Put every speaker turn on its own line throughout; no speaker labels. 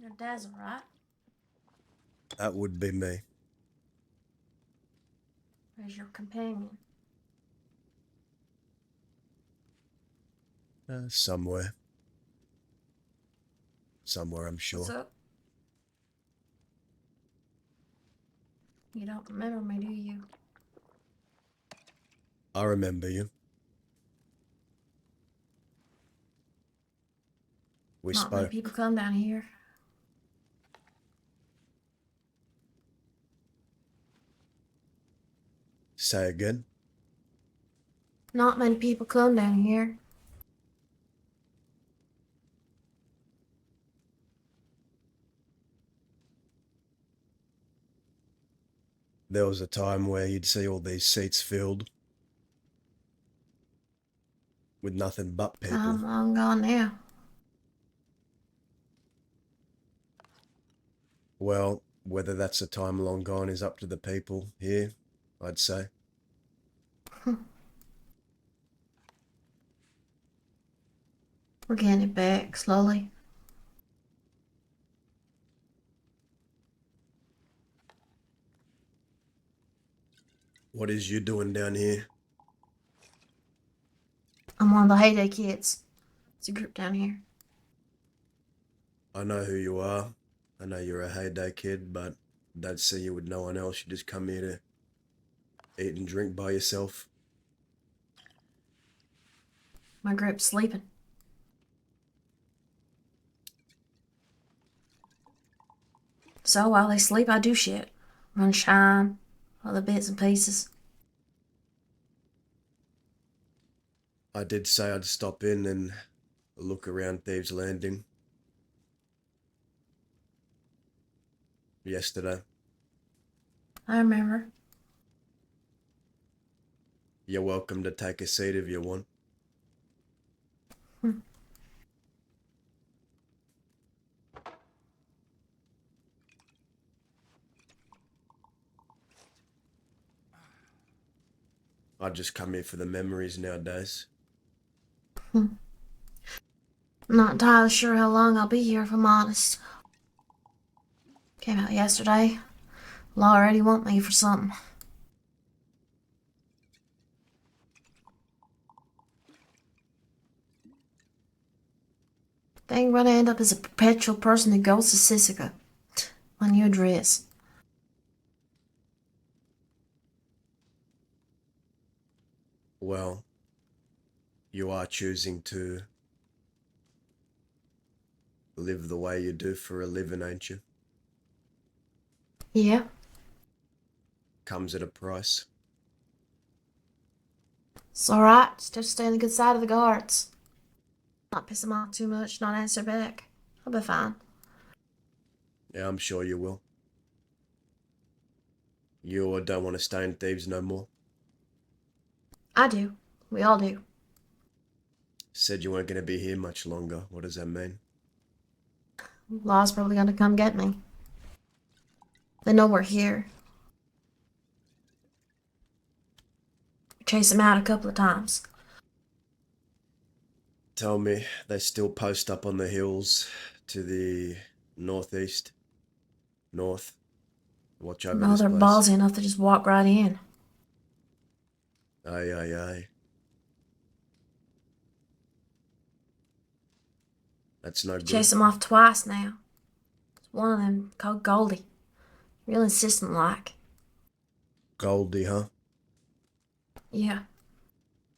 Your dad's alright.
That would be me.
Where's your companion?
Somewhere. Somewhere, I'm
What's
sure.
up? You don't remember me, do you?
I remember you. We
Not many
spoke.
people come down here.
Say again?
Not many people come down here.
There was a time where you'd see all these seats filled with nothing but people.
I'm long gone now.
Well, whether that's a time long gone is up to the people here, I'd say.
We're getting it back, slowly.
What is you doing down here?
I'm one of the heyday kids. It's a group down here.
I know who you are. I know you're a heyday kid, but I'd see you with no one else. You just come here to eat and drink by yourself.
My group's sleeping. So while they sleep, I do shit. Run shine, other bits and pieces.
I did say I'd stop in and look around Thieves' Landing yesterday.
I remember.
You're welcome to take a seat if you want. I just come here for the memories nowadays.
I'm not entirely sure how long I'll be here, if I'm honest. Came out yesterday. Law already want me for something. Think I'm gonna end up as a perpetual person who goes to Sisika. My new address.
Well, you are choosing to live the way you do for a living, ain't you?
Yeah,
Comes at a price.
it's alright. Just have to stay on the good side of the guards. Not piss them off too much, not answer back. I'll be fine.
Yeah, I'm sure you will. You don't want to stay in Thieves no more?
I do. We all do.
Said you weren't going to be here much longer. What does that mean?
Law's probably gonna come get me. They know we're here. Chase them out a couple of times.
Tell me, they still post up on the hills to the northeast? North? Watch over
No,
this
they're
place.
ballsy enough to just walk right in.
Aye, aye, aye. That's no good.
Chase them off twice now. One of them called Goldie. Real insistent like.
Goldie, huh?
Yeah.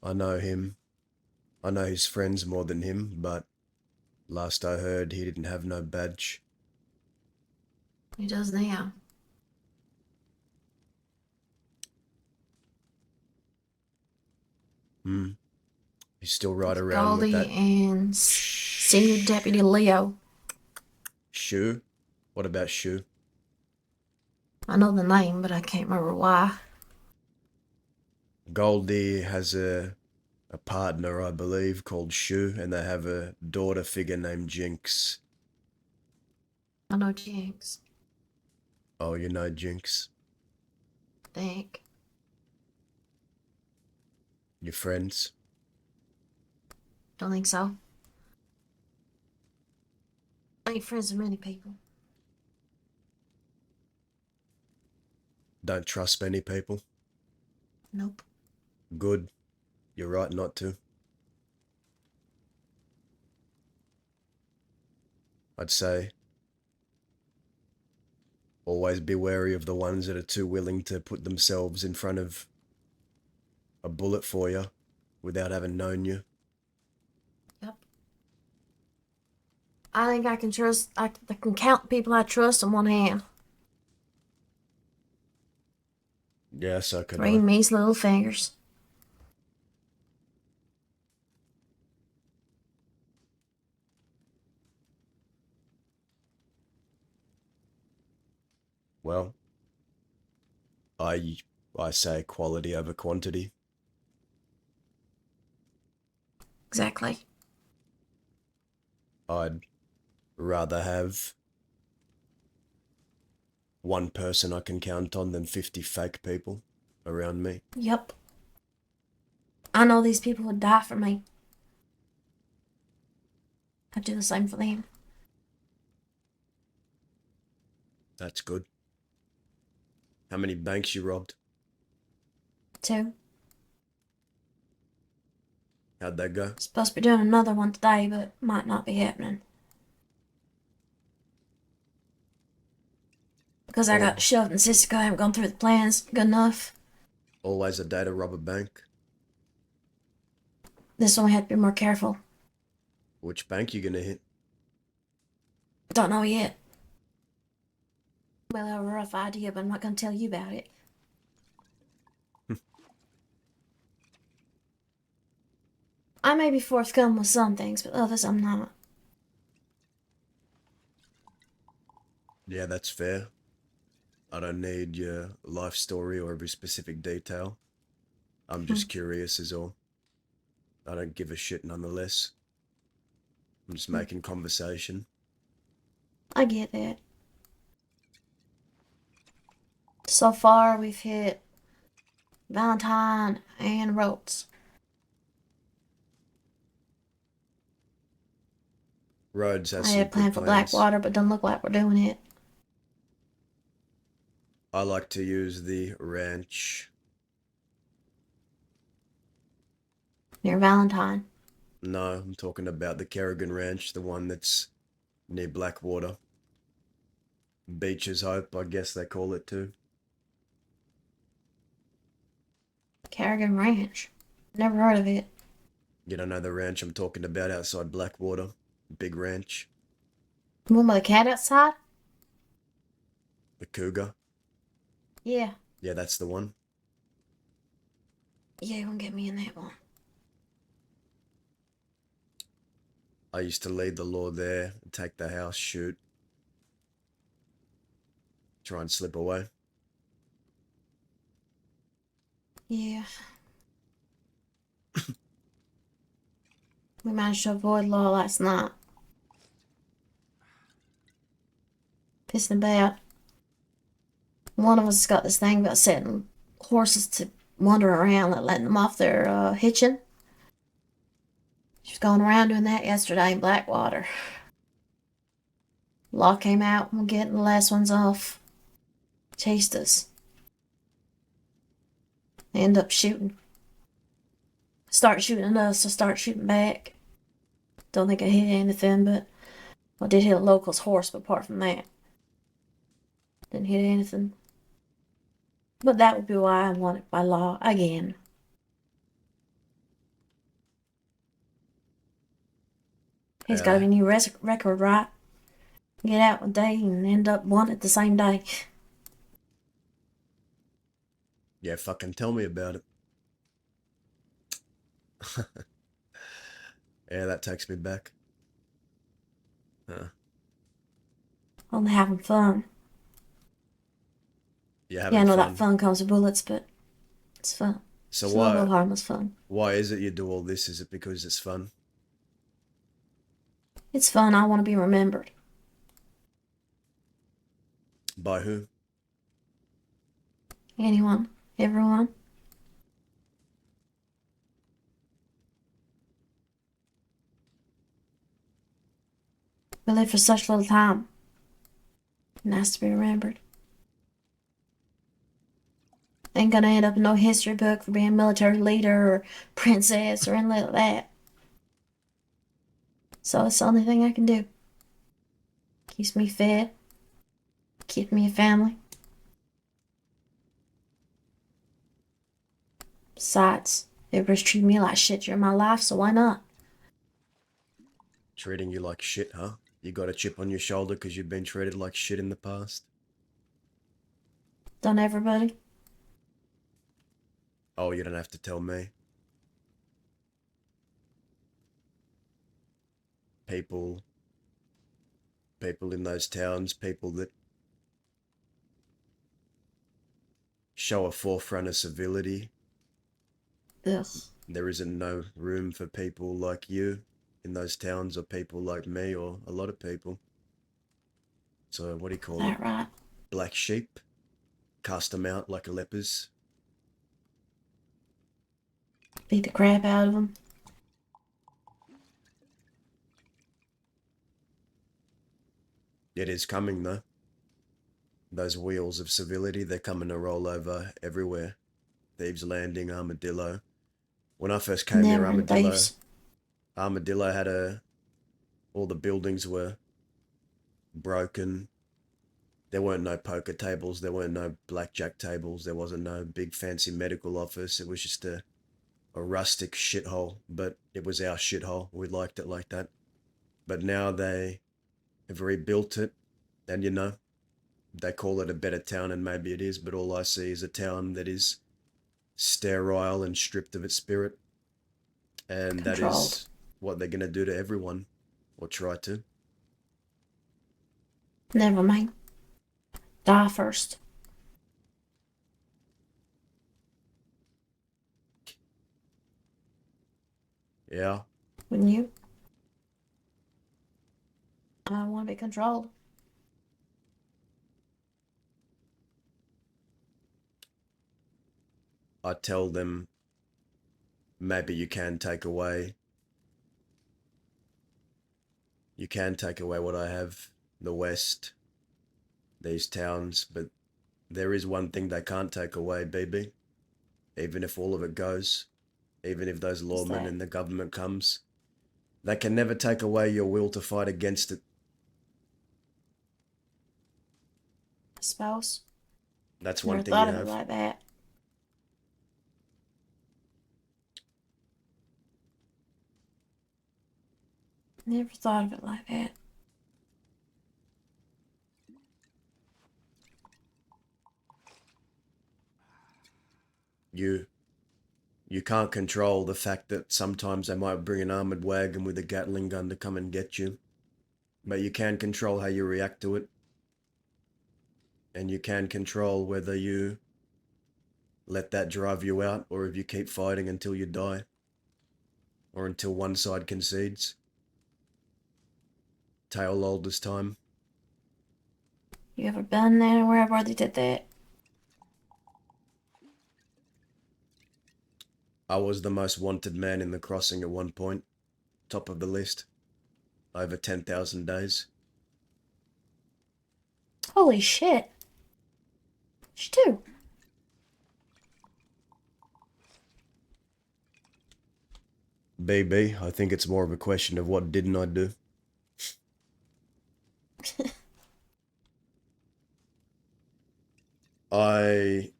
I know him. I know his friends more than him, but last I heard he didn't have no badge.
He does now.
He's still right around with
Goldie
that
and Senior Deputy Leo.
shoe. What about shoe?
I know the name, but I can't remember why.
Goldie has a partner, I believe, called Shu, and they have a daughter figure named Jinx.
I know Jinx.
Oh, you know Jinx?
Think.
Your friends?
Don't think so. ain't friends with many people.
Don't trust many people.
Nope.
Good. You're right not to. I'd say always be wary of the ones that are too willing to put themselves in front of a bullet for you without having known you.
Yep. I think I can trust. I can count people I trust on one hand.
Yeah, so could
Three
I.
measly little fingers.
Well, I I say quality over quantity.
Exactly.
I'd rather have one person I can count on than 50 fake people around me.
Yep. I know these people would die for me. I'd do the same for them.
That's good. How many banks you robbed?
2.
How'd that go?
Supposed to be doing another one today, but might not be happening. Because I got shoved in Cisco, I haven't gone through the plans good enough.
Always a day to rob a bank.
This one we have to be more careful.
Which bank you gonna hit?
Don't know yet. Well, I have a rough idea, but I'm not going to tell you about it. I may be forthcoming with some things, but others I'm not.
Yeah, that's fair. I don't need your life story or every specific detail. I'm just curious is all. I don't give a shit nonetheless. I'm just making conversation.
I get that. So far, we've hit Valentine and Rhodes.
Rhodes has
I
some
had
good
planned for
plans.
Blackwater, but doesn't look like we're doing it.
I like to use the ranch.
Near Valentine.
No, I'm talking about the Kerrigan Ranch, the one that's near Blackwater. Beach's Hope, I guess they call it too.
Kerrigan Ranch. Never heard of it.
You don't know the ranch I'm talking about outside Blackwater? Big ranch.
The one with the cat outside?
The Cougar.
Yeah.
Yeah, that's the one.
Yeah, you won't get me in that one.
I used to lead the law there, take the house, shoot. Try and slip away.
Yeah. We managed to avoid law last night. Pissing about. One of us has got this thing about setting horses to wander around, letting them off their hitching. She was going around doing that yesterday in Blackwater. Law came out, we're getting the last ones off. Chased us. They end up shooting. Start shooting at us, so start shooting back. Don't think I hit anything, but I did hit a local's horse, but apart from that, didn't hit anything. But that would be why I want it by law again. He's got to be a new record, right? Get out one day and end up wanted the same day.
Yeah, fucking tell me about it. Yeah, that takes me back. Huh.
Only having fun.
You having
Yeah, I know
fun?
that fun comes with bullets, but it's fun.
So
It's no harmless fun.
why is it you do all this? Is it because it's fun?
It's fun. I want to be remembered.
By who?
Anyone, everyone. We live for such little time. Nice to be remembered. Ain't gonna end up in no history book for being military leader or princess or anything like that. So it's the only thing I can do. Keeps me fed, keeps me a family. Besides, everybody's treating me like shit during my life, so why not?
Treating you like shit, huh? You got a chip on your shoulder because you've been treated like shit in the past?
Don't everybody?
Oh, you don't have to tell me. People in those towns, people that show a forefront of civility.
Ugh.
There isn't no room for people like you in those towns, or people like me, or a lot of people. So what do you call it?
That right?
Black sheep? Cast them out like a lepers.
Beat the crap out of them.
It is coming though. Those wheels of civility, they're coming to roll over everywhere. Thieves Landing, Armadillo. When I first came here,
Never in thieves.
Armadillo had all the buildings were broken. There weren't no poker tables, there weren't no blackjack tables, there wasn't no big fancy medical office. It was just a rustic shithole, but it was our shithole. We liked it like that. But now they have rebuilt it, and they call it a better town, and maybe it is, but all I see is a town that is sterile and stripped of its spirit. And that
Controlled.
is what they're going to do to everyone, or try to.
Never mind. Die first.
Yeah,
Wouldn't you? I don't want to be controlled.
I tell them maybe you can take away what I have, the West, these towns, but there is one thing they can't take away, BB. Even if all of it goes, even if those
What's
lawmen
that?
and the government comes, they can never take away your will to fight against it.
A spouse?
That's one
Never
thing you
thought of it
have.
like that. Never thought of it like that.
You you can't control the fact that sometimes they might bring an armored wagon with a Gatling gun to come and get you. But you can control how you react to it. And you can control whether you let that drive you out, or if you keep fighting until you die, or until one side concedes. Tale old as time.
You ever been anywhere where they did that?
I was the most wanted man in the crossing at one point. Top of the list. Over 10,000 days.
Holy shit. She do.
BB, I think it's more of a question of what didn't I do. I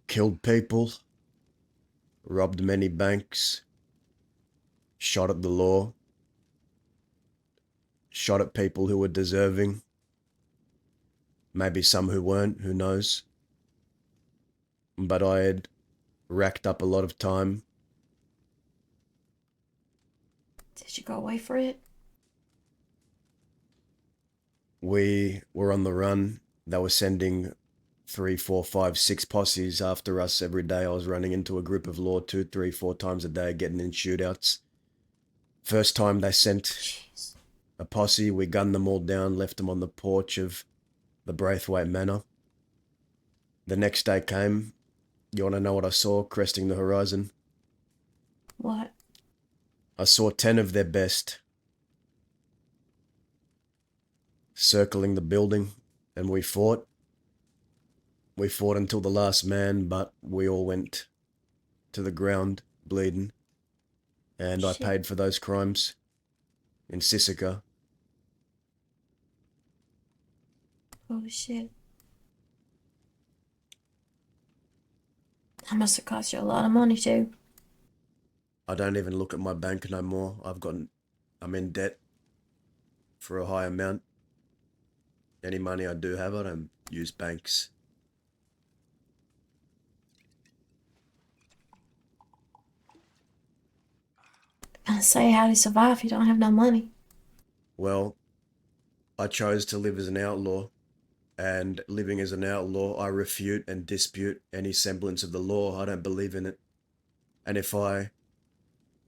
killed people, robbed many banks, shot at the law, shot at people who were deserving, maybe some who weren't, who knows. But I had racked up a lot of time.
Did you go away for it?
We were on the run. They were sending 3, 4, 5, 6 posses after us every day. I was running into a group of law 2, 3, 4 times a day, getting in shootouts. First time they sent
Jeez.
a posse, we gunned them all down, left them on the porch of the Braithwaite Manor. The next day came. You want to know what I saw cresting the horizon?
What?
I saw 10 of their best circling the building, and we fought. We fought until the last man, but we all went to the ground, bleeding. And I
Shit.
paid for those crimes in Sisika.
Holy shit. That must have cost you a lot of money too.
I don't even look at my bank no more. I'm in debt for a high amount. Any money I do have, I don't use banks.
I say, how do you survive if you don't have no money?
Well, I chose to live as an outlaw, and living as an outlaw, I refute and dispute any semblance of the law. I don't believe in it. And if I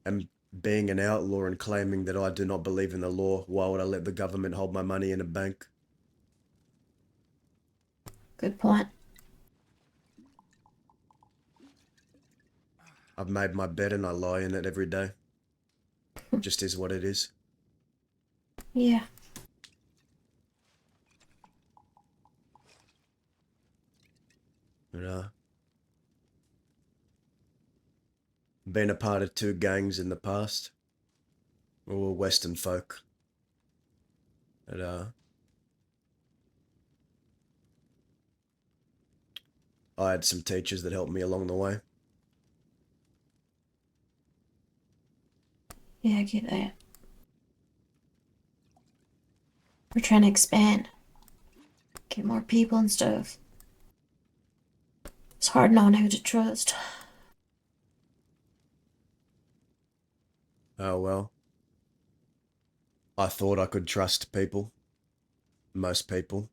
am being an outlaw and claiming that I do not believe in the law, why would I let the government hold my money in a bank?
Good point.
I've made my bed and I lie in it every day. Just is what it is.
Yeah.
But, been a part of 2 gangs in the past. We were Western folk. But, I had some teachers that helped me along the way.
Yeah, I get that. We're trying to expand. Get more people and stuff. It's hard knowing who to trust.
Oh well. I thought I could trust people. Most people.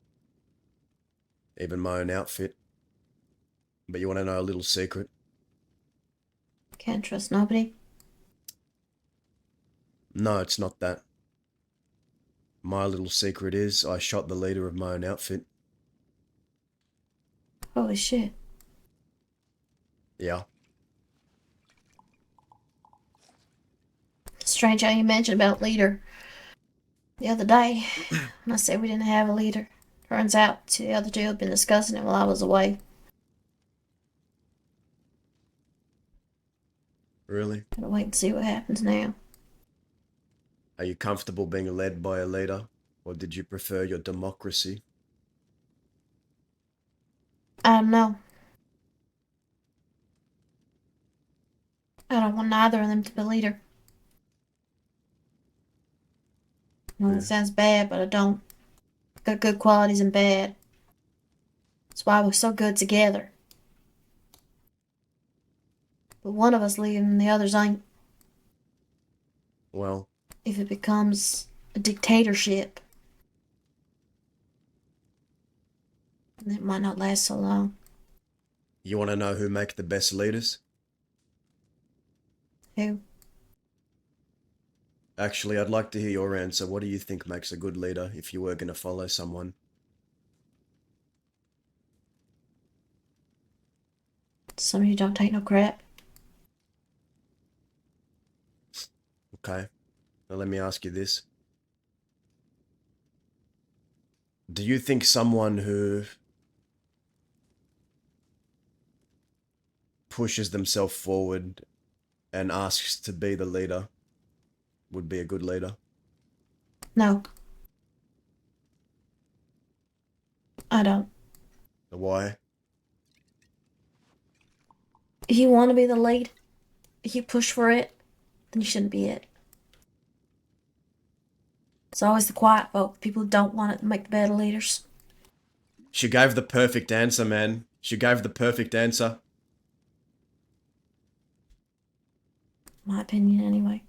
Even my own outfit. But you want to know a little secret?
Can't trust nobody.
No, it's not that. My little secret is I shot the leader of my own outfit.
Holy shit.
Yeah.
Strange how you mentioned about leader the other day when I said we didn't have a leader. Turns out the other two had been discussing it while I was away.
Really?
Gotta wait and see what happens now.
Are you comfortable being led by a leader? Or did you prefer your democracy?
I don't know. I don't want neither of them to be leader. Well,
Yeah.
it sounds bad, but I don't. Got good qualities and bad. That's why we're so good together. But one of us leading and the others ain't.
Well,
If it becomes a dictatorship, then it might not last so long.
you want to know who make the best leaders?
Who?
Actually, I'd like to hear your answer. What do you think makes a good leader if you were going to follow someone?
Some of you don't take no crap.
Okay. Now let me ask you this. Do you think someone who pushes themselves forward and asks to be the leader would be a good leader?
No, I don't.
Why?
If you want to be the lead, if you push for it, then you shouldn't be it. It's always the quiet folk, people who don't want it, that make the better leaders.
She gave the perfect answer, man. She gave the perfect answer.
My opinion, anyway.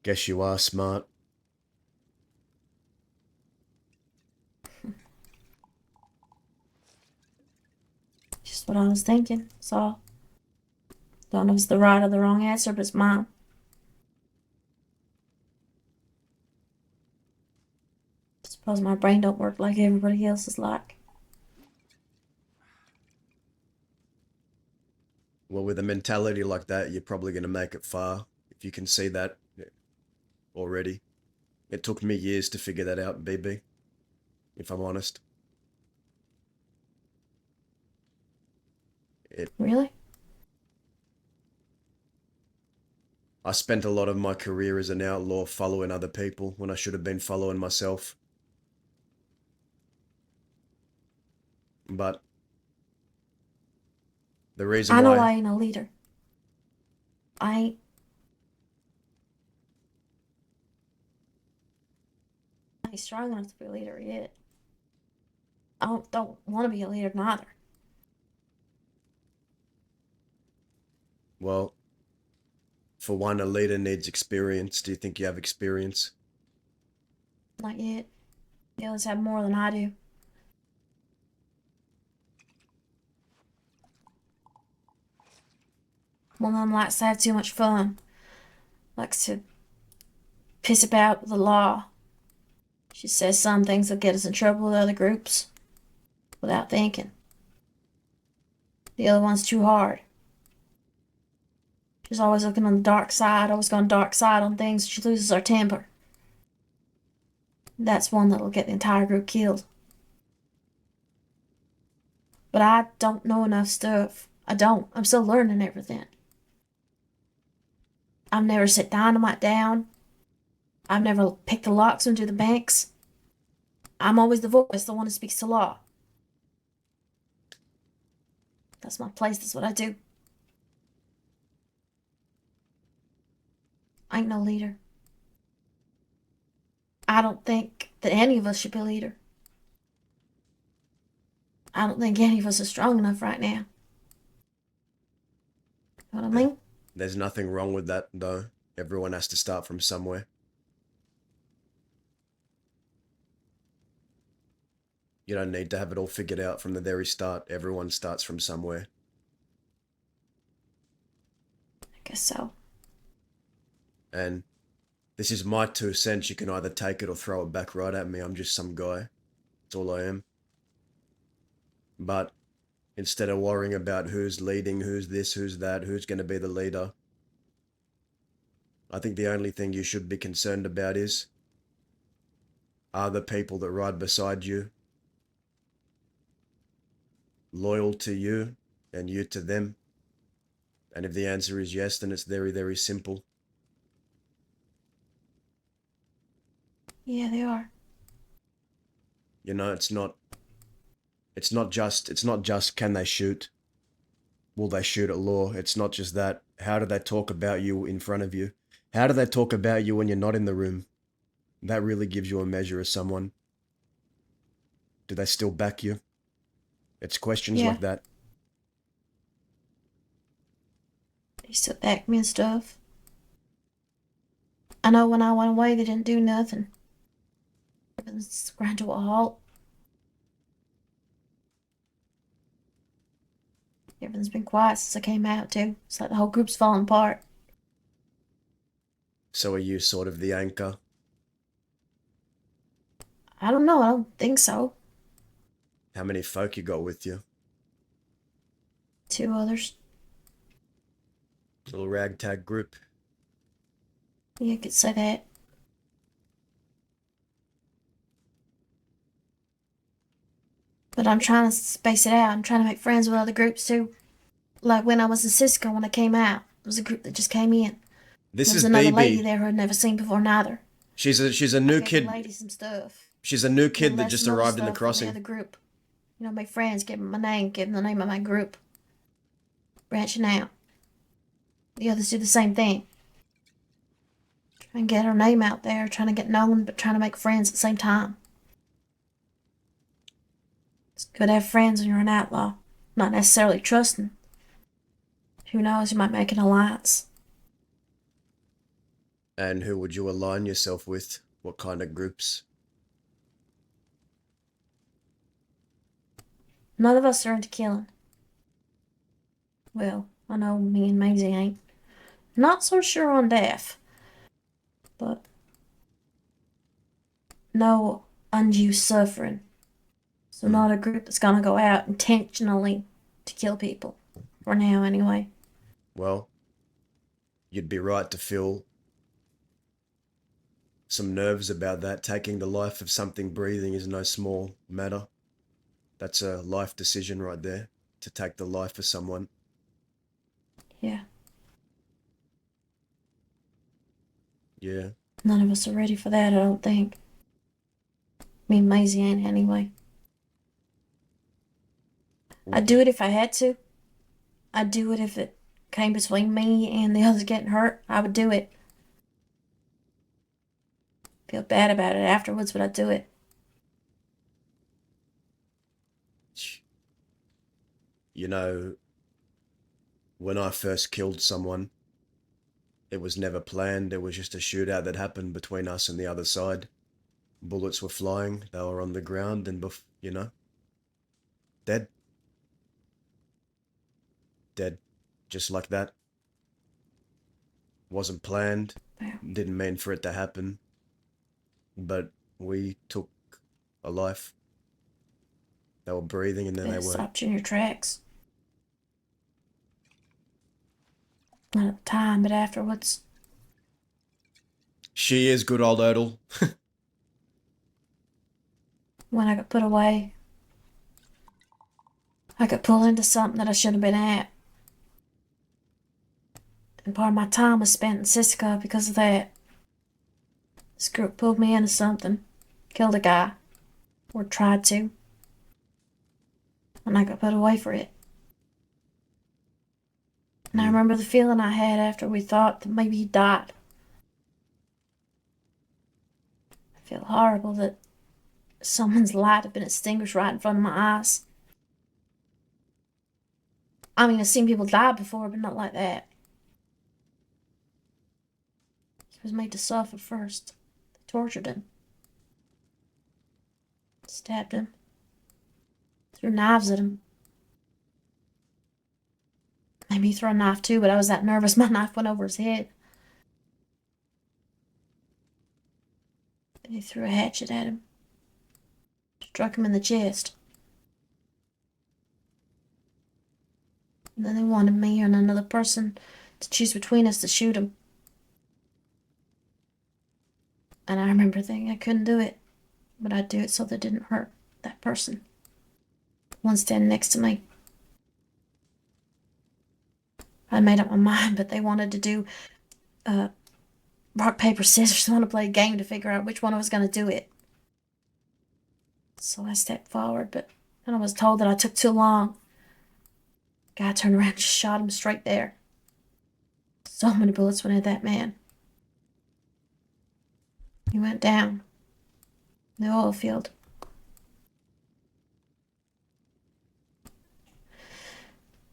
Guess you are smart.
Just what I was thinking. So, don't know if it's the right or the wrong answer, but it's mine. Suppose my brain don't work like everybody else's like.
Well, with a mentality like that, you're probably going to make it far, if you can see that already. It took me years to figure that out, BB, if I'm honest.
Really?
I spent a lot of my career as an outlaw following other people when I should have been following myself. But the reason
I know
why...
I ain't a leader. I ain't strong enough to be a leader yet. I don't want to be a leader neither.
Well, for one, a leader needs experience. Do you think you have experience?
Not yet. The others have more than I do. One of them likes to have too much fun. Likes to piss about the law. She says some things will get us in trouble with other groups without thinking. The other one's too hard. She's always looking on the dark side, always going dark side on things. She loses her temper. That's one that'll get the entire group killed. But I don't know enough stuff. I don't. I'm still learning everything. I've never set dynamite down. I've never picked the locks into the banks. I'm always the voice, the one who speaks to law. That's my place. That's what I do. I ain't no leader. I don't think that any of us should be a leader. I don't think any of us are strong enough right now. Know what I mean?
There's nothing wrong with that, though. Everyone has to start from somewhere. You don't need to have it all figured out from the very start. Everyone starts from somewhere.
I guess so.
And this is my 2 cents. You can either take it or throw it back right at me. I'm just some guy. That's all I am. But instead of worrying about who's leading, who's this, who's that, who's going to be the leader, I think the only thing you should be concerned about is, are the people that ride beside you loyal to you and you to them? And if the answer is yes, then it's very, very simple.
Yeah, they are.
You know, it's not just can they shoot? Will they shoot at law? It's not just that. How do they talk about you in front of you? How do they talk about you when you're not in the room? That really gives you a measure of someone. Do they still back you? It's questions
Yeah.
like that.
They still back me and stuff. I know when I went away, they didn't do nothing. Everything's ground to a halt. Everything's been quiet since I came out, too. It's like the whole group's falling apart.
So are you sort of the anchor?
I don't know. I don't think so.
How many folk you got with you?
2 others.
Little ragtag group.
Yeah, you could say that. But I'm trying to space it out. I'm trying to make friends with other groups, too. Like when I was in Cisco when I came out. There was a group that just came in.
This
There was
is
another lady
BB.
there who I'd never seen before neither.
She's a
I
new
gave the
kid.
lady some stuff.
She's a new
And
kid that
left
just
some other
arrived in the
stuff from
crossing.
other group. Make friends, give them my name, give them the name of my group. Branching out. The others do the same thing. Try and get her name out there, trying to get known, but trying to make friends at the same time. It's good to have friends when you're an outlaw. Not necessarily trusting. Who knows, you might make an alliance.
And who would you align yourself with? What kind of groups?
None of us are into killing. Well, I know me and Maisie ain't. Not so sure on death. But no undue suffering. So not a group that's gonna go out intentionally to kill people. For now, anyway.
well, you'd be right to feel some nerves about that. Taking the life of something breathing is no small matter. That's a life decision right there, to take the life of someone.
Yeah.
Yeah.
None of us are ready for that, I don't think. Me and Maisie ain't anyway. I'd do it if I had to. I'd do it if it came between me and the others getting hurt. I would do it. Feel bad about it afterwards, but I'd do it.
You know, when I first killed someone, it was never planned. It was just a shootout that happened between us and the other side. Bullets were flying, they were on the ground, and, dead. Dead. Just like that. Wasn't planned.
Yeah.
Didn't mean for it to happen. But we took a life. They were breathing and then they
It
weren't.
stopped you in your tracks. Not at the time, but afterwards.
She is good old Odell.
When I got put away, I got pulled into something that I shouldn't have been at. And part of my time was spent in Cisco because of that. This group pulled me into something. Killed a guy. Or tried to. And I got put away for it. And I remember the feeling I had after we thought that maybe he died. I feel horrible that someone's light had been extinguished right in front of my eyes. I mean, I've seen people die before, but not like that. He was made to suffer first. They tortured him. Stabbed him. Threw knives at him. Made me throw a knife too, but I was that nervous my knife went over his head. And they threw a hatchet at him. Struck him in the chest. And then they wanted me and another person to choose between us to shoot him. And I remember thinking I couldn't do it, but I'd do it so that it didn't hurt that person. One standing next to me. I made up my mind, but they wanted to do rock, paper, scissors. They wanted to play a game to figure out which one was going to do it. So I stepped forward, but then I was told that I took too long. Guy turned around and just shot him straight there. So many bullets went at that man. He went down in the oil field.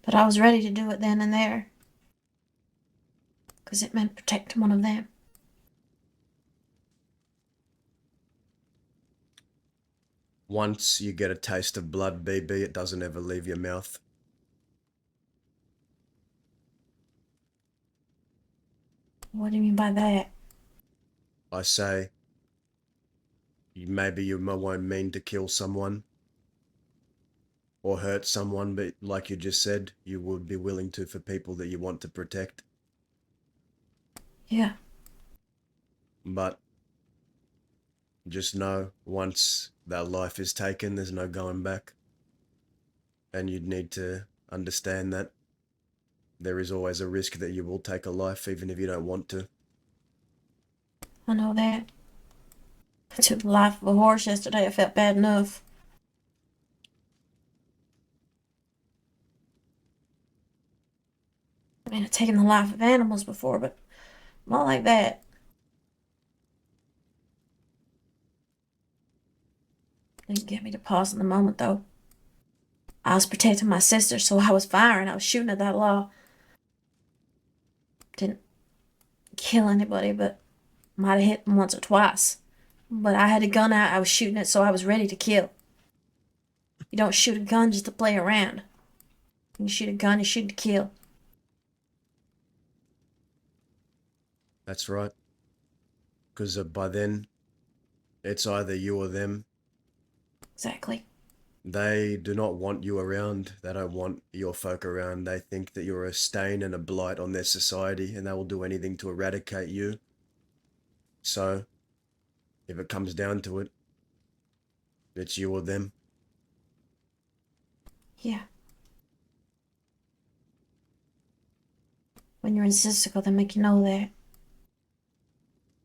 But I was ready to do it then and there. Because it meant protecting one of them.
Once you get a taste of blood, BB, it doesn't ever leave your mouth.
What do you mean by that?
I say, maybe you won't mean to kill someone or hurt someone, but like you just said, you would be willing to for people that you want to protect.
Yeah.
But just know, once that life is taken, there's no going back. And you'd need to understand that there is always a risk that you will take a life, even if you don't want to.
I know that. I took the life of a horse yesterday. I felt bad enough. I mean, I've taken the life of animals before, but not like that. Didn't get me to pause in the moment, though. I was protecting my sister, so I was firing. I was shooting at that law. Didn't kill anybody, but might have hit them once or twice. But I had a gun out. I was shooting it, so I was ready to kill. You don't shoot a gun just to play around. When you shoot a gun, you shoot to kill.
That's right. Because by then, it's either you or them.
Exactly.
They do not want you around. They don't want your folk around. They think that you're a stain and a blight on their society, and they will do anything to eradicate you. So, if it comes down to it, it's you or them.
Yeah. When you're in Sisseco, they make you know that.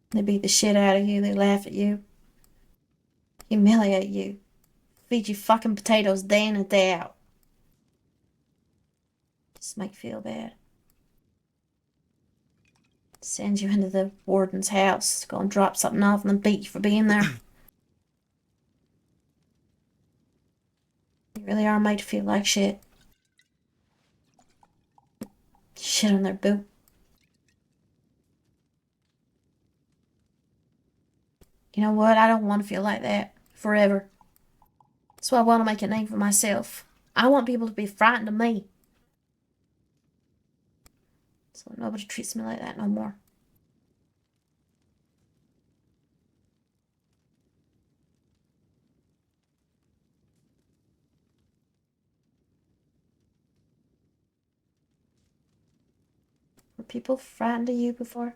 They beat the shit out of you, they laugh at you, humiliate you, feed you fucking potatoes day in and day out. Just make you feel bad. Send you into the warden's house, go and drop something off and then beat you for being there. You really are made to feel like shit. Shit on their boot. You know what? I don't want to feel like that forever. That's why I want to make a name for myself. I want people to be frightened of me. So nobody treats me like that no more. Were people frightened of you before?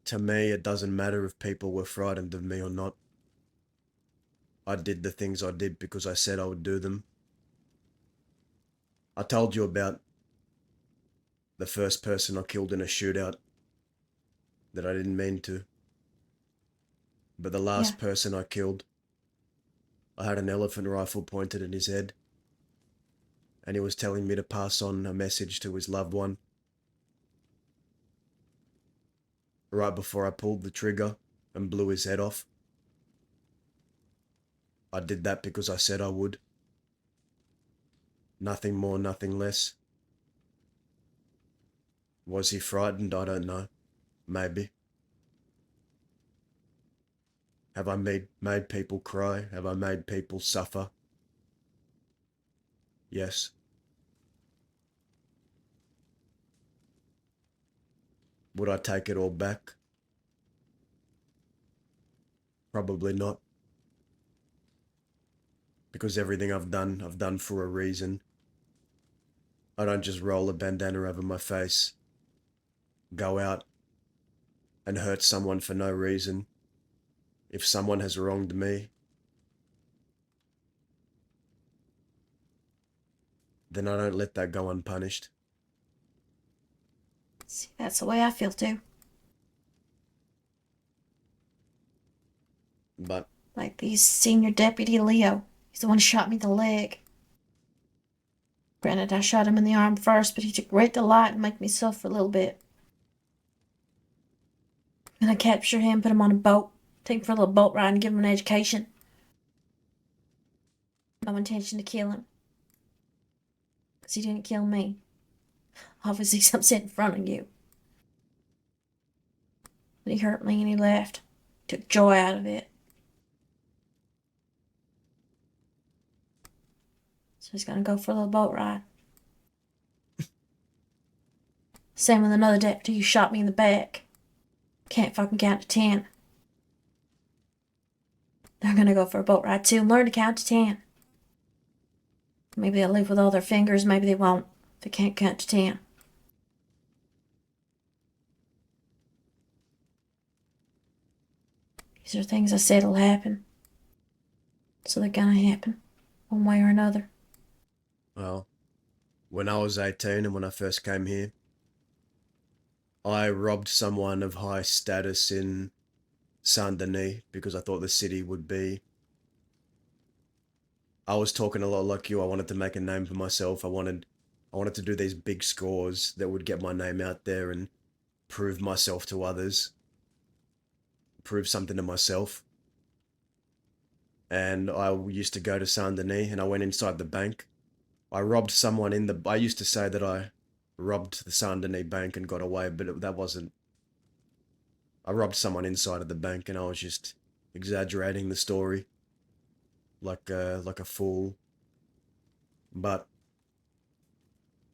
To me, it doesn't matter if people were frightened of me or not. I did the things I did because I said I would do them. I told you about the first person I killed in a shootout that I didn't mean to. But the last
Yeah.
person I killed, I had an elephant rifle pointed at his head, and he was telling me to pass on a message to his loved one. Right before I pulled the trigger and blew his head off. I did that because I said I would. Nothing more, nothing less. Was he frightened? I don't know. Maybe. Have I made people cry? Have I made people suffer? Yes. Would I take it all back? Probably not. Because everything I've done for a reason. I don't just roll a bandana over my face, go out and hurt someone for no reason. If someone has wronged me, then I don't let that go unpunished.
See, that's the way I feel too.
But
Like the senior deputy Leo. He's the one who shot me in the leg. Granted, I shot him in the arm first, but he took great delight in making me suffer a little bit. And I captured him, put him on a boat, take him for a little boat ride and give him an education. No intention to kill him. Because he didn't kill me. Obviously, I'm sitting in front of you. But he hurt me and he left. Took joy out of it. So he's gonna go for a little boat ride. Same with another deputy who shot me in the back. Can't fucking count to 10. They're gonna go for a boat ride too and learn to count to 10. Maybe they'll live with all their fingers, maybe they won't. If they can't count to 10. These are things I said will happen. So they're gonna happen. One way or another.
well, when I was 18 and when I first came here, I robbed someone of high status in Saint Denis because I thought the city would be. I was talking a lot like you. I wanted to make a name for myself. I wanted to do these big scores that would get my name out there and prove myself to others. Prove something to myself. and I used to go to Saint Denis, and I went inside the bank. I robbed someone in the. I used to say that I robbed the Saint Denis bank and got away, but that wasn't. I robbed someone inside of the bank, and I was just exaggerating the story, like a fool. But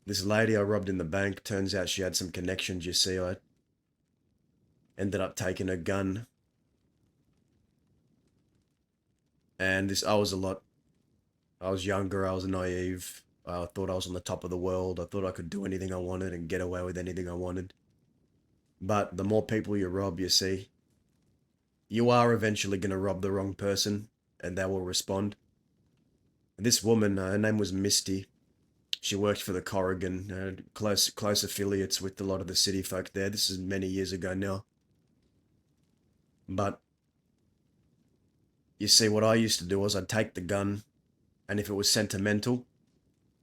this lady I robbed in the bank, turns out she had some connections. You see, I ended up taking her gun, and I was younger, I was naive. I thought I was on the top of the world. I thought I could do anything I wanted and get away with anything I wanted. But the more people you rob, you see, you are eventually going to rob the wrong person, and they will respond. This woman, her name was Misty. She worked for the Corrigan, close affiliates with a lot of the city folk there. This is many years ago now. But you see, what I used to do was I'd take the gun, and if it was sentimental,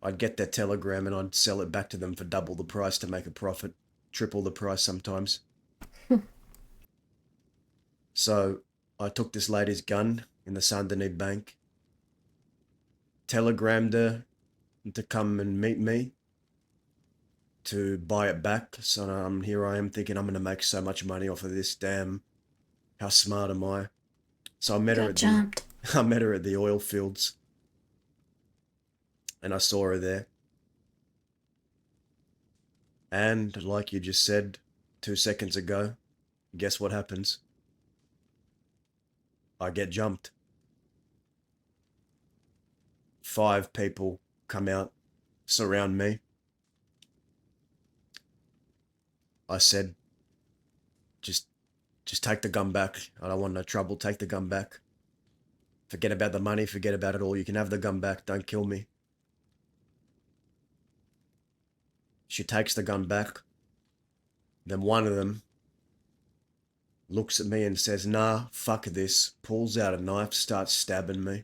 I'd get their telegram and I'd sell it back to them for double the price to make a profit, triple the price sometimes. So I took this lady's gun in the Saint Denis bank, telegrammed her to come and meet me to buy it back. So here I am thinking I'm going to make so much money off of this. Damn, how smart am I? So I met her at I met her at the oil fields, and I saw her there. And like you just said 2 seconds ago, guess what happens? I get jumped. 5 people come out, surround me. I said, just take the gun back. I don't want no trouble. Take the gun back. Forget about the money. Forget about it all. You can have the gun back. Don't kill me. She takes the gun back. Then one of them looks at me and says, nah, fuck this. Pulls out a knife, starts stabbing me.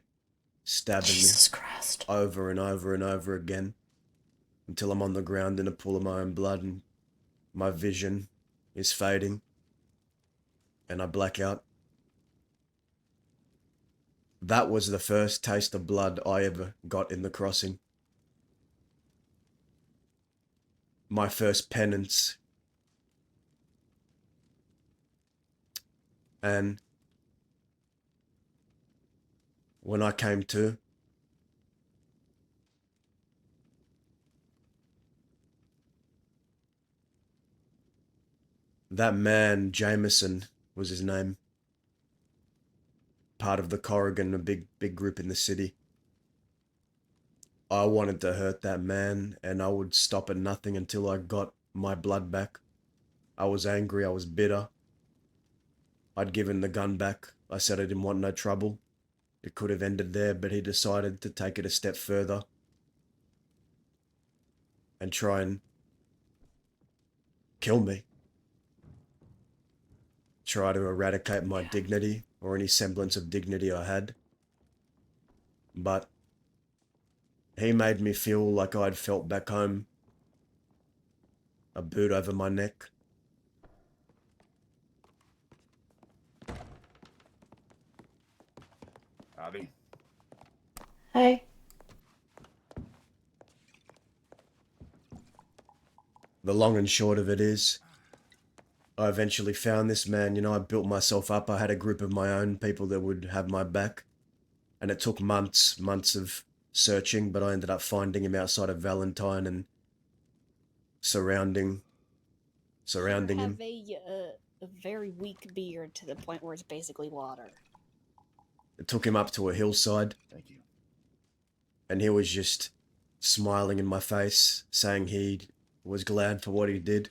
Jesus Christ.
Over and over and over again. Until I'm on the ground in a pool of my own blood and my vision is fading. And I black out. That was the first taste of blood I ever got in the crossing. My first penance. And when I came to, that man, Jameson was his name, part of the Corrigan, a big group in the city. I wanted to hurt that man, and I would stop at nothing until I got my blood back. I was angry, I was bitter. I'd given the gun back. I said I didn't want no trouble. It could have ended there, but he decided to take it a step further and try and kill me. Try to eradicate my dignity, or any semblance of dignity I had. But he made me feel like I'd felt back home. A boot over my neck.
Avi.
Hey.
The long and short of it is, I eventually found this man. You know, I built myself up. I had a group of my own people that would have my back. And it took months of searching, but I ended up finding him outside of Valentine and surrounding him.
Have a very weak beard to the point where it's basically water.
It took him up to a hillside.
Thank you.
And he was just smiling in my face, saying he was glad for what he did.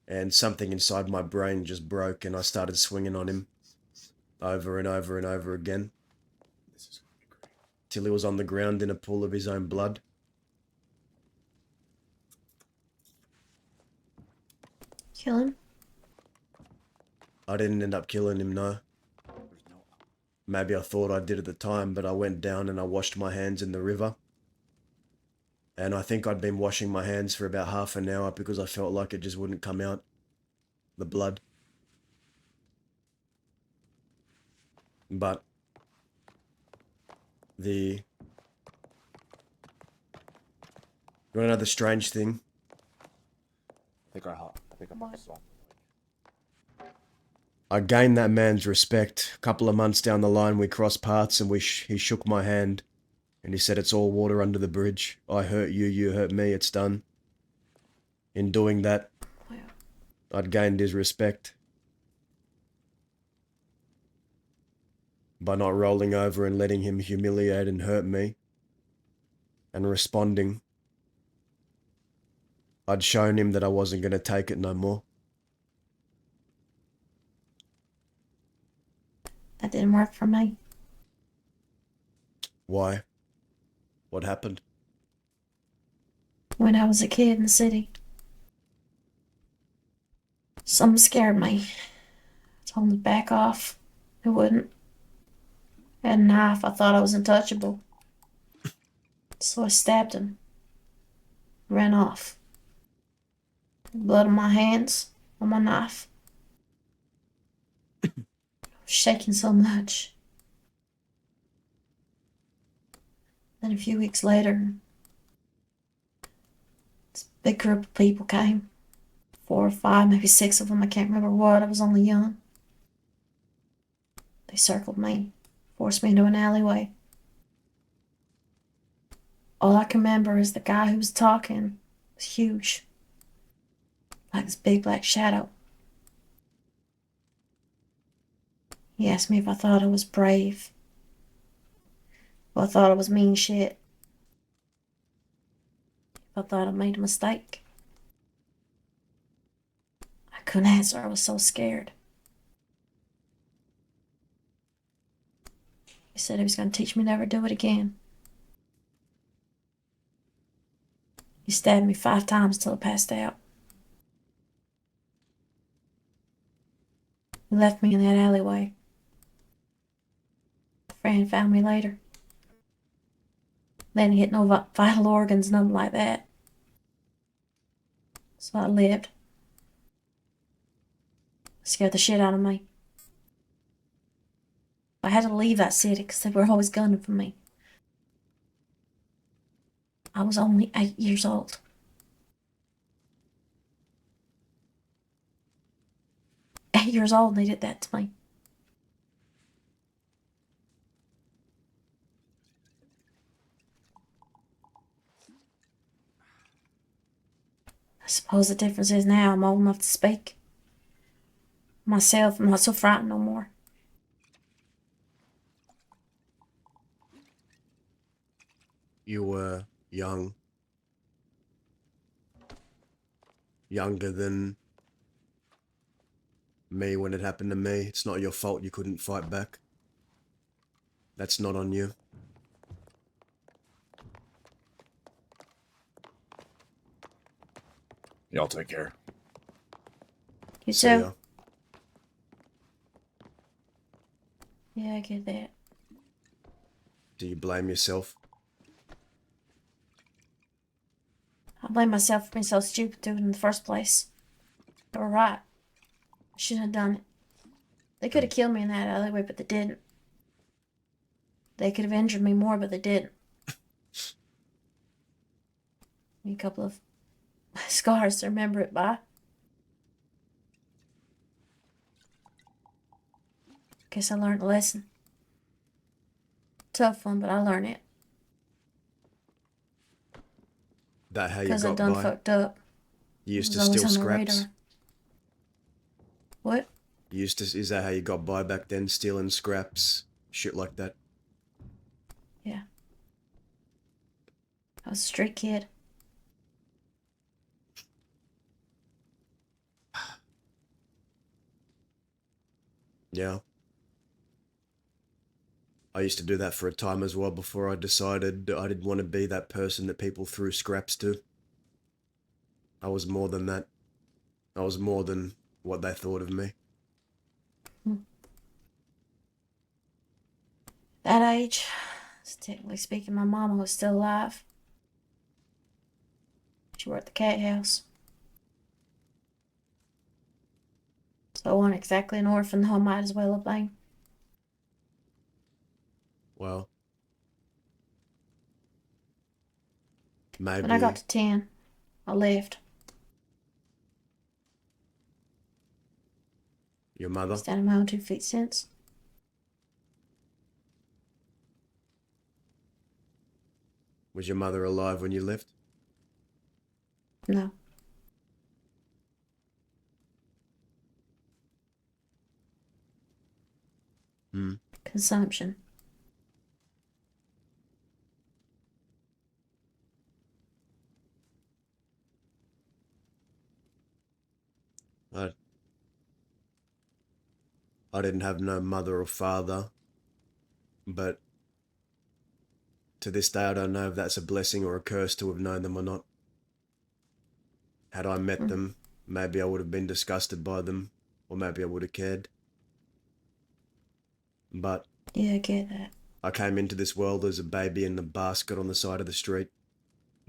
And something inside my brain just broke, and I started swinging on him over and over and over again.
This is going to be great.
Till he was on the ground in a pool of his own blood.
Kill him?
I didn't end up killing him, no.
There's no...
Maybe I thought I did at the time, but I went down and I washed my hands in the river. And I think I'd been washing my hands for about half an hour because I felt like it just wouldn't come out. The blood. But You wanna know the strange thing?
I think I
What?
saw.
I gained that man's respect. A couple of months down the line, we crossed paths and he shook my hand. And he said, it's all water under the bridge. I hurt you, you hurt me, it's done. In doing that,
Well,
I'd gained his respect. By not rolling over and letting him humiliate and hurt me. And responding. I'd shown him that I wasn't going to take it no more.
that didn't work for me.
Why? What happened?
When I was a kid in the city, something scared me. I told him to back off. He wouldn't. Had a knife. I thought I was untouchable. So I stabbed him. Ran off. Blood on my hands, on my knife. I was shaking so much. Then a few weeks later, this big group of people came. 4 or 5, maybe 6 of them. I can't remember what. I was only young. They circled me, forced me into an alleyway. All I can remember is the guy who was talking was huge, like this big black shadow. He asked me if I thought I was brave. If I thought I was mean shit. If I thought I made a mistake. I couldn't answer. I was so scared. He said he was going to teach me never to do it again. He stabbed me 5 times till I passed out. He left me in that alleyway. A friend found me later. They didn't hit no vital organs, nothing like that. So I lived. Scared the shit out of me. I had to leave that city because they were always gunning for me. I was only 8 years old. 8 years old, they did that to me. I suppose the difference is now I'm old enough to speak. Myself, I'm not so frightened no more.
You were young. Younger than me when it happened to me. It's not your fault you couldn't fight back. That's not on you.
Y'all take care.
You
See
too?
ya.
Yeah, I get that.
Do you blame yourself?
I blame myself for being so stupid to do it in the first place. They were right. I shouldn't have done it. They could have killed me in that alleyway, but they didn't. They could have injured me more, but they didn't. A couple of scars to remember it by. Guess I learned a lesson. Tough one, but I learned it.
That how you
Because I
got
done
by?
fucked up.
You used
It
to
was always
steal
on my
scraps?
radar. What?
Is that how you got by back then? Stealing scraps? Shit like that?
Yeah. I was a street kid.
Yeah. I used to do that for a time as well before I decided I didn't want to be that person that people threw scraps to. I was more than that. I was more than what they thought of me.
That age, technically speaking, my mama was still alive. She worked the cat house. So I wasn't exactly an orphan, though I might as well have been.
Well, Maybe
When I got to 10, I left.
your mother.
Standing on my own 2 feet since.
Was your mother alive when you left?
No.
Hmm.
Consumption.
I didn't have no mother or father, but to this day I don't know if that's a blessing or a curse to have known them or not. Had I met them, maybe I would have been disgusted by them, or maybe I would have cared. But
Yeah, I get that.
I came into this world as a baby in a basket on the side of the street,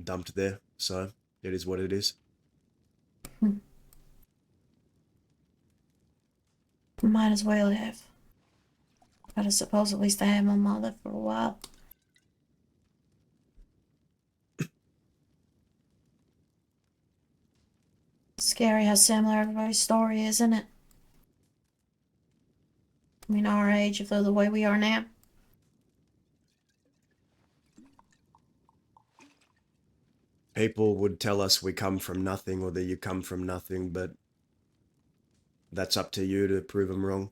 dumped there, so it is what it is.
Might as well have. But I suppose at least I had my mother for a while. Scary how similar everybody's story is, isn't it? I mean, our age, if they're the way we are now.
People would tell us we come from nothing or that you come from nothing, but that's up to you to prove them wrong.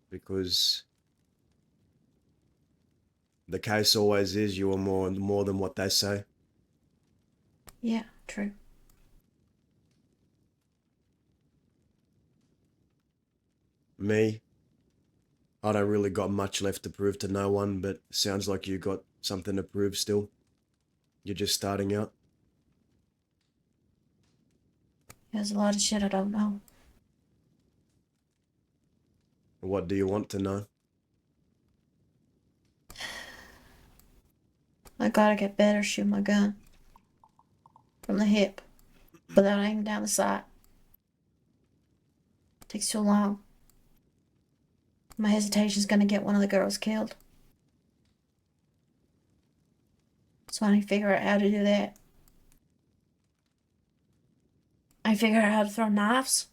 Because the case always is you are more than what they say.
Yeah, true.
Me, I don't really got much left to prove to no one, but sounds like you got something to prove still. You're just starting out.
There's a lot of shit I don't know.
What do you want to know?
I gotta get better shooting my gun. From the hip. Without aiming down the sight. Takes too long. My hesitation's gonna get one of the girls killed. So I need to figure out how to do that. I figure out how to throw knives.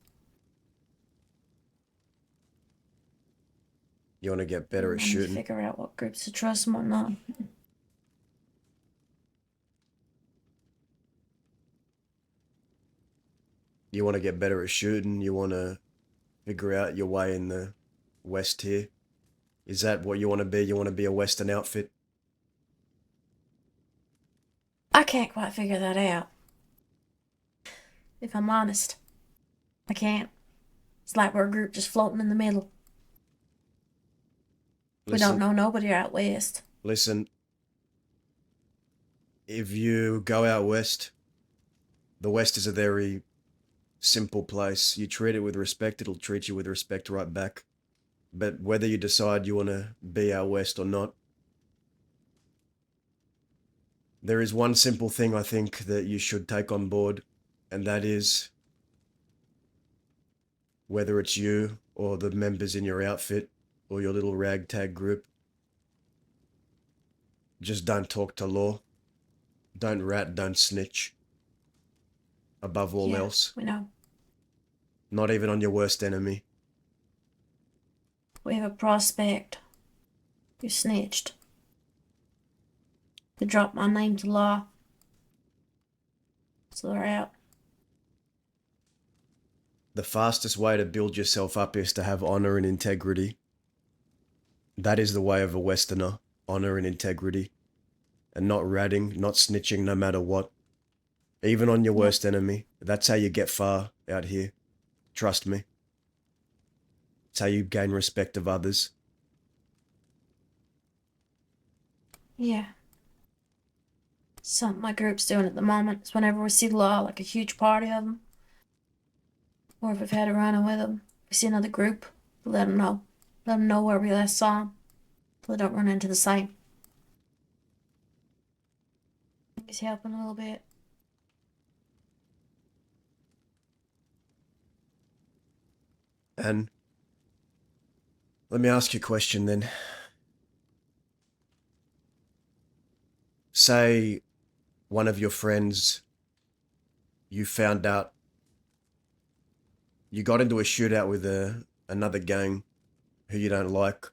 You want to get better at
I need to
shooting?
figure out what groups to trust and what not.
You want to get better at shooting? You want to figure out your way in the West here? Is that what you want to be? You want to be a Western outfit?
I can't quite figure that out. If I'm honest, I can't. It's like we're a group just floating in the middle. We don't know nobody out west.
Listen, if you go out west, the West is a very simple place. You treat it with respect, it'll treat you with respect right back. But whether you decide you want to be out west or not, there is one simple thing I think that you should take on board, and that is whether it's you or the members in your outfit or your little ragtag group, just don't talk to law. Don't rat, don't snitch. Above all else.
We know.
Not even on your worst enemy.
We have a prospect who snitched. Who dropped my name to law. So they're out.
The fastest way to build yourself up is to have honor and integrity. That is the way of a Westerner, honor and integrity. And not ratting, not snitching no matter what. Even on your worst enemy. That's how you get far out here. Trust me. It's how you gain respect of others.
Yeah. Something my group's doing at the moment is whenever we see law, like a huge party of them, or if we've had a run-in with them, we see another group, we let them know. Let them know where we last saw them, so they don't run into the same. I think he's helping a little bit.
And let me ask you a question then. Say one of your friends, you found out you got into a shootout with another gang who you don't like.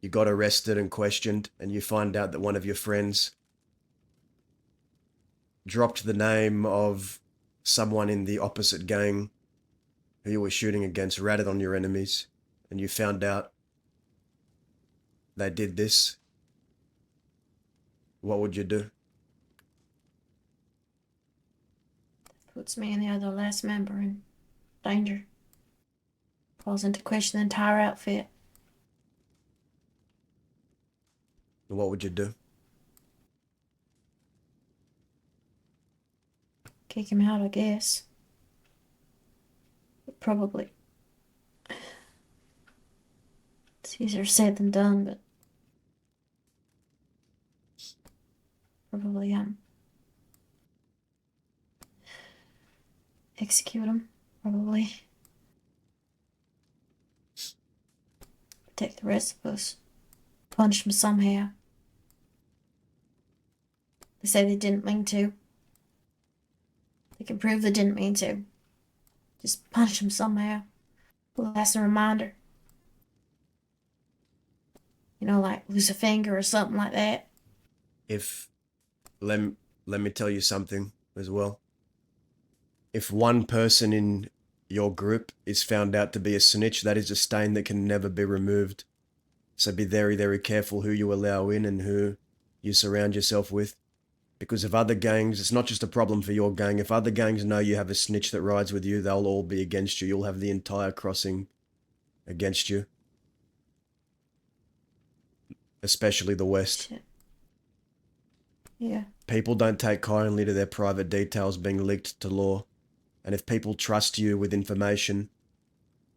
You got arrested and questioned, and you find out that one of your friends dropped the name of someone in the opposite gang who you were shooting against, ratted on your enemies, and you found out they did this. What would you do?
Puts me and the other last member in danger. Calls into question the entire outfit.
What would you do?
Kick him out, I guess. But probably. It's easier said than done, but probably execute him. Probably. Protect the rest of us. Punish him somehow. They say they didn't mean to. They can prove they didn't mean to. Just punish him somehow. Last a reminder. You know, like lose a finger or something like that.
If, let me tell you something as well. If one person in your group is found out to be a snitch, that is a stain that can never be removed. So be very, very careful who you allow in and who you surround yourself with. Because if other gangs, it's not just a problem for your gang, if other gangs know you have a snitch that rides with you, they'll all be against you. You'll have the entire crossing against you. Especially the West.
Shit. Yeah.
People don't take kindly to their private details being leaked to law. And if people trust you with information,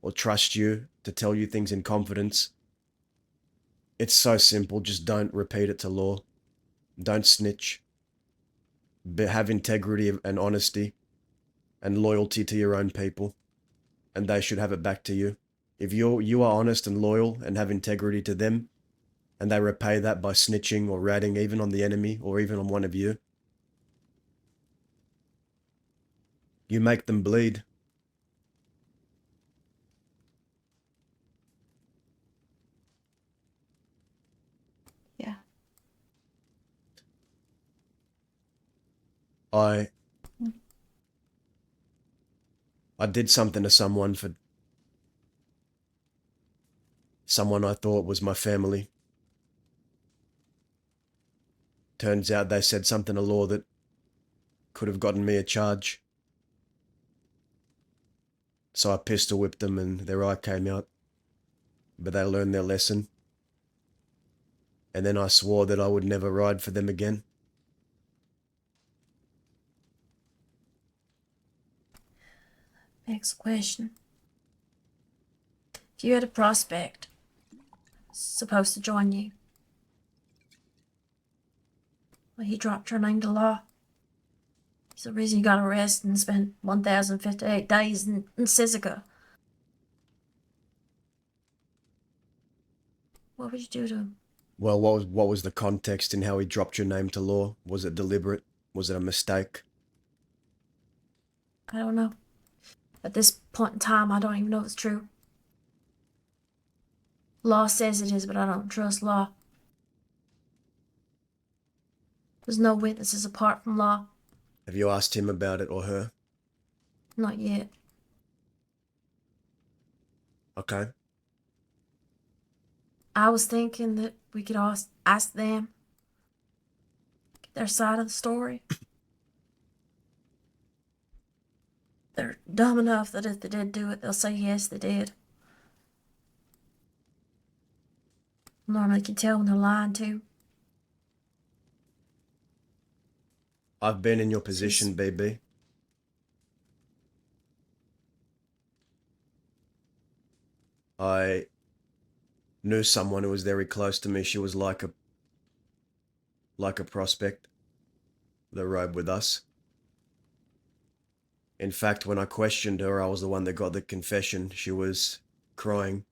or trust you to tell you things in confidence, it's so simple. Just don't repeat it to law. Don't snitch. Have integrity and honesty and loyalty to your own people, and they should have it back to you. If you are honest and loyal and have integrity to them, and they repay that by snitching or ratting even on the enemy or even on one of you, you make them bleed.
Yeah.
I did something to someone for someone I thought was my family. Turns out they said something to law that could have gotten me a charge. So I pistol whipped them and their eye came out. But they learned their lesson. And then I swore that I would never ride for them again.
Next question. If you had a prospect supposed to join you, well, he dropped your name to law. He's the reason you got arrested and spent 1,058 days in Sisika. What would you do to him?
Well, what was the context in how he dropped your name to law? Was it deliberate? Was it a mistake?
I don't know. At this point in time, I don't even know if it's true. Law says it is, but I don't trust law. There's no witnesses apart from law.
Have you asked him about it or her?
Not yet.
Okay.
I was thinking that we could ask them, get their side of the story. They're dumb enough that if they did do it, they'll say yes, they did. Normally, you can tell when they're lying too.
I've been in your position, BB. I knew someone who was very close to me. She was like a prospect that rode with us. In fact, when I questioned her, I was the one that got the confession. She was crying,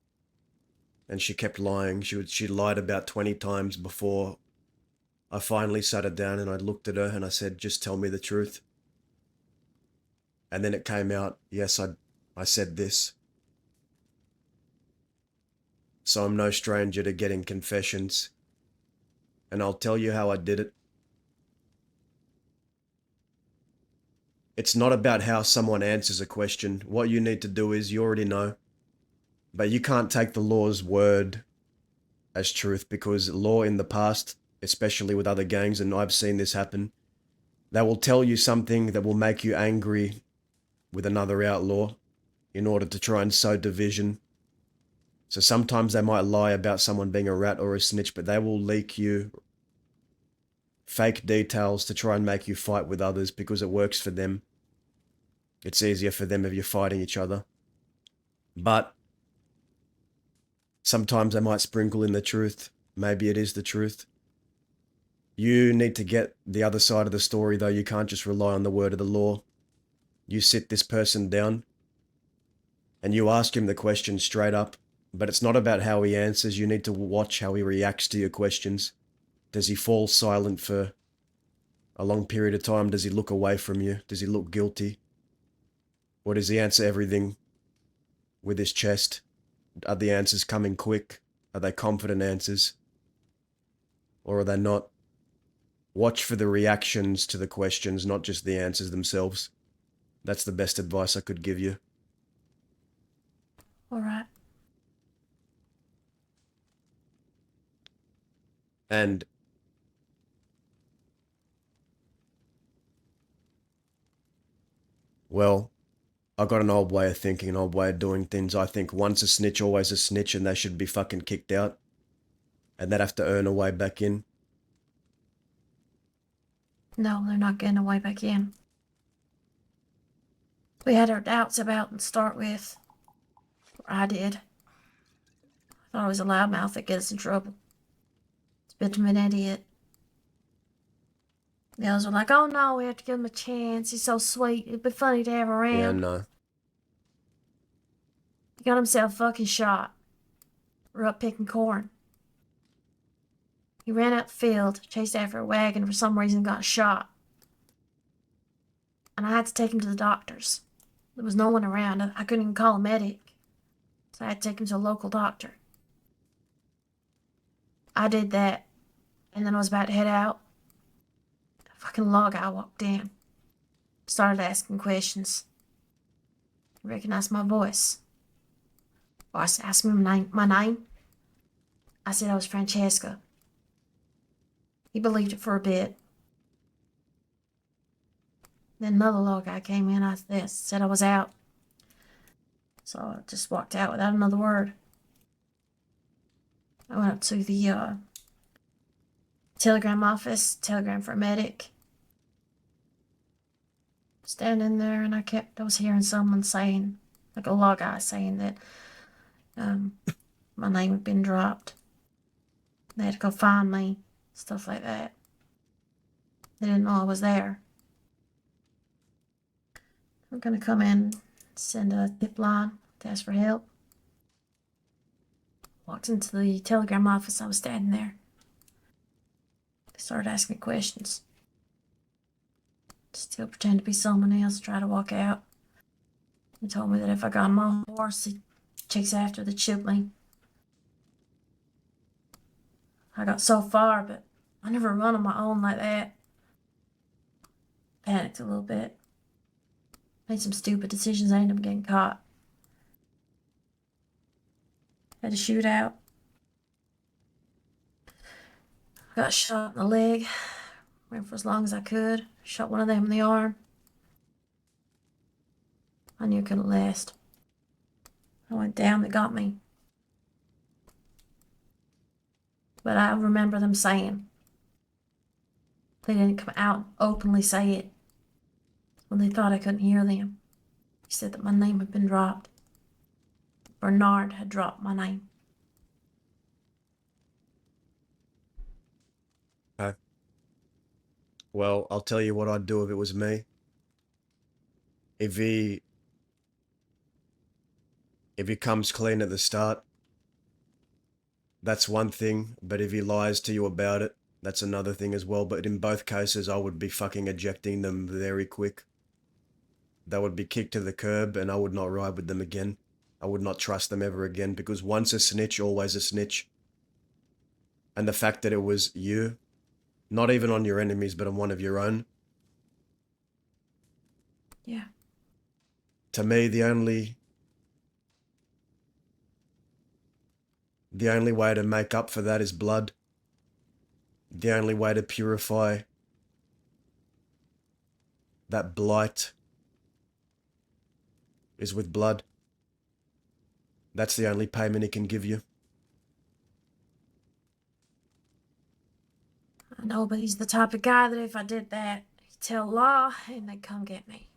and she kept lying. She lied about 20 times before I finally sat her down and I looked at her and I said, just tell me the truth. And then it came out, yes, I said this. So I'm no stranger to getting confessions. And I'll tell you how I did it. It's not about how someone answers a question. What you need to do is, you already know. But you can't take the law's word as truth, because law in the past, especially with other gangs, and I've seen this happen, they will tell you something that will make you angry with another outlaw in order to try and sow division. So sometimes they might lie about someone being a rat or a snitch, but they will leak you fake details to try and make you fight with others because it works for them. It's easier for them if you're fighting each other. But sometimes they might sprinkle in the truth. Maybe it is the truth. You need to get the other side of the story, though. You can't just rely on the word of the law. You sit this person down and you ask him the question straight up. But it's not about how he answers. You need to watch how he reacts to your questions. Does he fall silent for a long period of time? Does he look away from you? Does he look guilty? Or does he answer everything with his chest? Are the answers coming quick? Are they confident answers? Or are they not? Watch for the reactions to the questions, not just the answers themselves. That's the best advice I could give you.
All right.
And well, I've got an old way of thinking, an old way of doing things. I think once a snitch, always a snitch, and they should be fucking kicked out. And they'd have to earn a way back in.
No, they're not getting a way back in. We had our doubts about them to start with. Or I did. I thought I was a loudmouth that gets us in trouble. It's a bit of an idiot. The others were like, oh no, we have to give him a chance. He's so sweet. It'd be funny to have around.
Yeah, no.
He got himself fucking shot. We're up picking corn. He ran out the field, chased after a wagon, for some reason got shot. And I had to take him to the doctors. There was no one around. I couldn't even call a medic. So I had to take him to a local doctor. I did that. And then I was about to head out. A fucking law guy walked in. Started asking questions. He recognized my voice. Well, I asked him my name. I said I was Francesca. He believed it for a bit. Then another law guy came in. I said I was out. So I just walked out without another word. I went up to the telegram office, telegram for a medic. Standing there, and I was hearing someone saying, like a law guy saying that my name had been dropped. They had to go find me, stuff like that. They didn't know I was there. I'm gonna come in, send a tip line to ask for help. Walked into the telegram office. I was standing there. They started asking me questions. Still pretend to be someone else, try to walk out. He told me that if I got on my horse, he'd chase after the chipling. I got so far, but I never run on my own like that. Panicked a little bit. Made some stupid decisions. I ended up getting caught. Had to shoot out. I got shot in the leg. Ran for as long as I could. Shot one of them in the arm. I knew it couldn't last. I went down, they got me. But I remember them saying, they didn't come out and openly say it when they thought I couldn't hear them. He said that my name had been dropped. Bernard had dropped my name.
Okay. Well, I'll tell you what I'd do if it was me. If he comes clean at the start, that's one thing. But if he lies to you about it, That's another thing as well. But in both cases, I would be fucking ejecting them very quick. They would be kicked to the curb and I would not ride with them again. I would not trust them ever again because once a snitch, always a snitch. And the fact that it was you, not even on your enemies, but on one of your own.
Yeah.
To me, the only way to make up for that is blood. The only way to purify that blight is with blood. That's the only payment he can give you.
I know, but he's the type of guy that if I did that, he'd tell law and they'd come get me.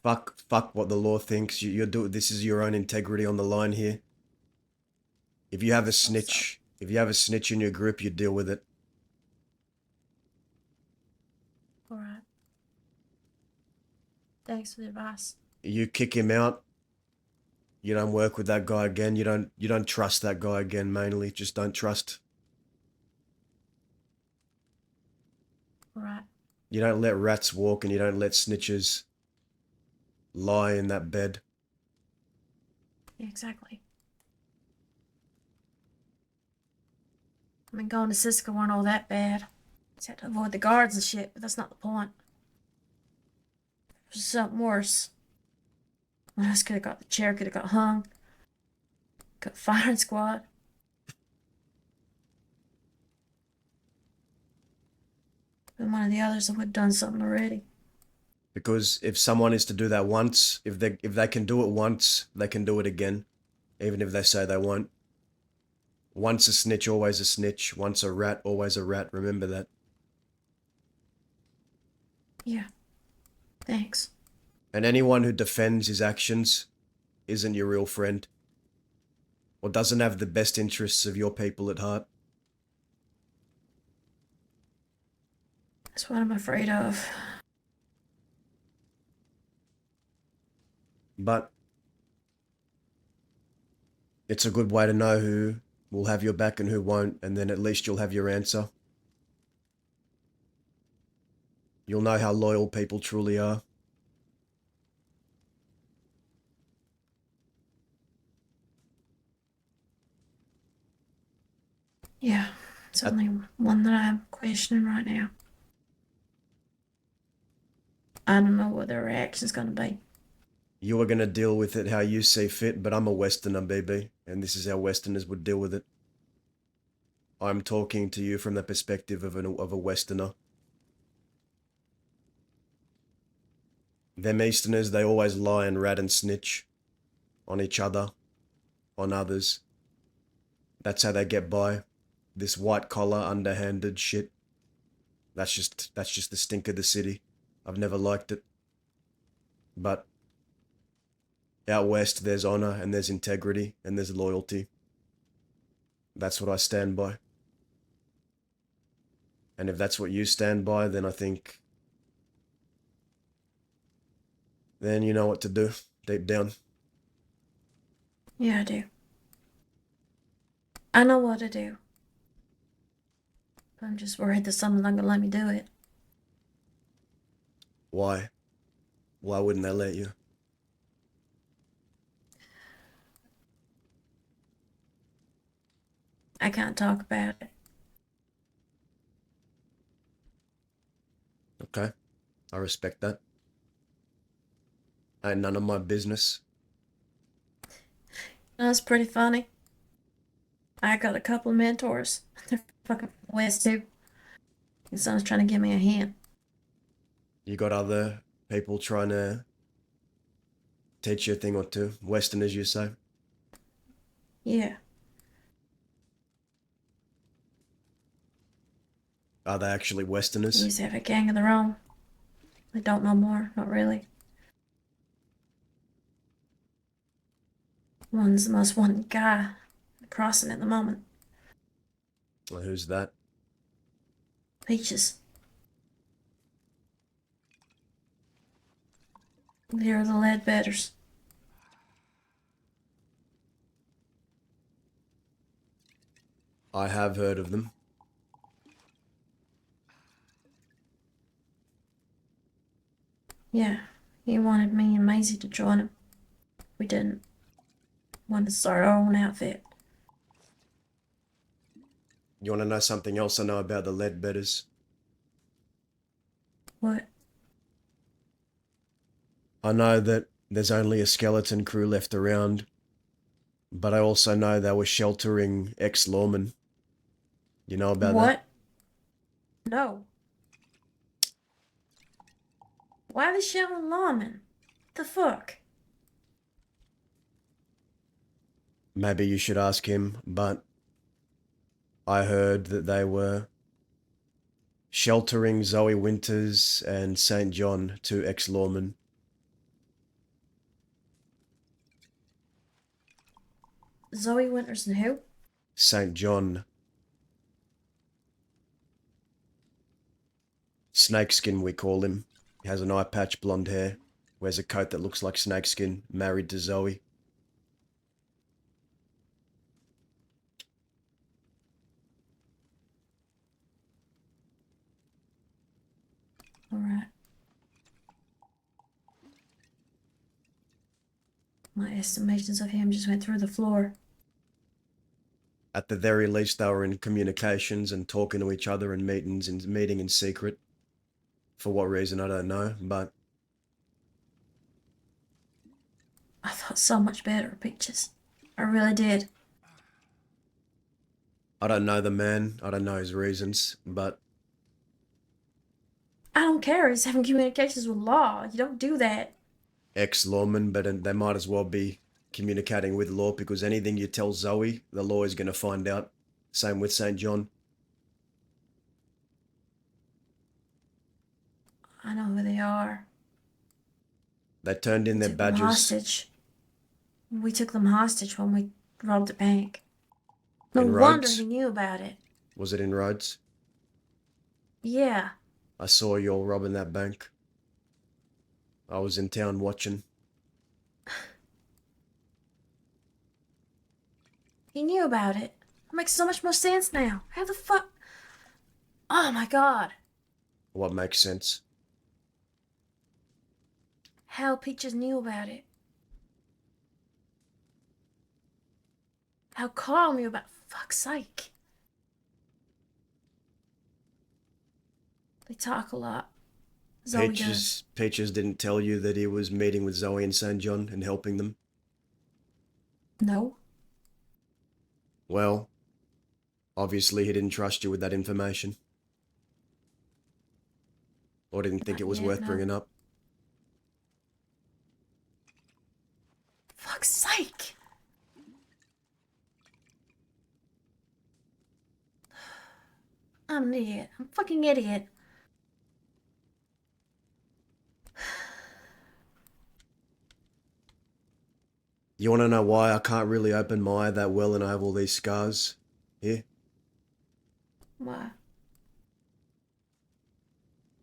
Fuck what the law thinks. This is your own integrity on the line here. If you have a snitch, in your group, you deal with it.
Alright. Thanks for the advice.
You kick him out. You don't work with that guy again. You don't trust that guy again, mainly. Just don't trust.
Alright.
You don't let rats walk and you don't let snitches lie in that bed.
Yeah, exactly. I mean, going to Cisco weren't all that bad. Just had to avoid the guards and shit, but that's not the point. There's something worse. One of us could have got the chair, could have got hung. Got firing squad. And one of the others would have done something already.
Because if someone is to do that once, if they can do it once, they can do it again. Even if they say they won't. Once a snitch, always a snitch. Once a rat, always a rat. Remember that.
Yeah. Thanks.
And anyone who defends his actions isn't your real friend. Or doesn't have the best interests of your people at heart.
That's what I'm afraid of.
But it's a good way to know who will have your back and who won't, and then at least you'll have your answer. You'll know how loyal people truly are.
Yeah. It's only one that I'm questioning right now. I don't know what their reaction's gonna be.
You are going to deal with it how you see fit, but I'm a Westerner, baby, and this is how Westerners would deal with it. I'm talking to you from the perspective of a Westerner. Them Easterners, they always lie and rat and snitch on each other, on others. That's how they get by. This white collar, underhanded shit. That's just the stink of the city. I've never liked it. But out west, there's honor and there's integrity and there's loyalty. That's what I stand by. And if that's what you stand by, then I think... then you know what to do, deep down.
Yeah, I do. I know what to do. But I'm just worried that someone's not gonna let me do it.
Why? Why wouldn't they let you?
I can't talk about it.
Okay, I respect that. Ain't none of my business.
That's pretty funny. I got a couple of mentors. They're fucking West too. And someone's trying to give me a hand.
You got other people trying to teach you a thing or two? Westerners, you say?
Yeah.
Are they actually
They
Westerners?
used to have a gang of their own. They don't no more. Not really. One's the most wanted guy crossing at the moment.
Well, who's that?
Peaches. They're the Leadbetters.
I have heard of them.
Yeah, he wanted me and Maisie to join him. We didn't. Wanted to start our own outfit.
You want to know something else I know about the Leadbetters?
What?
I know that there's only a skeleton crew left around, but I also know they were sheltering ex-lawmen. You know about that?
What? No. Why are they shouting lawmen? The fuck?
Maybe you should ask him, but I heard that they were sheltering Zoe Winters and St. John, two ex-lawmen.
Zoe Winters and who?
St. John. Snakeskin, we call him. He has an eye patch, blonde hair, wears a coat that looks like snakeskin, married to Zoe.
Alright. My estimations of him just went through the floor.
At the very least, they were in communications and talking to each other in meetings and meeting in secret. For what reason, I don't know, but
I thought so much better of Peaches. I really did.
I don't know the man, I don't know his reasons, but
I don't care. He's having communications with law. You don't do that.
ex-lawman, but they might as well be communicating with law because anything you tell Zoe, the law is going to find out. Same with St. John.
I know who they are.
They turned in
We
their
took them
badges.
hostage. We took them hostage when we robbed the bank. No
In
wonder
Rhodes?
he knew about it.
Was it in Rhodes?
Yeah.
I saw you all robbing that bank. I was in town watching.
He knew about it. It makes so much more sense now. How the fuck? Oh my god.
What makes sense?
How Peaches knew about it. How Carl knew about it. Fuck's sake. They talk a lot. Zoe does.
Peaches didn't tell you that he was meeting with Zoe and St. John and helping them?
No.
Well, obviously he didn't trust you with that information. Or didn't think
Not
it was
yet,
worth
no.
bringing up.
Fuck's sake. I'm an idiot. I'm a fucking idiot.
You want to know why I can't really open my eye that well and I have all these scars? Here?
Why?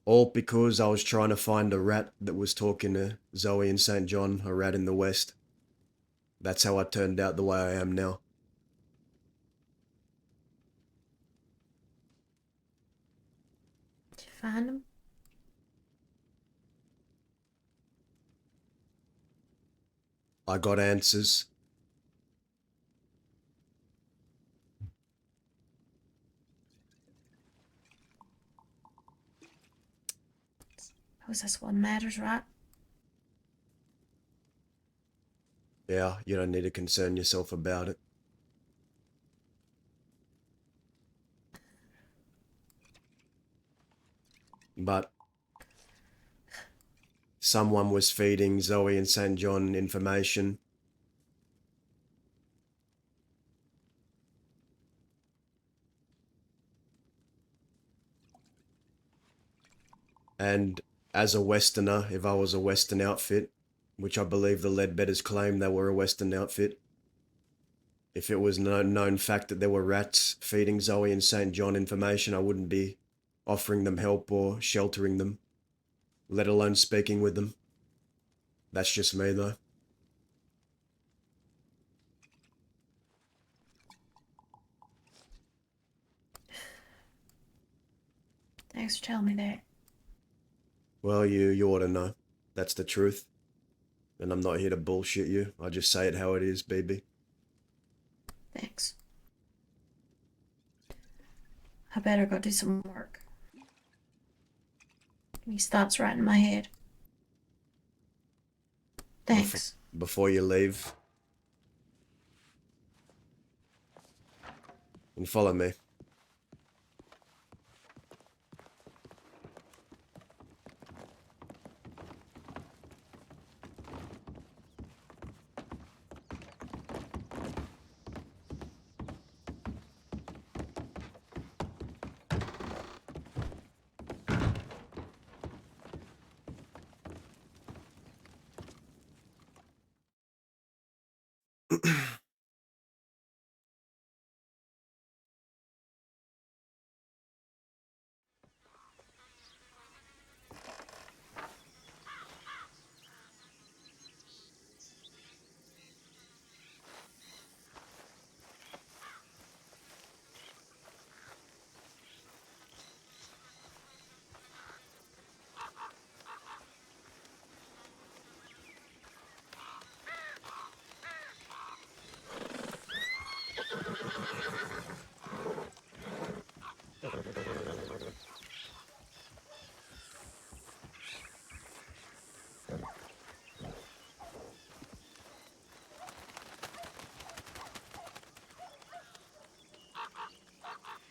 All because I was trying to find a rat that was talking to Zoe and St. John, a rat in the West. That's how I turned out the way I am now.
Did you find him?
I got answers.
Suppose that's what matters, right?
Yeah, you don't need to concern yourself about it. But someone was feeding Zoe and St. John information. And as a Westerner, if I was a Western outfit, which I believe the Leadbetters claim they were a Western outfit, if it was known fact that there were rats feeding Zoe and St. John information, I wouldn't be offering them help or sheltering them, let alone speaking with them. That's just me, though.
Thanks for telling me that.
Well, you ought to know. That's the truth. And I'm not here to bullshit you. I just say it how it is, baby.
Thanks. I better go do some work. These thoughts right in my head. Thanks.
Before you leave, and follow me.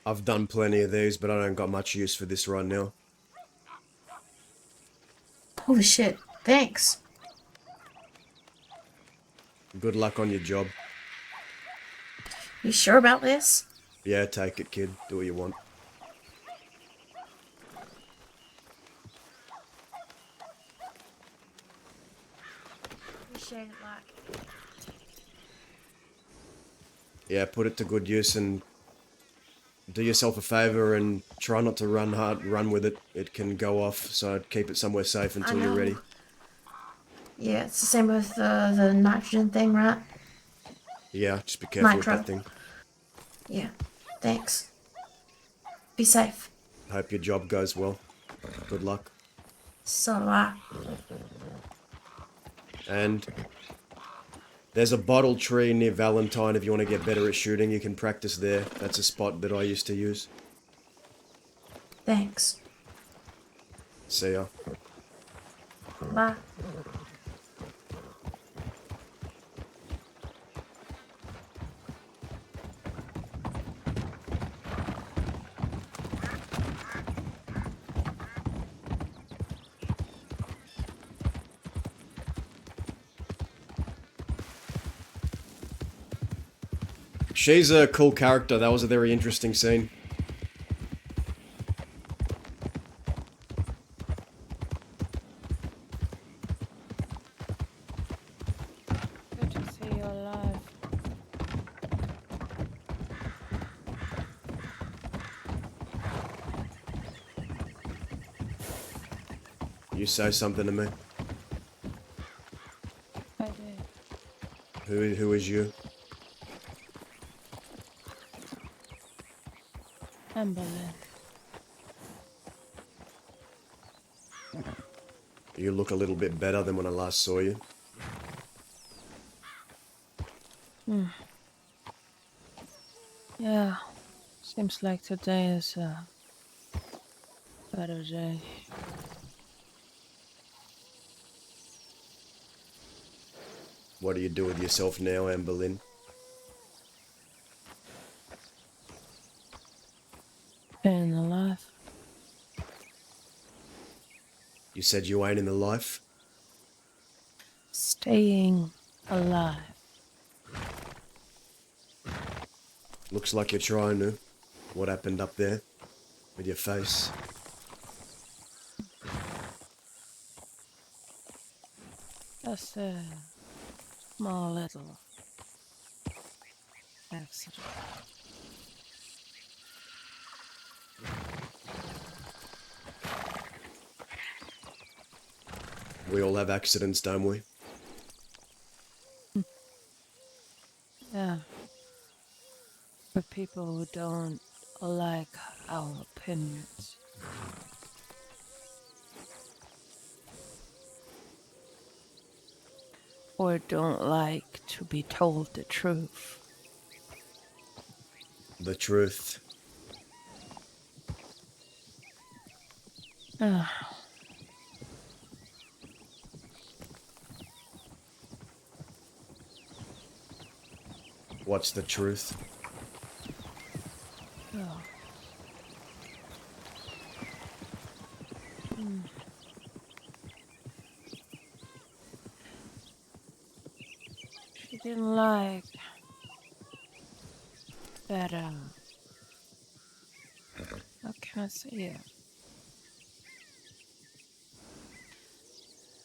I've done plenty of these, but I don't got much use for this right now.
Holy shit. Thanks.
Good luck on your job.
You sure about this?
Yeah, take it, kid. Do what you want.
Appreciate it, like.
Yeah, put it to good use and do yourself a favor and try not to run hard, run with it. It can go off, so keep it somewhere safe until you're ready.
Yeah, it's the same with the nitrogen thing, right?
Yeah, just be careful
Nitro.
with that thing.
Yeah. Thanks. Be safe.
Hope your job goes well. Good luck.
So do I.
And there's a bottle tree near Valentine if you want to get better at shooting. You can practice there. That's a spot that I used to use.
Thanks.
See ya.
Bye.
She's a cool character. That was a very interesting scene.
Good to see you alive.
You say something to me.
I did.
Who is you?
Amberlin.
You look a little bit better than when I last saw you.
Yeah. Seems like today is a better day.
What do you do with yourself now, Amberlin?
Staying alive.
You said you ain't in the life?
Staying alive.
Looks like you're trying to. What happened up there? With your face?
Just a small little accident.
We all have accidents, don't we?
Yeah. For people who don't like our opinions. or don't like to be told the truth?
The truth.
Ah,
What's the truth?
oh. Hmm. She didn't like that, how can I say it?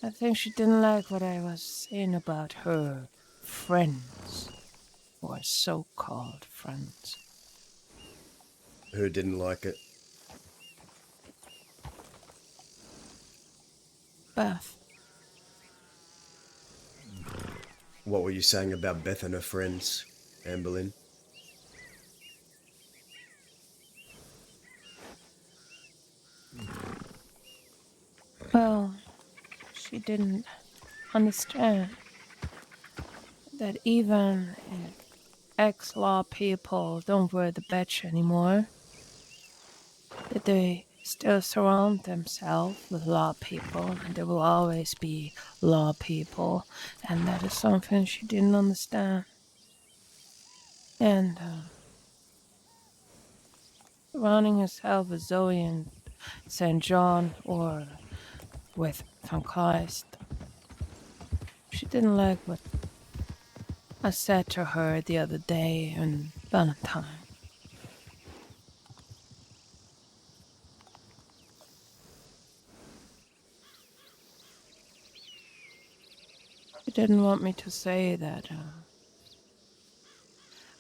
I think she didn't like what I was saying about her friends, or so-called friends.
Who didn't like it?
Beth.
What were you saying about Beth and her friends, Amberlynn?
Well, she didn't understand that even if ex-law people don't wear the badge anymore, that they still surround themselves with law people, and there will always be law people, and that is something she didn't understand. And surrounding herself with Zoe and St. John or with Van Kleist, she didn't like what I said to her the other day on Valentine. She didn't want me to say that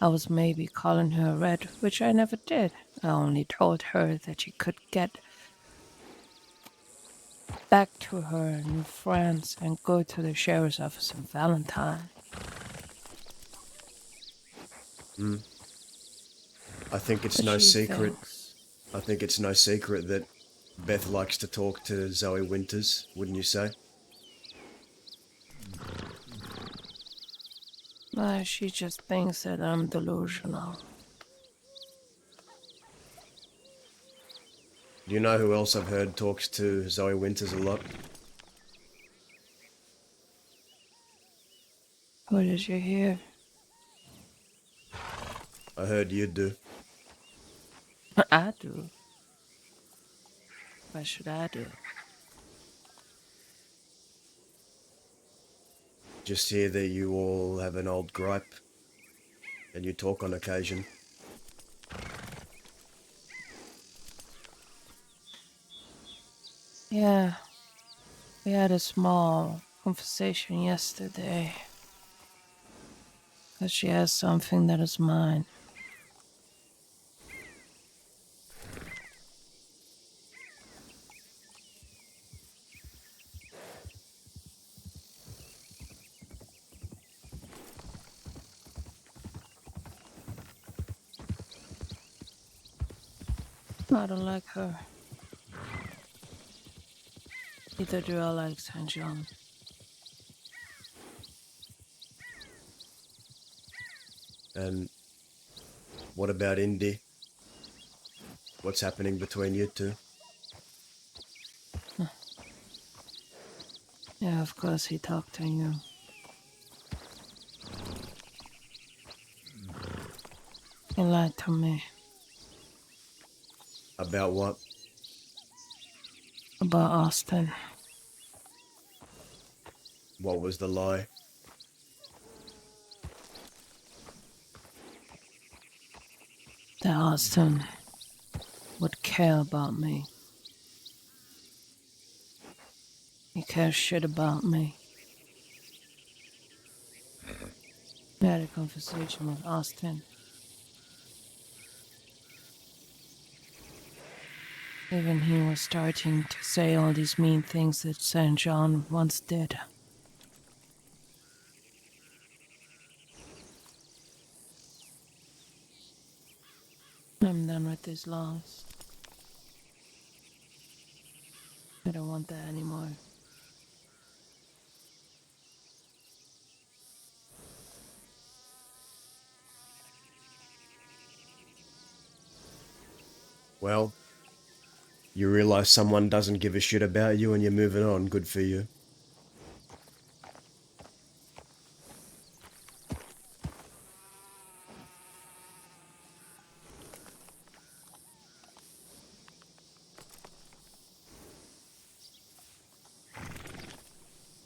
I was maybe calling her a red, which I never did. I only told her that she could get back to her new friends and go to the sheriff's office on Valentine.
Hmm? I think it's
But
no
she
secret.
thinks,
I think it's no secret that Beth likes to talk to Zoe Winters, wouldn't you say?
she just thinks that I'm delusional.
Do you know who else I've heard talks to Zoe Winters a lot?
What did you hear?
I heard you do.
I do. Why should I do?
Just hear that you all have an old gripe and you talk on occasion.
Yeah, we had a small conversation yesterday. Because she has something that is mine. I don't like her. Neither do I like St. John.
And what about Indy? What's happening between you two?
Yeah, of course he talked to you. He lied to me
About what?
about Austin.
What was the lie?
That Austin would care about me. He cares shit about me. I had a conversation with Austin. Even he was starting to say all these mean things that St. John once did. I'm done with these laws. I don't want that anymore.
Well, you realize someone doesn't give a shit about you and you're moving on. Good for you.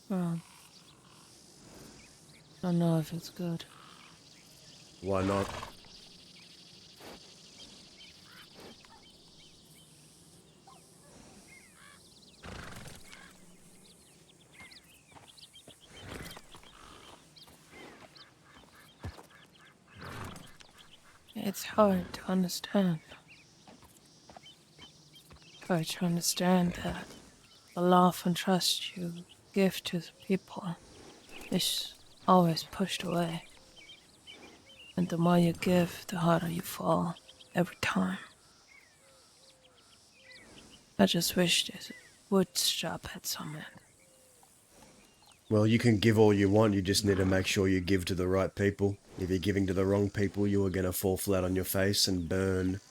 Well, I don't know if it's good.
Why not?
It's hard to understand. Hard to understand that the love and trust you give to the people is always pushed away. And the more you give, the harder you fall every time. I just wish this would stop at some end.
Well, you can give all you want, you just need to make sure you give to the right people. If you're giving to the wrong people, you are going to fall flat on your face and burn.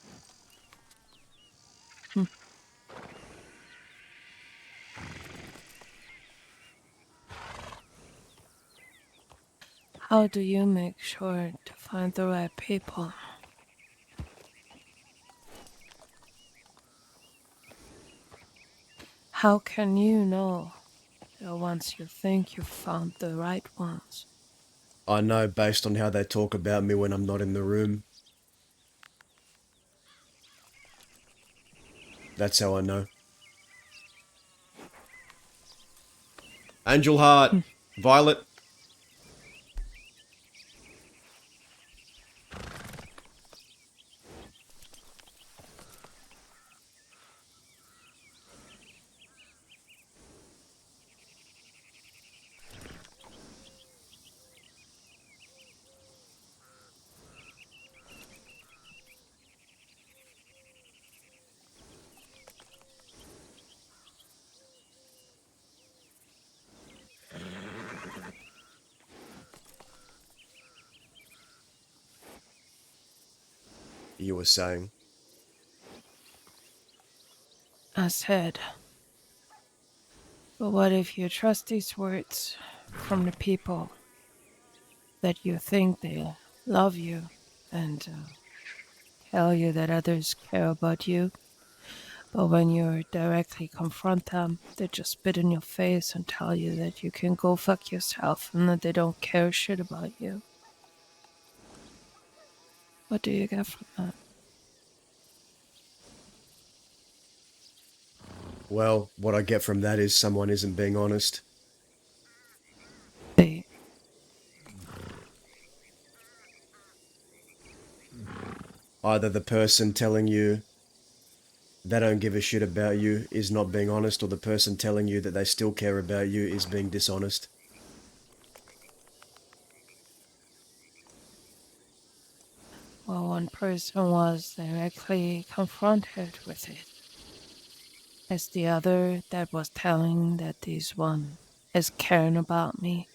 How do you make sure to find the right people? How can you know that once you think you've found the right ones?
I know based on how they talk about me when I'm not in the room. That's how I know. Angel Heart, Violet. You were saying.
I said, but what if you trust these words from the people that you think they love you and tell you that others care about you, but when you directly confront them, they just spit in your face and tell you that you can go fuck yourself and that they don't care shit about you? What do you get from that?
Well, what I get from that is someone isn't being honest.
They,
Either the person telling you they don't give a shit about you is not being honest, or the person telling you that they still care about you is being dishonest.
well, one person was directly confronted with it, as the other that was telling that this one is caring about me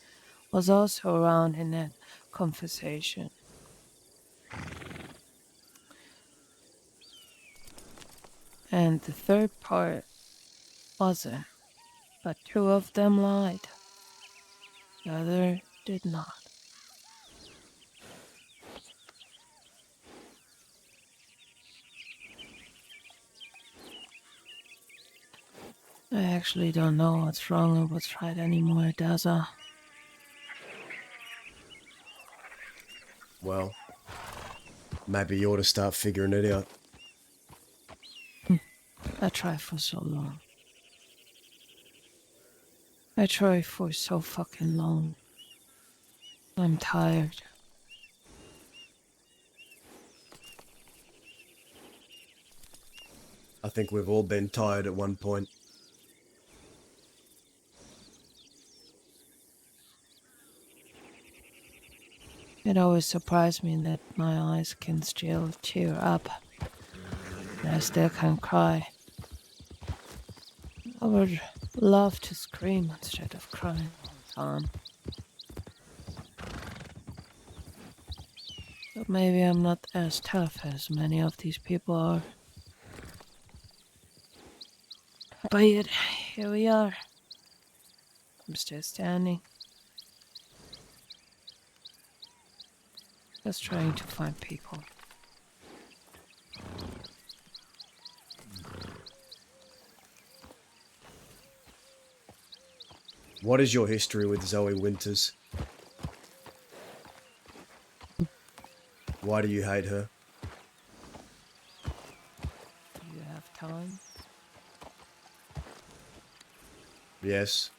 was also around in that conversation. And the third part wasn't, but two of them lied. The other did not. I actually don't know what's wrong and what's right anymore, does I?
Well, maybe you ought to start figuring it out.
I tried for so long. I tried for so fucking long. I'm tired.
I think we've all been tired at one point.
It always surprised me that my eyes can still tear up. And I still can cry. I would love to scream instead of crying all the time. But maybe I'm not as tough as many of these people are. But here we are. I'm still standing. Just trying to find people.
What is your history with Zoe Winters? Why do you hate her?
Do you have time?
Yes.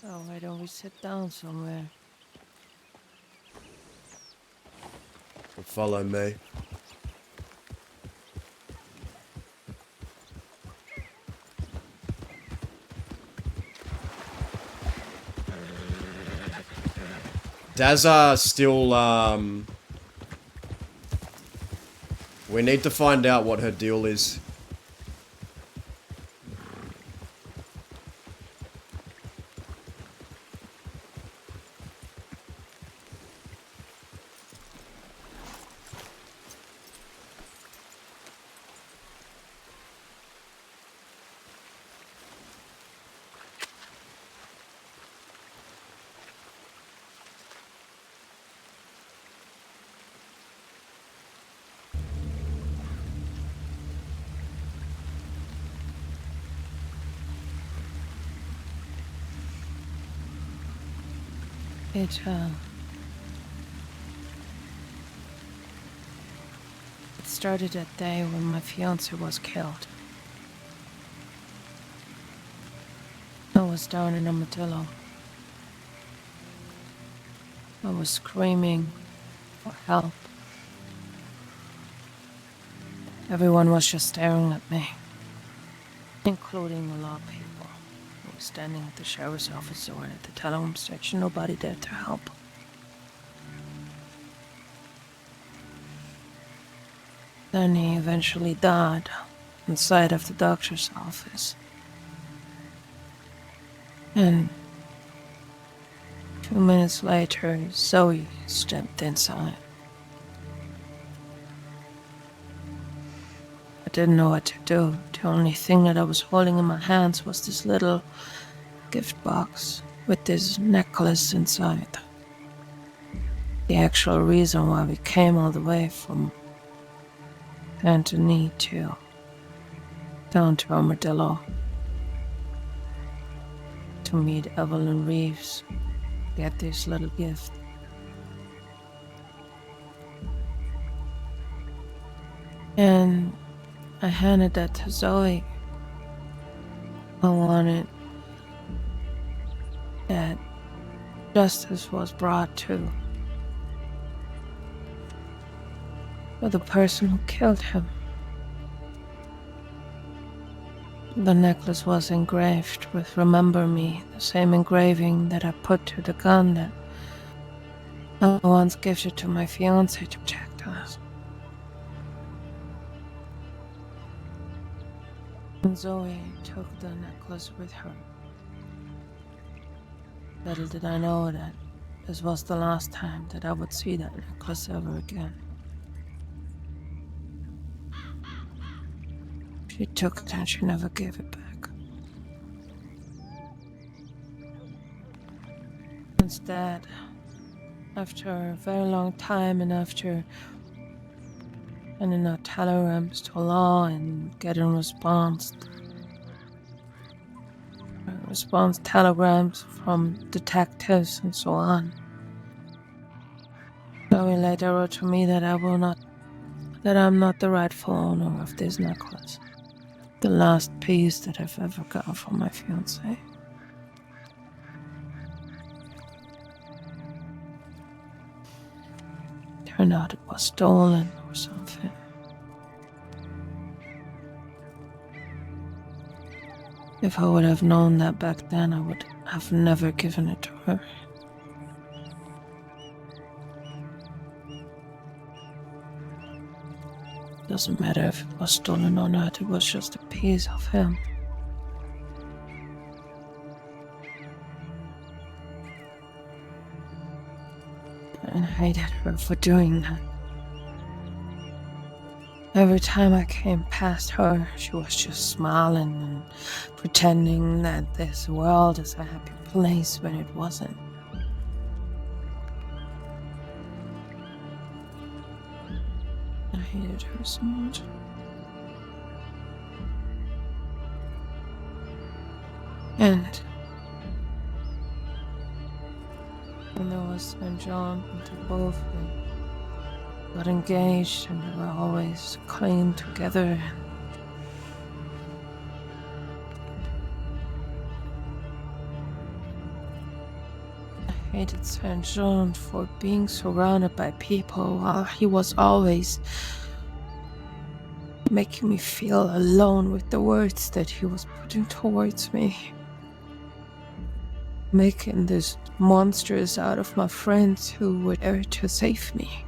Oh, why don't we sit down somewhere?
Well, follow me. Dazza still, we need to find out what her deal is.
It started that day when my fiance was killed. I was down in Armadillo. I was screaming for help. Everyone was just staring at me, including a lot of people. I was standing at the sheriff's office or at the telephone station. Nobody dared to help. Then he eventually died inside of the doctor's office. And 2 minutes later, Zoe stepped inside. I didn't know what to do. The only thing that I was holding in my hands was this little gift box with this necklace inside. The actual reason why we came all the way from Anthony to down to Armadillo to meet Evelyn Reeves, get this little gift. And I handed that to Zoe. I wanted that justice was brought to for the person who killed him. The necklace was engraved with "Remember Me," the same engraving that I put to the gun that I once gifted to my fiance to protect us. And Zoe took the necklace with her. Little did I know that this was the last time that I would see that necklace ever again. She took it and she never gave it back. Instead, after a very long time and after sending out telegrams to law and getting response telegrams from detectives and so on, Zoe later wrote to me that I'm not the rightful owner of this necklace. The last piece that I've ever got from my fiancé. Turned out it was stolen or something. If I would have known that back then, I would have never given it to her. Doesn't matter if it was stolen or not, it was just a piece of him. And I hated her for doing that. Every time I came past her, she was just smiling and pretending that this world is a happy place when it wasn't. I hated her so much. And when there was St. John, they both got engaged and they were always clean together. I hated St. John for being surrounded by people while he was always making me feel alone with the words that he was putting towards me. Making these monsters out of my friends who were there to save me.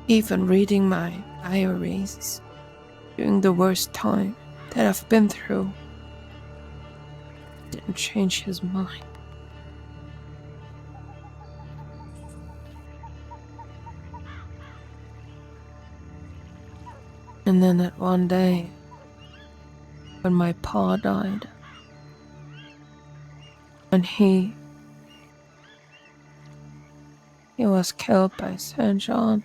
Even reading my diaries during the worst time that I've been through didn't change his mind. And then that one day, when my pa died, when he was killed by St. John,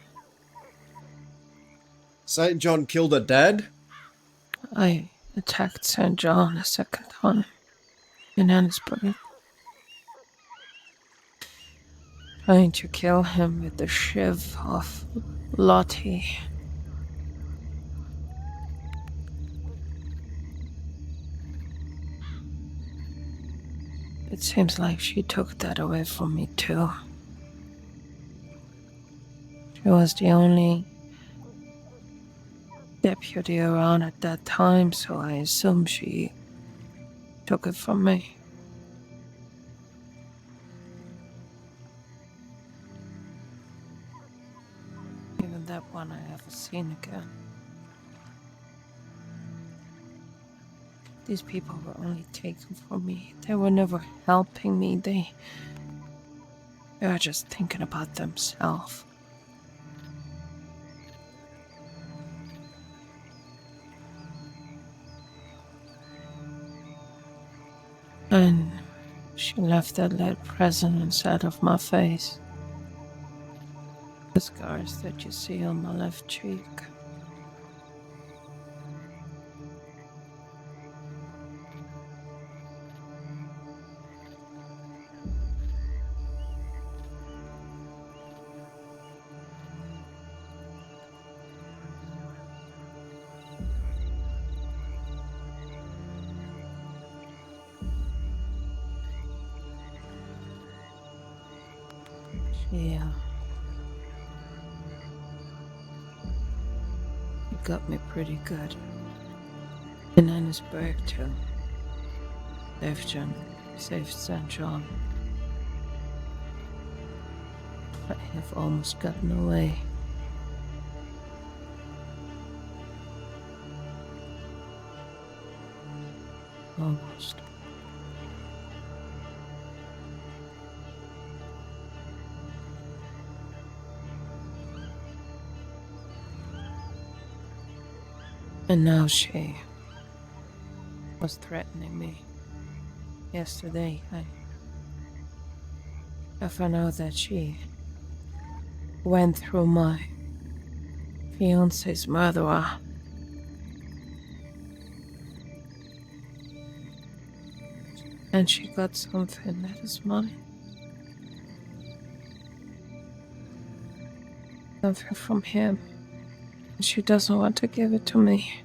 St. John killed her dad?
I attacked St. John a second time in Annisburg, trying to kill him with the shiv of Lottie. It seems like she took that away from me too. She was the only deputy around at that time, so I assume she took it from me. Even that one I haven't seen again. These people were only taken from me. They were never helping me. They were just thinking about themselves. And she left that lead present inside of my face. The scars that you see on my left cheek. Yeah. It got me pretty good. In Annisburg too. Saved St. John. I have almost gotten away. Almost. And now she was threatening me. Yesterday, I found out that she went through my fiance's murderer. And she got something that is mine. Something from him. And she doesn't want to give it to me.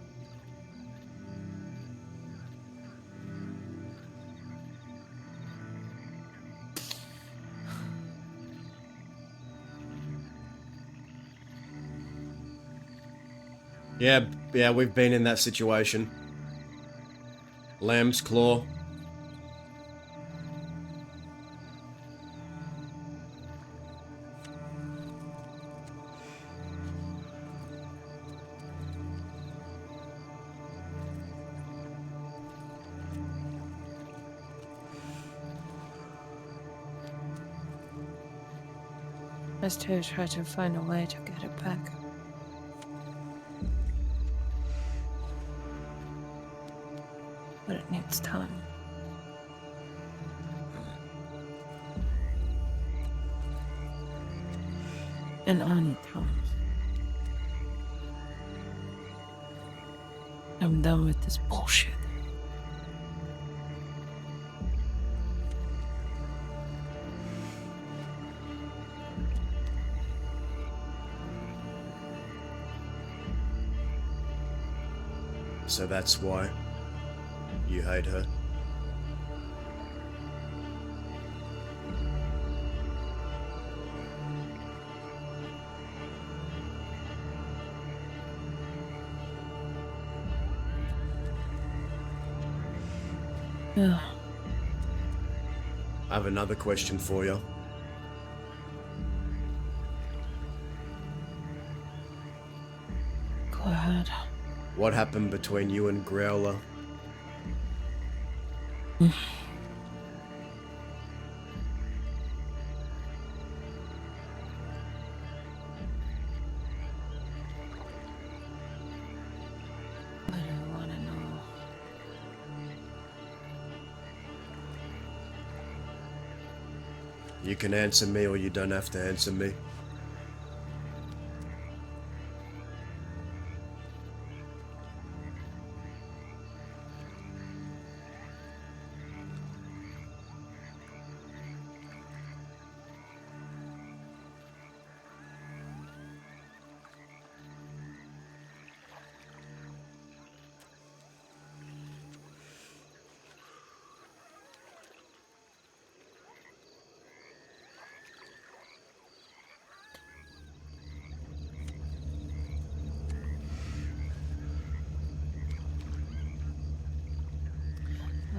Yeah, we've been in that situation. Lamb's claw.
I still try to find a way to get it back. But it needs time. And I need time. I'm done with this bullshit.
So that's why you hate her?
Yeah.
I have another question for you.
Go ahead.
What happened between you and Growler?
I don't want to know.
You can answer me or you don't have to answer me.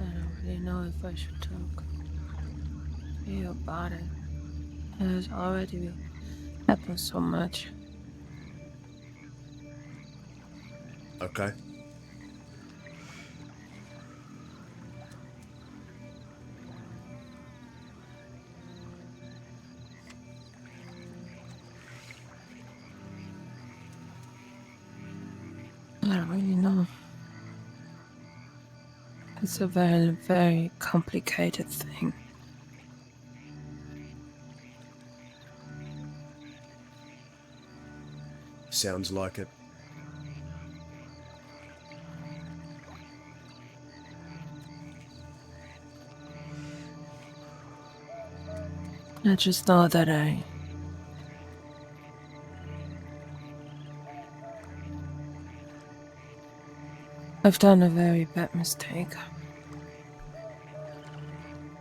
I don't really know if I should talk to you about it. It has already happened so much.
Okay.
I don't really know. It's a very, very complicated thing.
Sounds like it.
I just know that I've done a very bad mistake.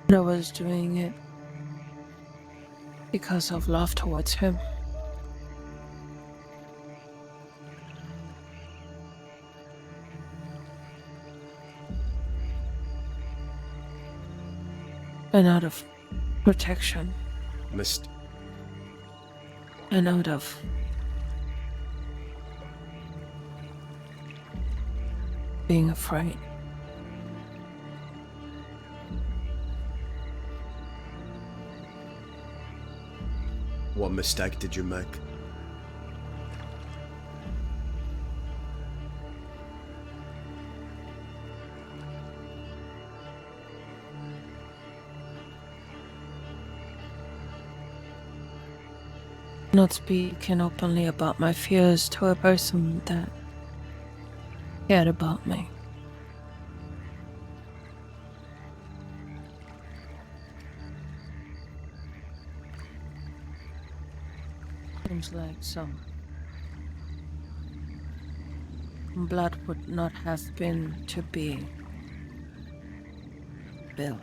But I was doing it because of love towards him. And out of protection. And out of being afraid.
What mistake did you make?
Not speaking openly about my fears to a person that cared about me. Seems like some blood would not have been to be built.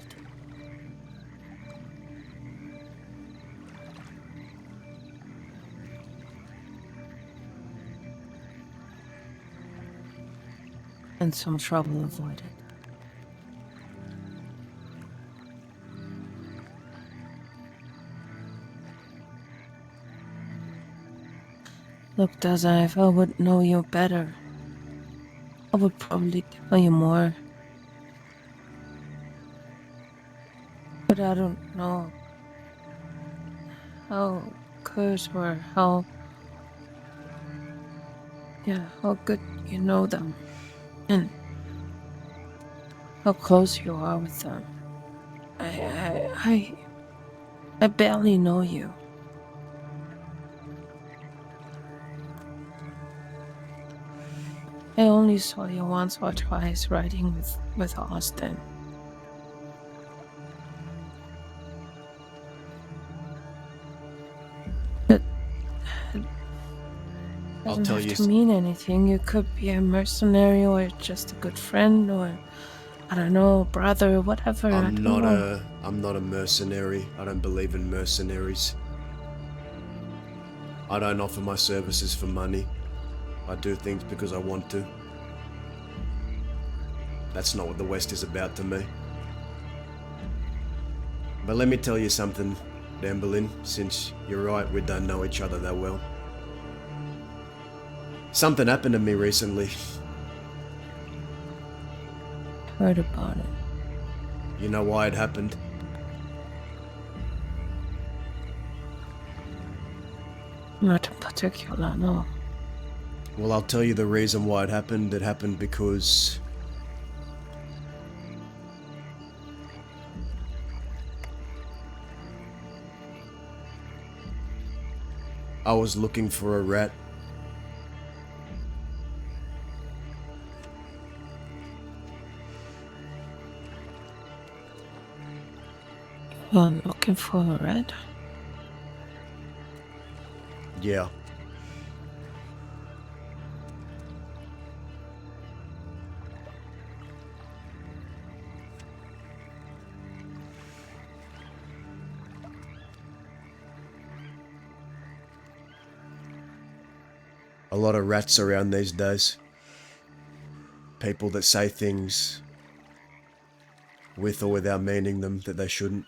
And some trouble avoided. Look, Daza, if I would know you better, I would probably tell you more. But I don't know how good or how good you know them and how close you are with them. I barely know you. I only saw you once or twice riding with Austin. But it
I'll
doesn't
tell
have
you.
to mean anything. You could be a mercenary or just a good friend or, I don't know, brother, whatever. I
I'm
don't know.
not a mercenary. I don't believe in mercenaries. I don't offer my services for money. I do things because I want to. That's not what the West is about to me. But let me tell you something, Damberlin, since you're right, we don't know each other that well. Something happened to me recently.
Heard about it.
You know why it happened?
Not in particular, no.
Well, I'll tell you the reason why it happened. It happened because I was looking for a rat.
I'm looking for a rat.
Yeah. A lot of rats around these days. People that say things with or without meaning them that they shouldn't.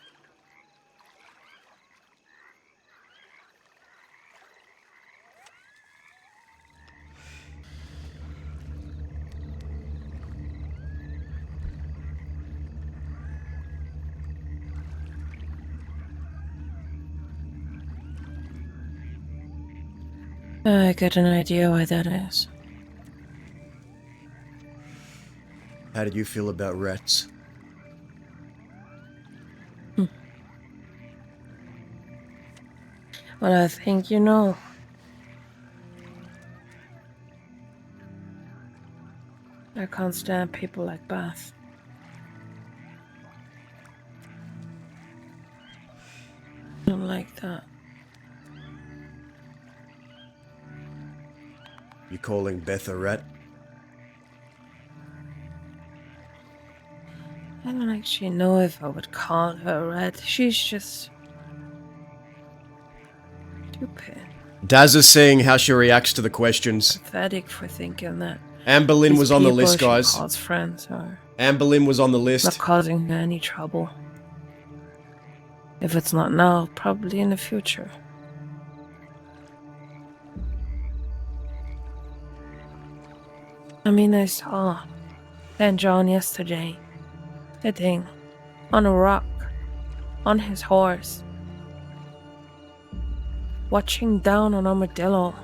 I get an idea why that is.
How do you feel about rats?
Well, I think you know. I can't stand people like Bath. Don't like that.
You calling Beth a rat?
I don't actually know if I would call her a rat. She's just stupid.
Daz is seeing how she reacts to the questions.
Pathetic for thinking that
Amberlyn
these
was on the
people
list,
she
guys.
calls friends are
Amberlyn was on the
not
list.
causing her any trouble. If it's not now, probably in the future. I mean, I saw Dan John yesterday sitting on a rock on his horse, watching down on Armadillo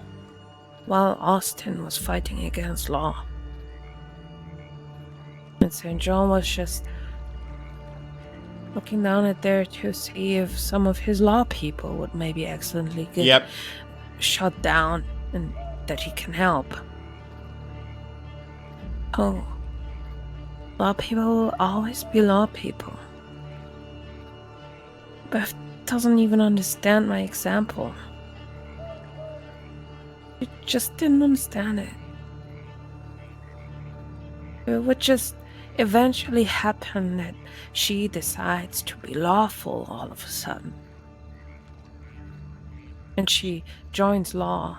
while Austin was fighting against law. And St. John was just looking down at there to see if some of his law people would maybe accidentally get shut down and that he can help. Oh, law people will always be law people. Beth doesn't even understand my example. She just didn't understand it. It would just eventually happen that she decides to be lawful all of a sudden. And she joins law.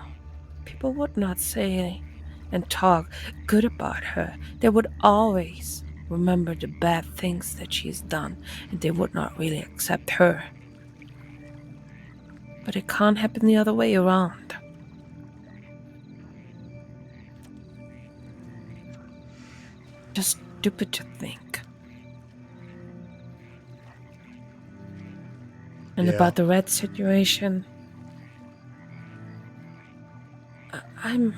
People would not say and talk good about her. They would always remember the bad things that she's done, and they would not really accept her. But it can't happen the other way around. Just stupid to think. And
Yeah.
about the red situation, I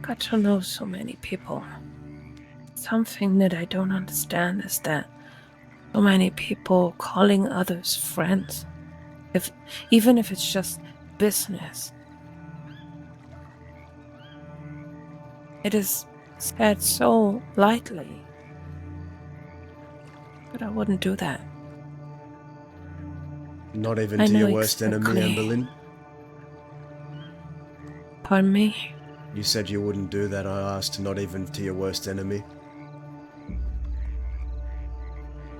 got to know so many people. Something that I don't understand is that so many people calling others friends, even if it's just business. It is said so lightly, but I wouldn't do that.
Not even
I
to
know
your worst enemy,
exactly.
Amberlynn?
Pardon me?
You said you wouldn't do that, I asked, not even to your worst enemy.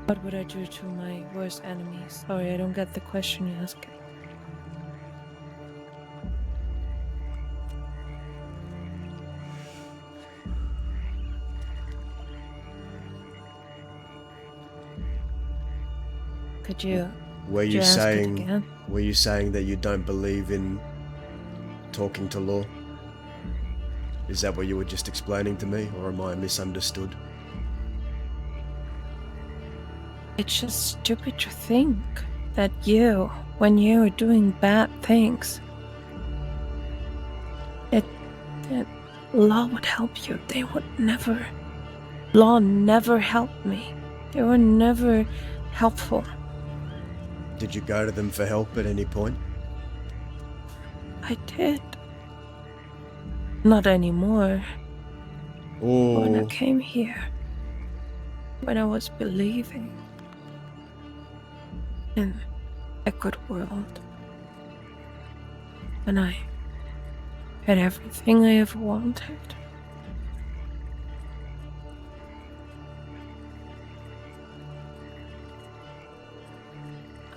What would I do to my worst enemy? Sorry, I don't get the question you asked. Could you
Were
could
you
you ask it
saying
again?
were you saying that you don't believe in talking to law? Is that what you were just explaining to me, or am I misunderstood?
It's just stupid to think that you, when you are doing bad things, that law would help you. They would never. Law never helped me. They were never helpful.
Did you go to them for help at any point?
I did. Not anymore. But when I
Oh,
came here, when I was believing in a good world, when I had everything I ever wanted,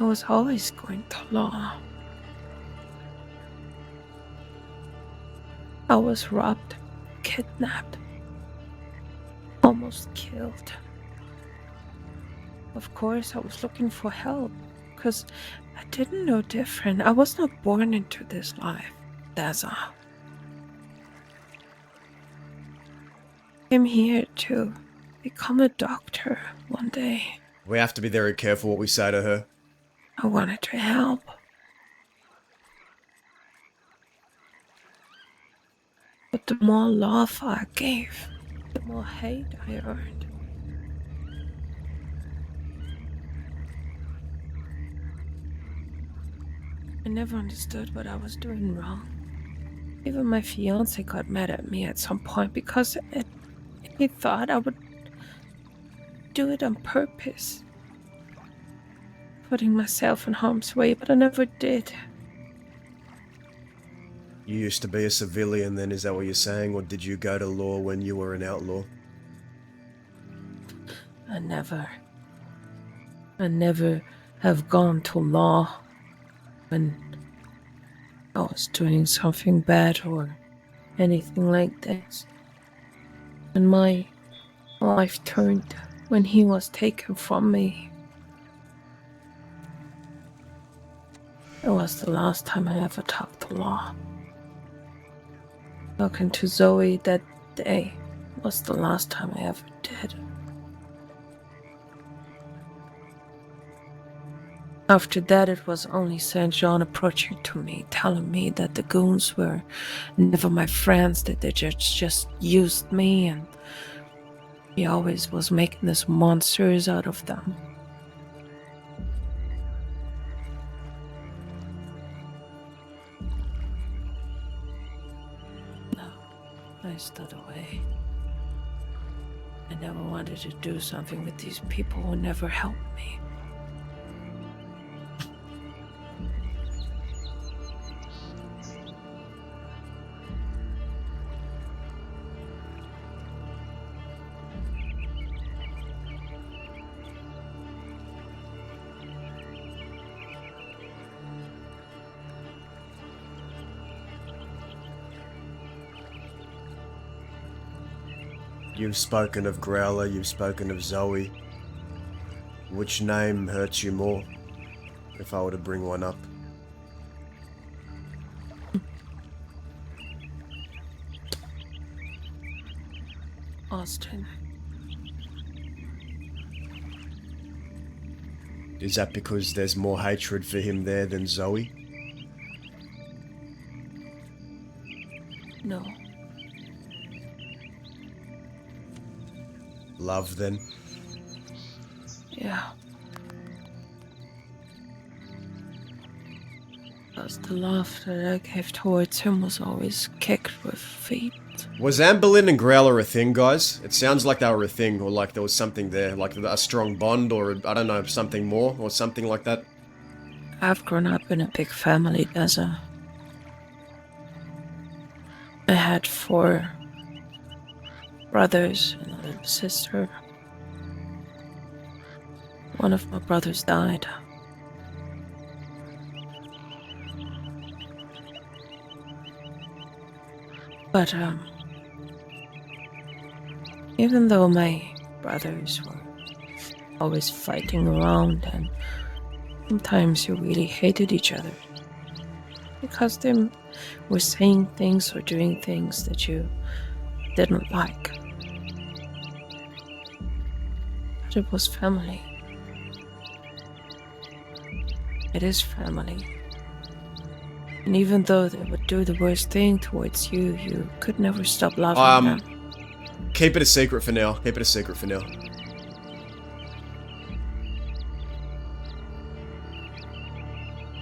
I was always going to law. I was robbed, kidnapped, almost killed. Of course, I was looking for help, because I didn't know different. I was not born into this life, that's all. I came here to become a doctor one day.
we have to be very careful what we say to her.
I wanted to help. But the more love I gave, the more hate I earned. I never understood what I was doing wrong. Even my fiance got mad at me at some point because he thought I would do it on purpose, putting myself in harm's way, but I never did.
You used to be a civilian then, is that what you're saying? Or did you go to law when you were an outlaw?
I never have gone to law when I was doing something bad or anything like this. And my life turned when he was taken from me. It was the last time I ever talked to law. Talking to Zoe that day was the last time I ever did. After that, it was only St. John approaching to me, telling me that the goons were never my friends, that they just used me, and he always was making these monsters out of them. No, I stood away. I never wanted to do something with these people who never helped me.
You've spoken of Growler, you've spoken of Zoe. Which name hurts you more, if I were to bring one up?
Austin.
Is that because there's more hatred for him there than Zoe?
No.
Love, then?
Yeah. Because the love that I gave towards him was always kicked with feet.
Was Amberlin and Growler a thing, guys? It sounds like they were a thing, or like there was something there, like a strong bond, or I don't know, something more, or something like that.
I've grown up in a big family, Gaza. I had 4 brothers and a little sister. One of my brothers died. But, even though my brothers were always fighting around and sometimes you really hated each other because they were saying things or doing things that you didn't like. But it was family. It is family. And even though they would do the worst thing towards you, you could never stop loving them.
Keep it a secret for now. Keep it a secret for now.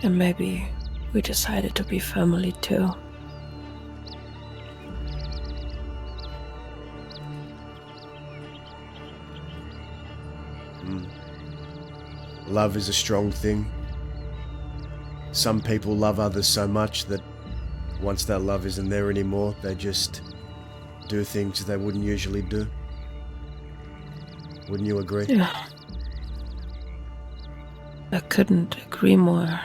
And maybe we decided to be family too.
Love is a strong thing. Some people love others so much that once that love isn't there anymore, they just do things they wouldn't usually do. Wouldn't you agree?
Yeah. I couldn't agree more.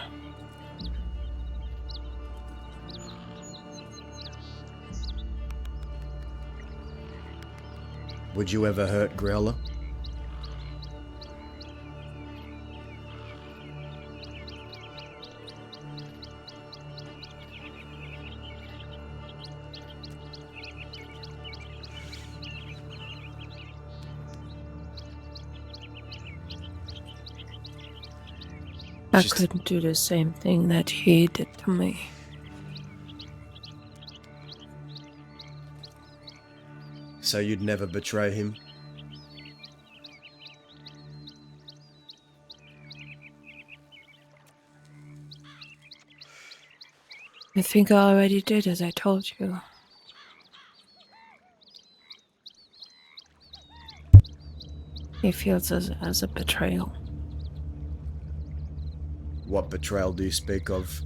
Would you ever hurt Growler?
I couldn't do the same thing that he did to me.
So you'd never betray him?
I think I already did, as I told you. He feels as a betrayal.
What betrayal do you speak of?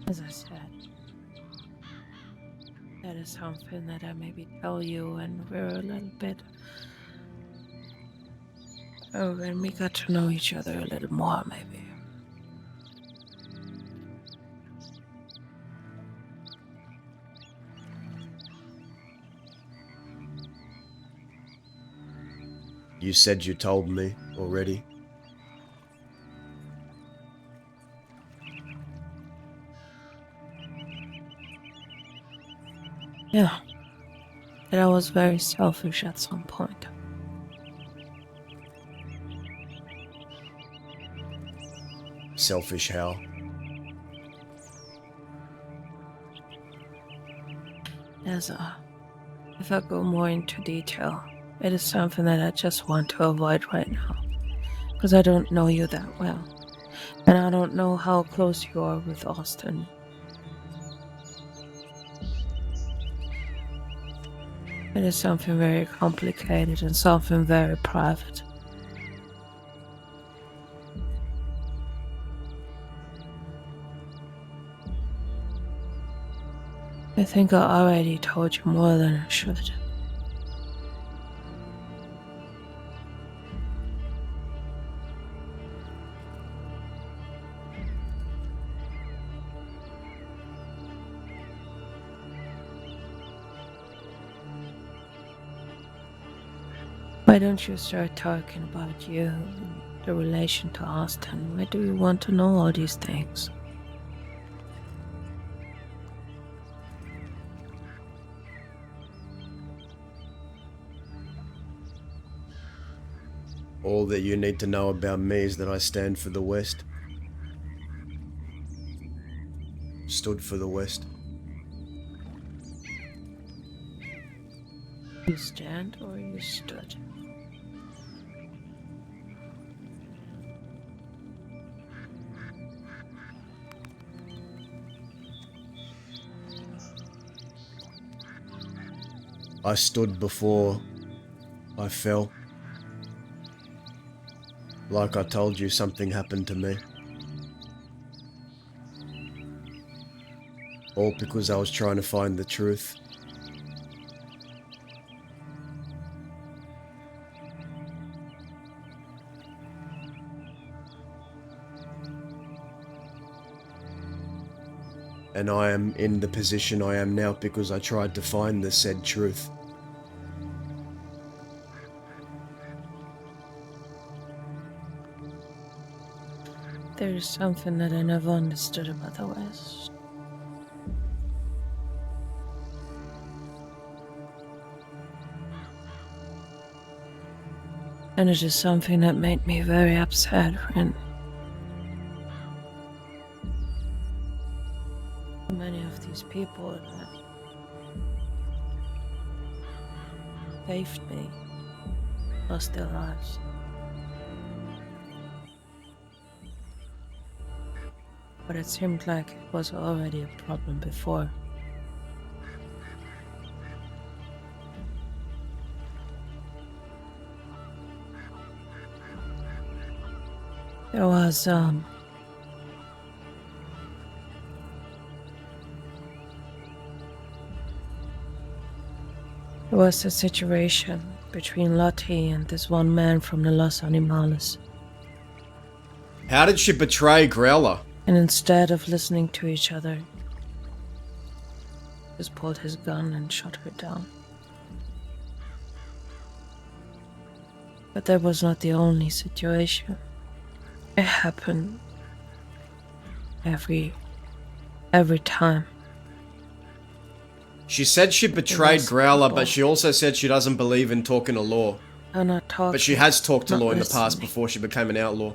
As I said, that is something that I maybe tell you when we're a little bit... Oh, when we got to know each other a little more, maybe.
You said you told me already.
Yeah. That I was very selfish at some point.
Selfish how?
If I go more into detail, it is something that I just want to avoid right now. Because I don't know you that well. And I don't know how close you are with Austin. It is something very complicated and something very private. I think I already told you more than I should. Why don't you start talking about you and the relation to Austin? Why do you want to know all these things?
All that you need to know about me is that I stand for the West. Stood for the West.
You stand or you stood?
I stood before I fell. Like I told you, something happened to me. All because I was trying to find the truth. And I am in the position I am now because I tried to find the said truth.
There is something that I never understood about the West. And it is something that made me very upset when many of these people that saved me lost their lives. But it seemed like it was already a problem before. There was, There was a situation between Lottie and this one man from the Los Animales.
How did she betray Growler?
And instead of listening to each other, just pulled his gun and shot her down. But that was not the only situation. It happened every time.
She said she betrayed
was
Growler,
people.
but she also said she doesn't believe in talking to law.
I'm not talking.
But she has talked to
not
law in the past
listening.
before she became an outlaw.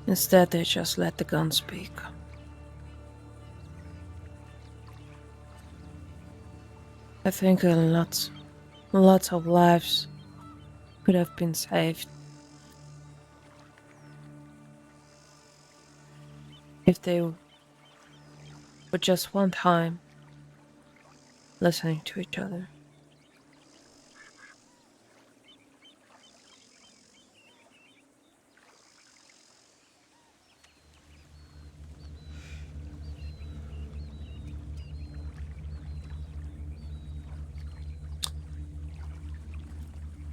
Instead, they just let the gun speak. I think lots of lives could have been saved if they would just one time listening to each other.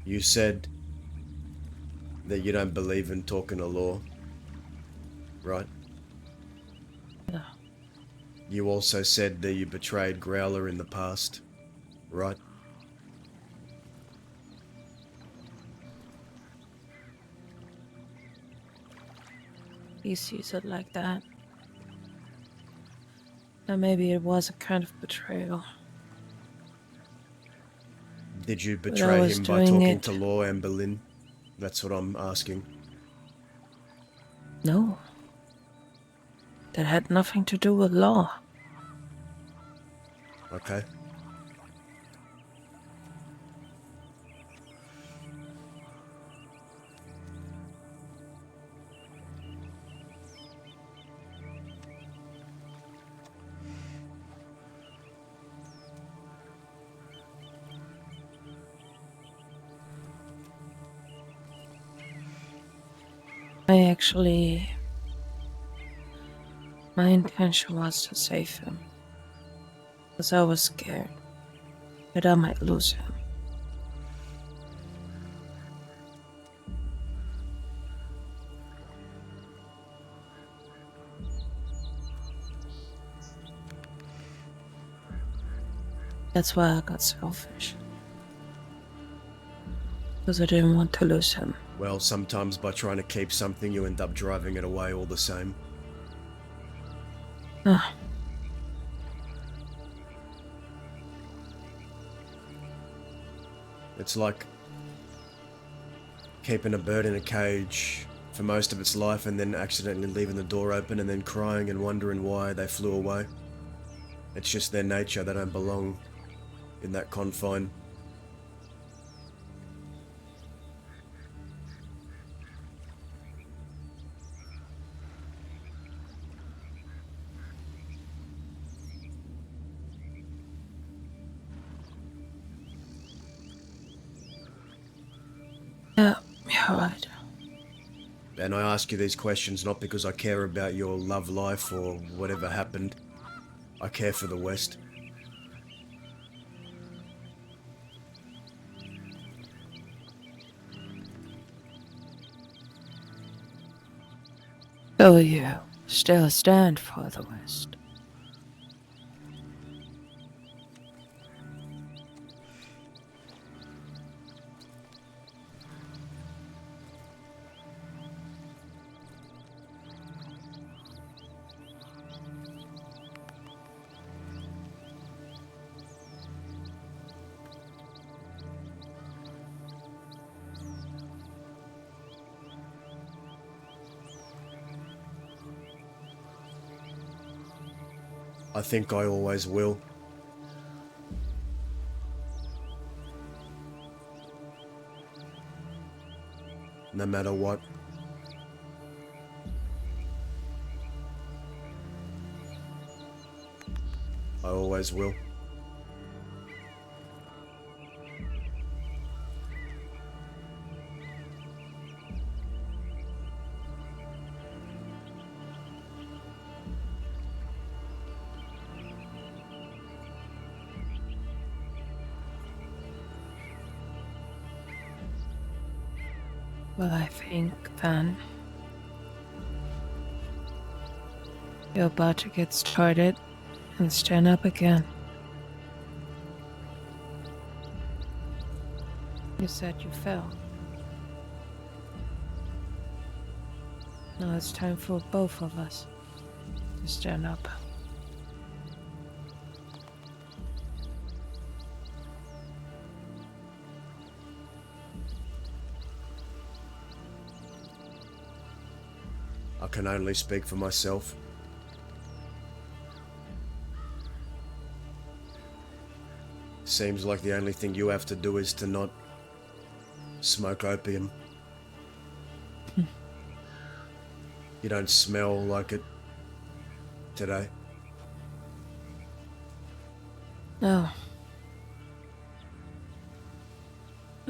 You said that you don't believe in talking to law, right?
No.
You also said that you betrayed Growler in the past, right?
He sees it like that. Then maybe it was a kind of betrayal.
Did you
But I
betray
was
him by
doing
talking
it.
to Law and Berlin? That's what I'm asking.
No. That had nothing to do with law.
Okay.
My intention was to save him. Because I was scared that I might lose him. That's why I got selfish. Because I didn't want to lose him.
Well, sometimes by trying to keep something, you end up driving it away all the same.
Ah.
It's like keeping a bird in a cage for most of its life and then accidentally leaving the door open and then crying and wondering why they flew away. It's just their nature, they don't belong in that confine.
Yeah, you're right.
And I ask you these questions not because I care about your love life or whatever happened. I care for the West.
So you still stand for the West?
I think I always will. No matter what. I always will.
Well, I think then you're about to get started and stand up again. You said you fell. Now it's time for both of us to stand up.
I can only speak for myself. Seems like the only thing you have to do is to not smoke opium. You don't smell like it today.
No.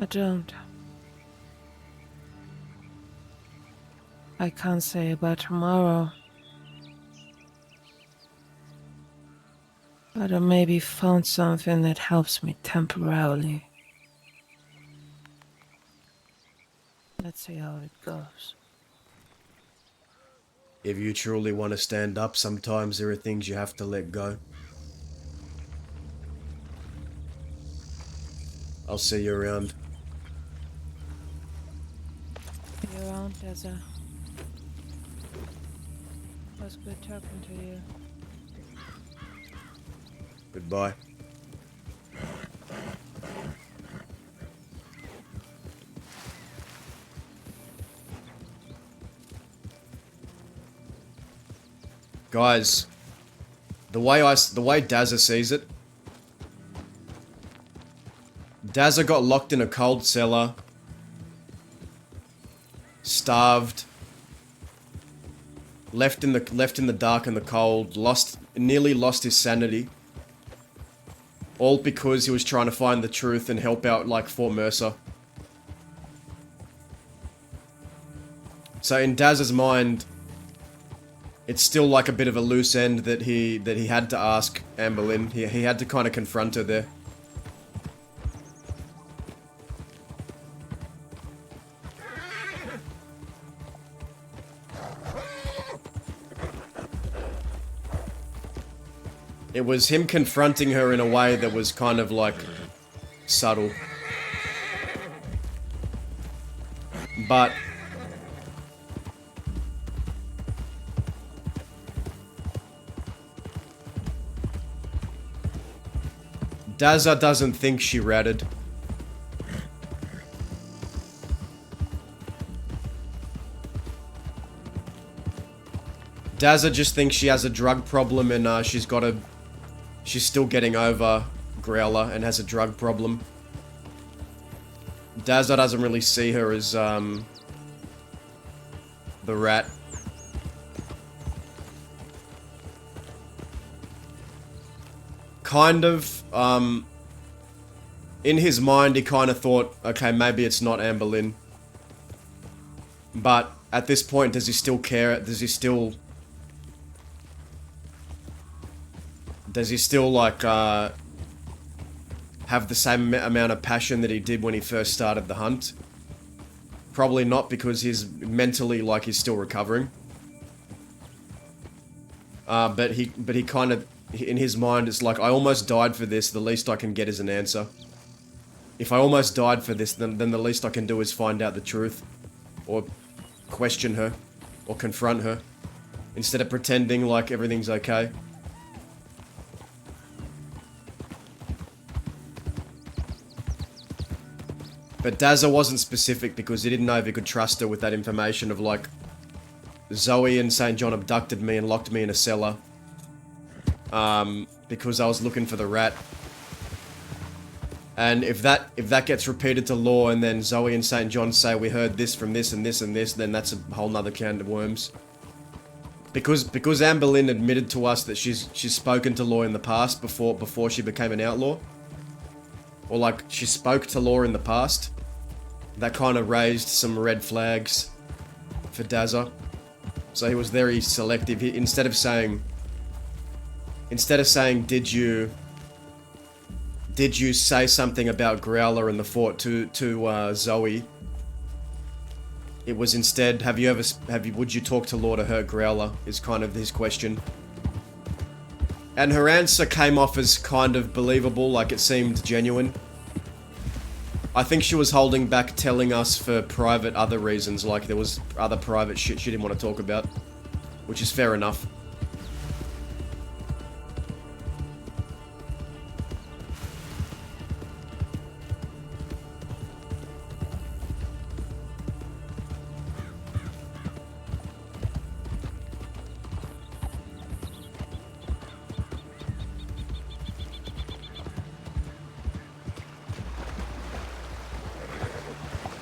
I don't. I can't say about tomorrow. But I maybe found something that helps me temporarily. Let's see how it goes.
If you truly want to stand up, sometimes there are things you have to let go. I'll see you around.
See you around, Tessa. It was good talking to you.
Goodbye. Guys, the way Dazza sees it, Dazza got locked in a cold cellar, starved, left in the dark and the cold, nearly lost his sanity, all because he was trying to find the truth and help out like Fort Mercer. So in Daz's mind, it's still like a bit of a loose end that he had to ask Anne Boleyn. He had to kind of confront her there. It was him confronting her in a way that was kind of like subtle. But Dazza doesn't think she ratted. Dazza just thinks she has a drug problem and she's still getting over Growler and has a drug problem. Dazza doesn't really see her as the rat. Kind of, in his mind he kind of thought, okay, maybe it's not Amber Lynn. But at this point, does he still care? Does he still like have the same amount of passion that he did when he first started the hunt? Probably not, because he's mentally, like, he's still recovering. But he kind of, in his mind, it's like, I almost died for this, the least I can get is an answer. If I almost died for this, then the least I can do is find out the truth. Or question her. Or confront her. Instead of pretending like everything's okay. But Dazza wasn't specific because he didn't know if he could trust her with that information of, like, Zoe and St. John abducted me and locked me in a cellar. Because I was looking for the rat. And if that gets repeated to Law and then Zoe and St. John say we heard this from this and this and this, then that's a whole nother can of worms. Because Amber Lynn admitted to us that she's spoken to Law in the past before she became an outlaw. Or like, she spoke to Law in the past. That kind of raised some red flags for Dazza. So he was very selective. Instead of saying, did you say something about Growler and the fort to Zoe? It was instead, would you talk to Law to hurt Growler? Is kind of his question. And her answer came off as kind of believable, like it seemed genuine. I think she was holding back telling us for private other reasons, like there was other private shit she didn't want to talk about. Which is fair enough.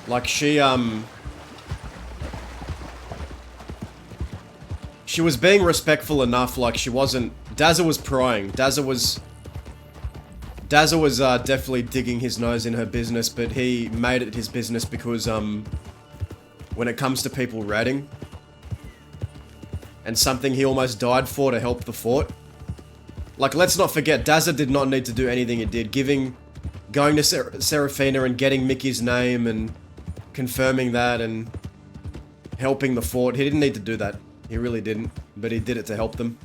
Like, she was being respectful enough, like, she wasn't... Dazza was prying. Dazza was definitely digging his nose in her business, but he made it his business because, when it comes to people ratting, and something he almost died for to help the fort, like, let's not forget, Dazza did not need to do anything he did. Going to Serafina and getting Mickey's name and confirming that and helping the fort. He didn't need to do that. He really didn't. But he did it to help them.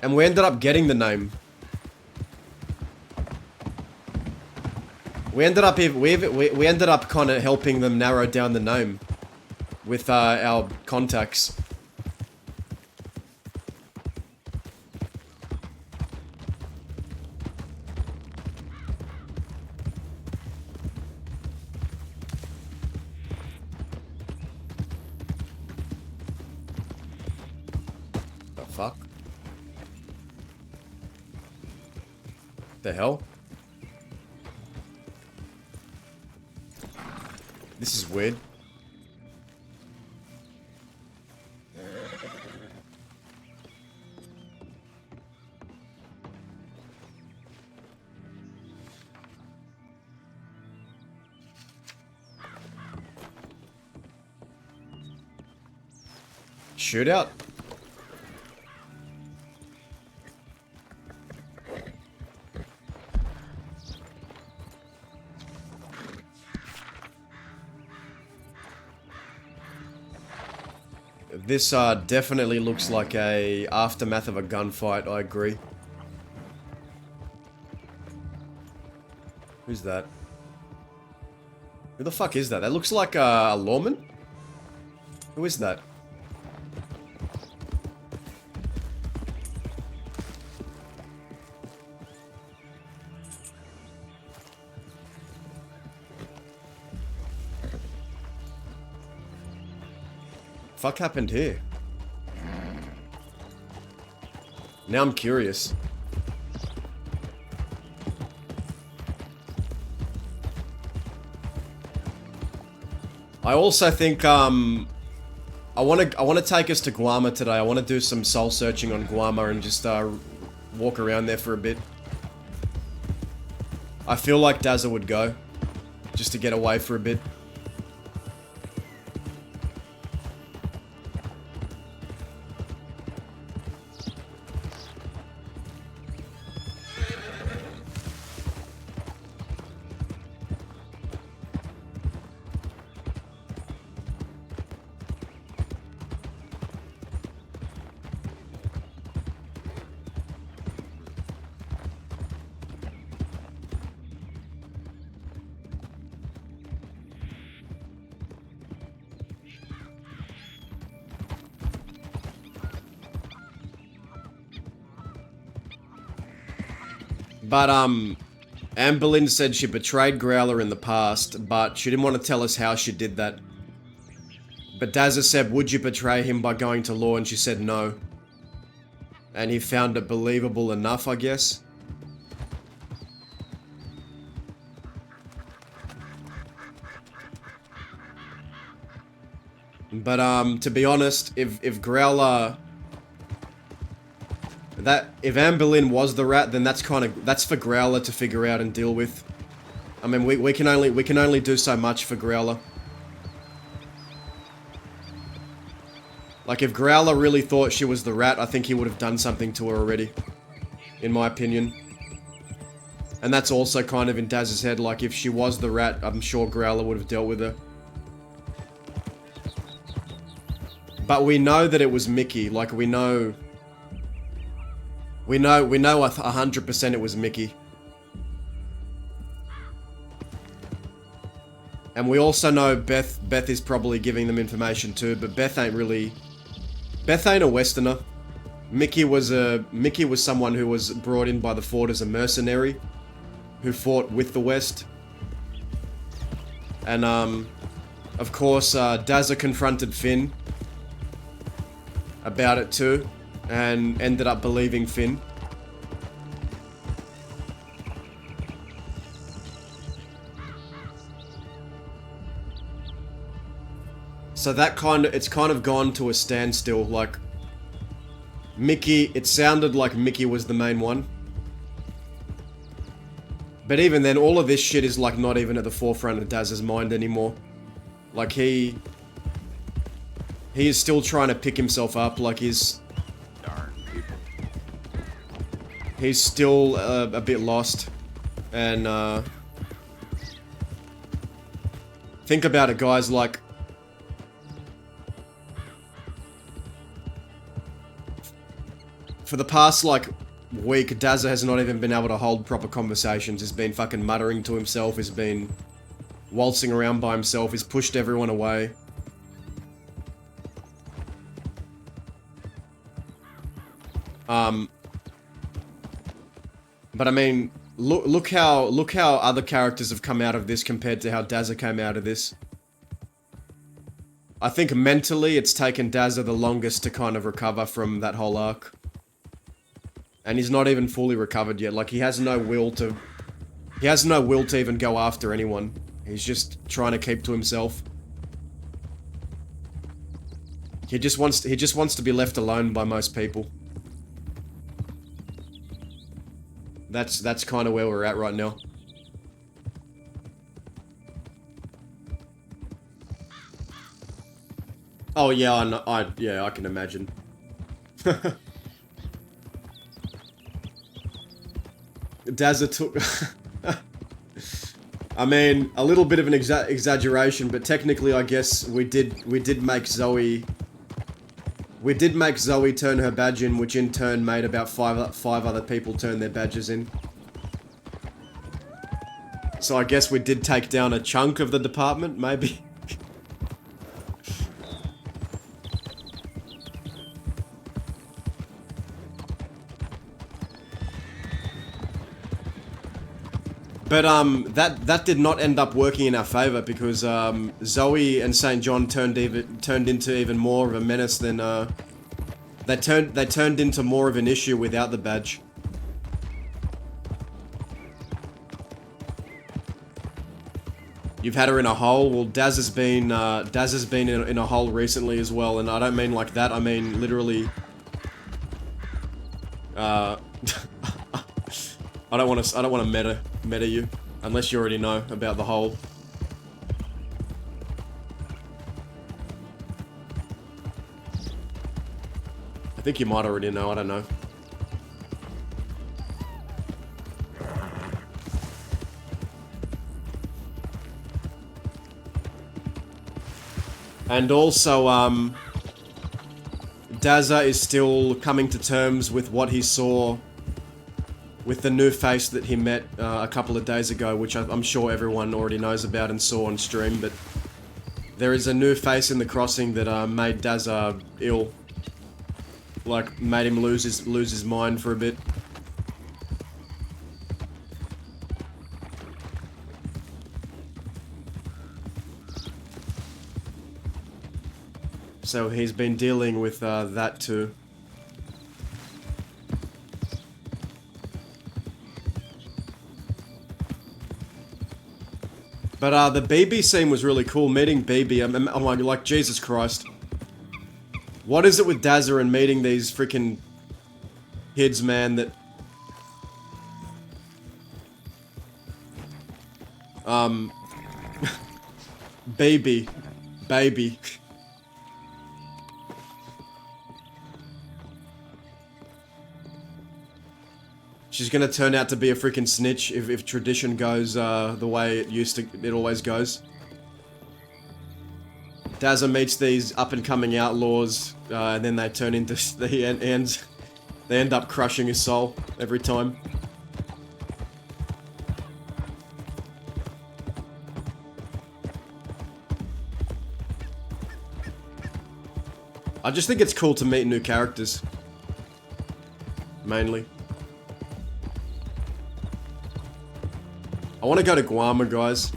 And we ended up getting the name. We ended up kind of helping them narrow down the name with our contacts. Fuck. The hell? This is weird. Shootout? This definitely looks like a aftermath of a gunfight, I agree. Who's that? Who the fuck is that? That looks like a lawman? Who is that? fuck happened here? Now I'm curious. I also think I want to take us to Guama today. I want to do some soul searching on Guama and just walk around there for a bit. I feel like Dazza would go just to get away for a bit. But, Amberlynn said she betrayed Growler in the past, but she didn't want to tell us how she did that. But Dazza said, would you betray him by going to law? And she said no. And he found it believable enough, I guess. But, to be honest, if Growler... if Amberlynn was the rat, then that's for Growler to figure out and deal with. I mean, we can only do so much for Growler. Like, if Growler really thought she was the rat, I think he would have done something to her already. In my opinion. And that's also kind of in Daz's head, like, if she was the rat, I'm sure Growler would have dealt with her. But we know that it was Mickey, like, we know 100% it was Mickey. And we also know Beth is probably giving them information too, but Beth ain't a Westerner. Mickey was someone who was brought in by the Fort as a mercenary, who fought with the West. And, of course, Dazza confronted Finn about it too, and ended up believing Finn. So that it's kind of gone to a standstill, like, Mickey, it sounded like Mickey was the main one. But even then, all of this shit is, like, not even at the forefront of Daz's mind anymore. Like, he is still trying to pick himself up, like, he's still a bit lost. And, think about it, guys, like, for the past, like, week, Dazza has not even been able to hold proper conversations. He's been fucking muttering to himself. He's been waltzing around by himself. He's pushed everyone away. But I mean, look how other characters have come out of this compared to how Dazza came out of this. I think mentally it's taken Dazza the longest to kind of recover from that whole arc. And he's not even fully recovered yet. Like, he has no will to even go after anyone. He's just trying to keep to himself. He just wants to be left alone by most people. That's kind of where we're at right now. Oh yeah, I can imagine. Dazza took... I mean, a little bit of an exaggeration, but technically I guess we did make Zoe... We did make Zoe turn her badge in, which in turn made about five other people turn their badges in. So I guess we did take down a chunk of the department, maybe? But that did not end up working in our favor because Zoe and St. John turned into even more of a menace than they turned into more of an issue without the badge. You've had her in a hole. Well, Daz has been in a hole recently as well, and I don't mean like that. I mean literally. I don't want to meta you unless you already know about the hole. I think you might already know. I don't know. And also, Dazza is still coming to terms with what he saw with the new face that he met a couple of days ago, which I'm sure everyone already knows about and saw on stream, but there is a new face in the crossing that made Dazza ill. Like, made him lose his mind for a bit. So he's been dealing with that too. But the BB scene was really cool. Meeting BB, I'm like, Jesus Christ. What is it with Dazza and meeting these freaking kids, man, that... Baby. She's gonna turn out to be a freaking snitch if tradition goes the way it always goes. Dazza meets these up-and-coming outlaws, and then they turn into they end up crushing his soul every time. I just think it's cool to meet new characters. Mainly. I want to go to Guama, guys.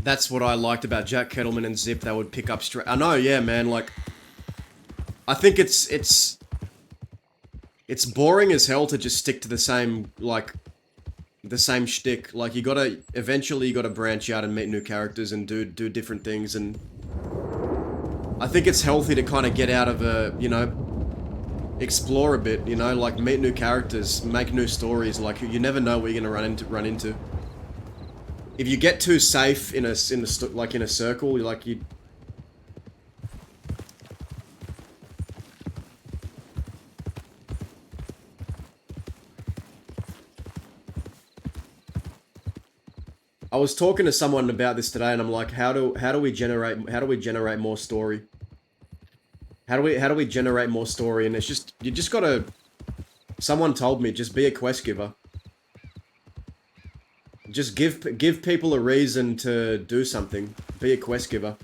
That's what I liked about Jack Kettleman and Zip. They would pick up straight. I know, yeah, man. Like, I think it's boring as hell to just stick to the same shtick. Like, eventually you gotta branch out and meet new characters and do different things. And I think it's healthy to kind of get out of explore a bit. Like meet new characters, make new stories. Like, you never know what you're gonna run into. If you get too safe in a circle, you. I was talking to someone about this today, and I'm like, how do we generate more story? How do we generate more story? And it's just, you just gotta. Someone told me, just be a quest giver. Just give people a reason to do something. Be a quest giver.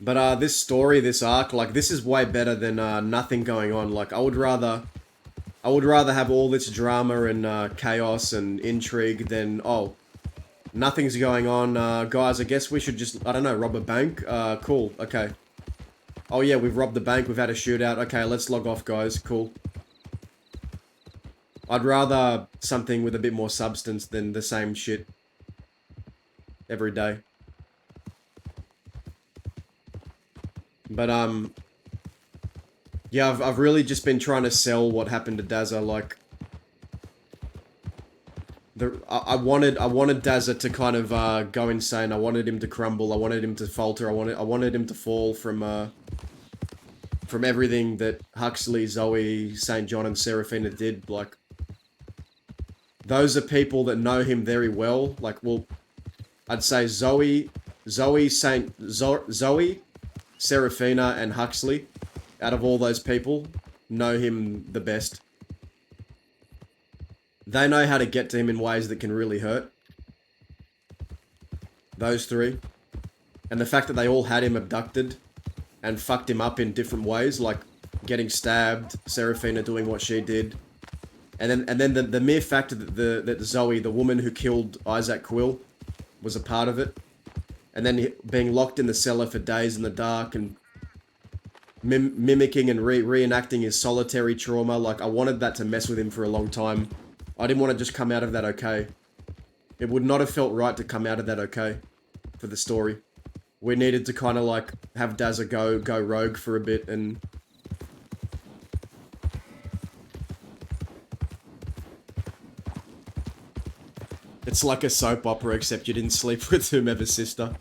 But this story, this arc, like, this is way better than nothing going on. Like, I would rather have all this drama and chaos and intrigue than, oh, nothing's going on. Guys, I guess we should just, I don't know, rob a bank? Cool, okay. Oh yeah, we've robbed the bank, we've had a shootout. Okay, let's log off, guys. Cool. I'd rather something with a bit more substance than the same shit every day. But, yeah, I've really just been trying to sell what happened to Dazza, like... I wanted Dazza to kind of, go insane. I wanted him to crumble. I wanted him to falter. I wanted him to fall from everything that Huxley, Zoe, St. John, and Seraphina did. Like, those are people that know him very well. Like, well, I'd say Zoe, Seraphina, and Huxley, out of all those people, know him the best. They know how to get to him in ways that can really hurt. Those three. And the fact that they all had him abducted and fucked him up in different ways, like getting stabbed, Seraphina doing what she did. And then the mere fact that Zoe, the woman who killed Isaac Quill, was a part of it. And then being locked in the cellar for days in the dark and mimicking and reenacting his solitary trauma. Like, I wanted that to mess with him for a long time. I didn't want to just come out of that okay. It would not have felt right to come out of that okay for the story. We needed to kind of like have Dazza go rogue for a bit and... It's like a soap opera, except you didn't sleep with whomever's sister.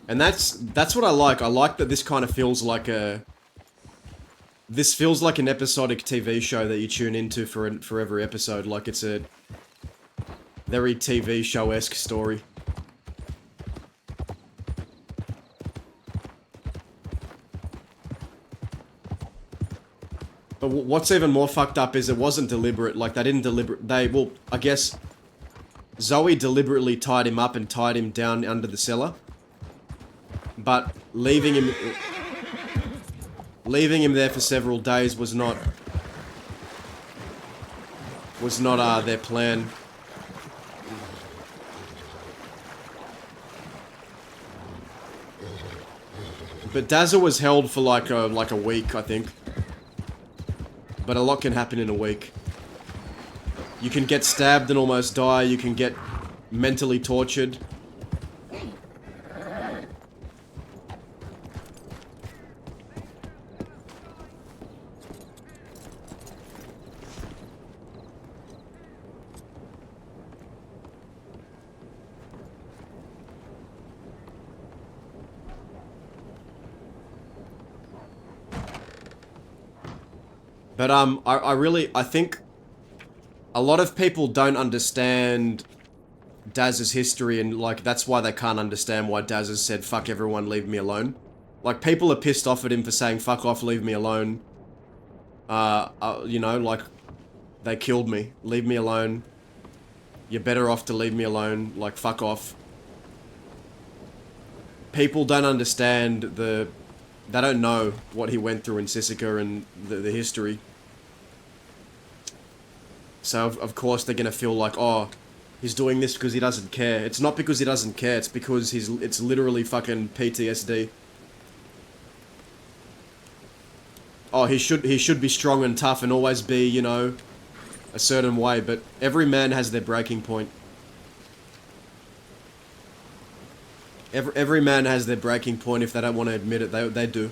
And that's what I like. I like that this kind of feels like a... This feels like an episodic TV show that you tune into for every episode. Like, it's a very TV show-esque story. But what's even more fucked up is it wasn't deliberate. Like, they didn't well, I guess Zoe deliberately tied him up and tied him down under the cellar. But leaving him there for several days was not their plan. But Dazza was held for like a week, I think. But a lot can happen in a week. You can get stabbed and almost die. You can get mentally tortured. But, I think a lot of people don't understand Daz's history, and, like, that's why they can't understand why Daz has said, fuck everyone, leave me alone. Like, people are pissed off at him for saying, fuck off, leave me alone. You know, like, they killed me, leave me alone. You're better off to leave me alone, like, fuck off. People don't understand they don't know what he went through in Sisika and the history. So, of course, they're gonna feel like, oh, he's doing this because he doesn't care. It's not because he doesn't care, it's because it's literally fucking PTSD. Oh, he should be strong and tough and always be, you know, a certain way, but every man has their breaking point. Every man has their breaking point if they don't want to admit it. They do.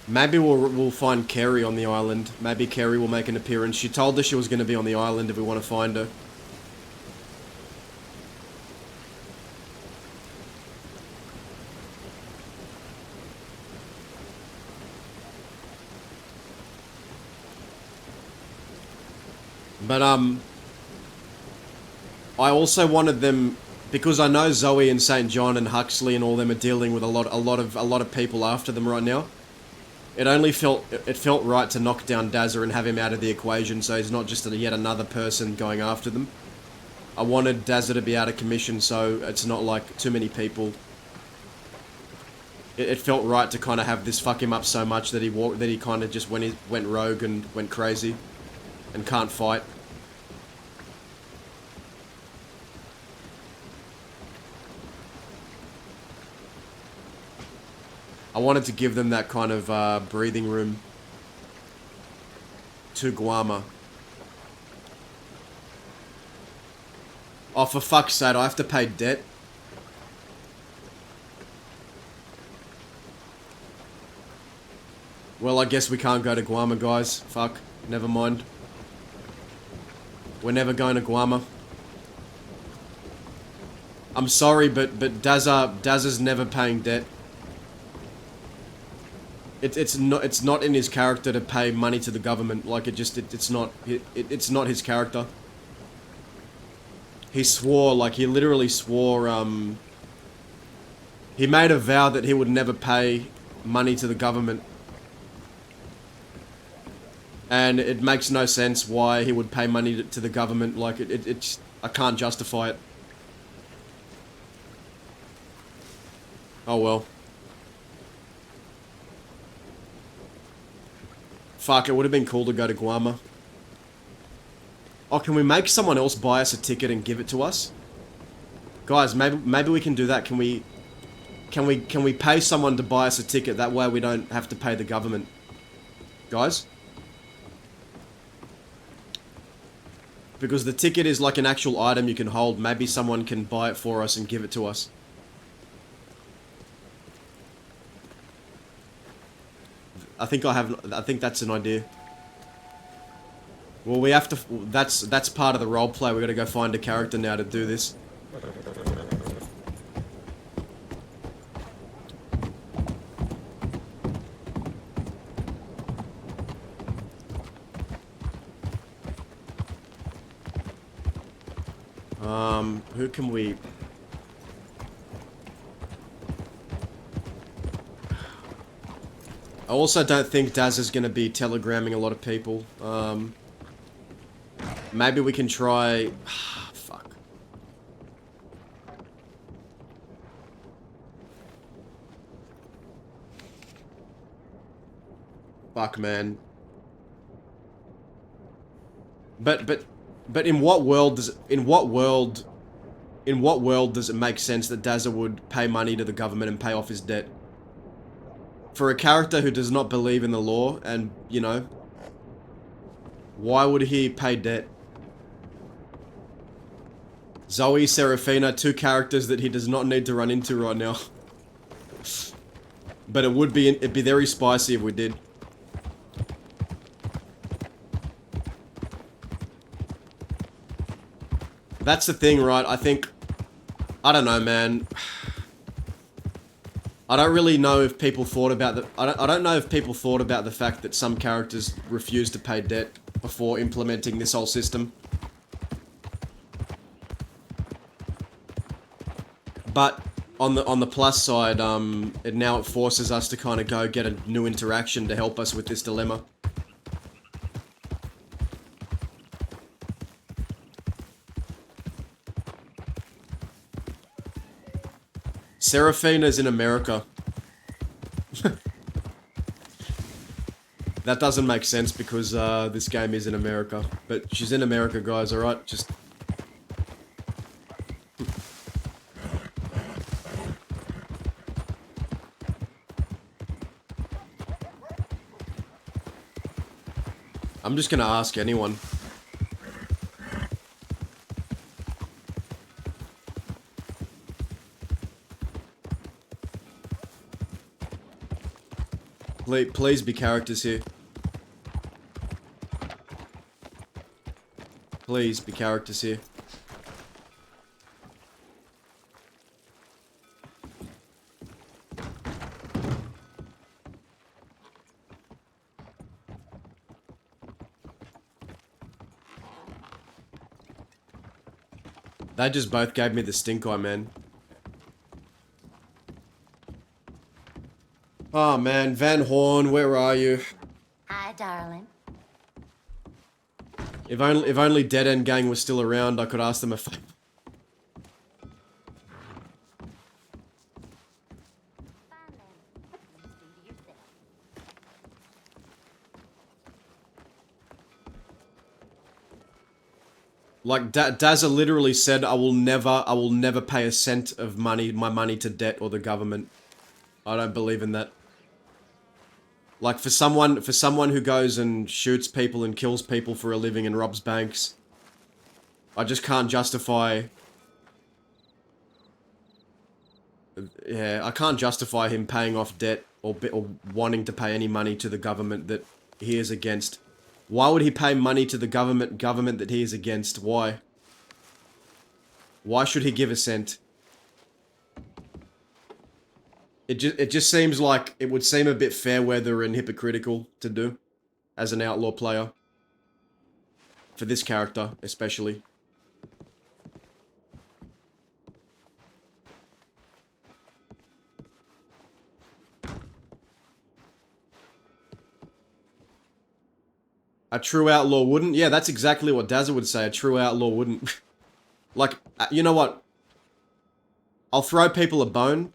Maybe we'll find Kerry on the island. Maybe Kerry will make an appearance. She told us she was going to be on the island if we want to find her. But, I also wanted them because I know Zoe and St. John and Huxley and all them are dealing with a lot of people after them right now. It felt right to knock down Dazza and have him out of the equation, so he's not just yet another person going after them. I wanted Dazza to be out of commission, so it's not like too many people. It felt right to kind of have this fuck him up so much that he kind of just went rogue and went crazy, and can't fight. I wanted to give them that kind of breathing room to Guama. Oh, for fuck's sake, I have to pay debt. Well, I guess we can't go to Guama, guys. Fuck. Never mind. We're never going to Guama. I'm sorry, but Dazza's never paying debt. It's not in his character to pay money to the government. Like it's not his character. He swore, like he literally swore. He made a vow that he would never pay money to the government, and it makes no sense why he would pay money to the government. Like it's I can't justify it. Oh well. Fuck, it would have been cool to go to Guama. Oh, can we make someone else buy us a ticket and give it to us? Guys, maybe we can do that. Can we pay someone to buy us a ticket? That way we don't have to pay the government. Guys? Because the ticket is like an actual item you can hold. Maybe someone can buy it for us and give it to us. I think that's an idea. Well, we have to. That's part of the roleplay. We got to go find a character now to do this. Who can we? I also don't think Daz is going to be telegramming a lot of people. Maybe we can try... Fuck. Fuck, man. But in what world does it make sense that Dazza would pay money to the government and pay off his debt? For a character who does not believe in the law and, you know, why would he pay debt? Zoe, Serafina, two characters that he does not need to run into right now. But it'd be very spicy if we did. That's the thing, right? I don't know, man. I don't really know if people thought about the... I don't know if people thought about the fact that some characters refuse to pay debt before implementing this whole system. But on the plus side, it forces us to kind of go get a new interaction to help us with this dilemma. Serafina's in America. That doesn't make sense because this game is in America. But she's in America, guys, alright? Just... I'm just gonna ask anyone. Please be characters here. Please be characters here. They just both gave me the stink eye, man. Oh man, Van Horn, where are you?
Hi, darling.
If only Dead End Gang was still around, I could ask them a favor.
Fine then. You see to yourself.
Like Dazza literally said, I will never pay a cent of my money to debt or the government. I don't believe in that. Like for someone who goes and shoots people and kills people for a living and robs banks, I just can't justify. Yeah, I can't justify him paying off debt or wanting to pay any money to the government that he is against. Why would he pay money to the government that he is against? Why? Why should he give a cent? It just seems like it would seem a bit fair weather and hypocritical to do as an outlaw player. For this character, especially. A true outlaw wouldn't? Yeah, that's exactly what Dazza would say. A true outlaw wouldn't. Like, you know what? I'll throw people a bone.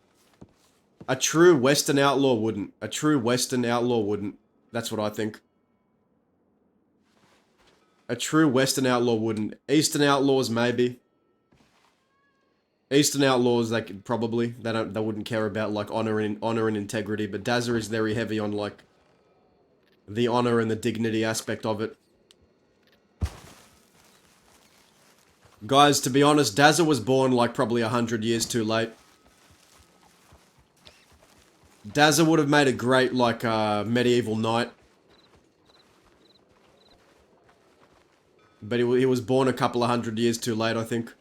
A true Western outlaw wouldn't. A true Western outlaw wouldn't. That's what I think. A true Western outlaw wouldn't. Eastern outlaws, maybe. Eastern outlaws, they could probably. They wouldn't care about, like, honor and integrity. But Dazza is very heavy on, like, the honor and the dignity aspect of it. Guys, to be honest, Dazza was born, like, probably 100 years too late. Dazza would have made a great, like, medieval knight. But he was born a couple of 100 years too late, I think.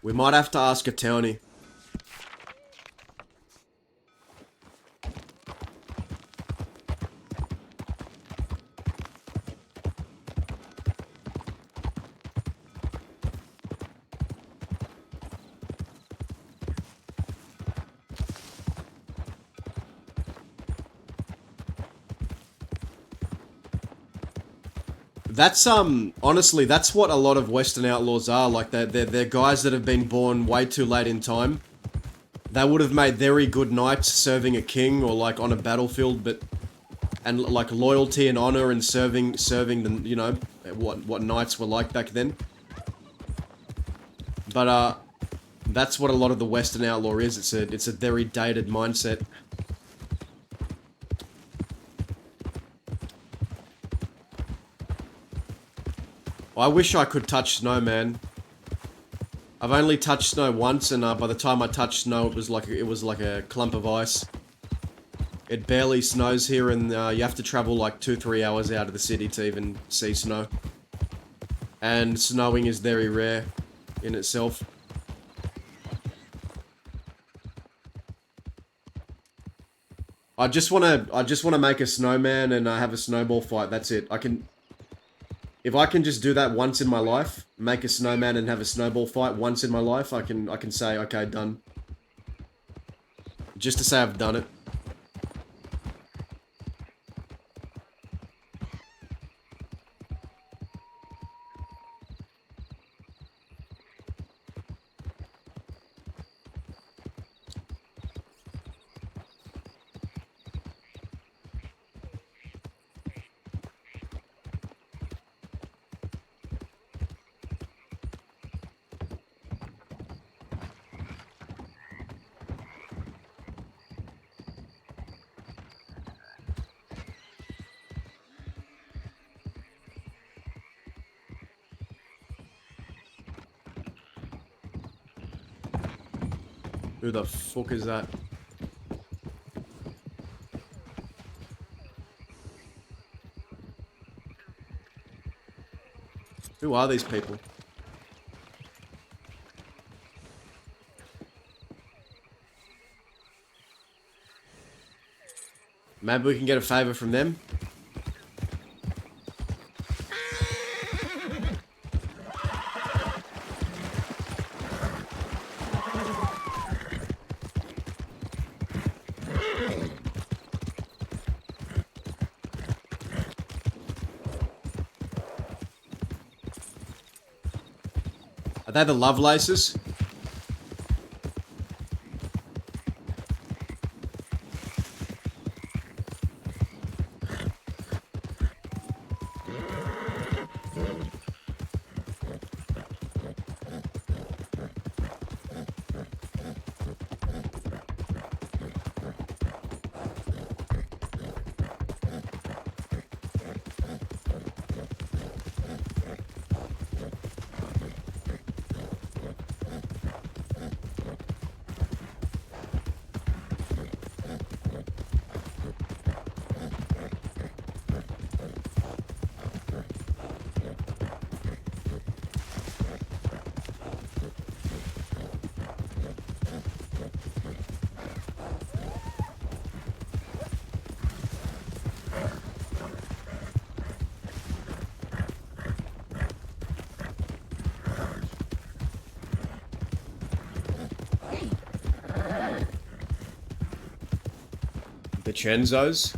We might have to ask a townie. That's, honestly, that's what a lot of Western outlaws are. Like, they're guys that have been born way too late in time. They would have made very good knights serving a king or, like, on a battlefield, but... And, like, loyalty and honor and serving the, you know, what knights were like back then. But, that's what a lot of the Western outlaw is. It's a very dated mindset. I wish I could touch snow, man. I've only touched snow once, and by the time I touched snow, it was like a clump of ice. It barely snows here, and you have to travel like 2-3 hours out of the city to even see snow. And snowing is very rare in itself. I just wanna make a snowman and have a snowball fight. That's it. If I can just do that once in my life, make a snowman and have a snowball fight once in my life, I can say, okay, done. Just to say I've done it. Who the fuck is that? Who are these people? Maybe we can get a favor from them. Are they the Lovelaces? Vincenzos?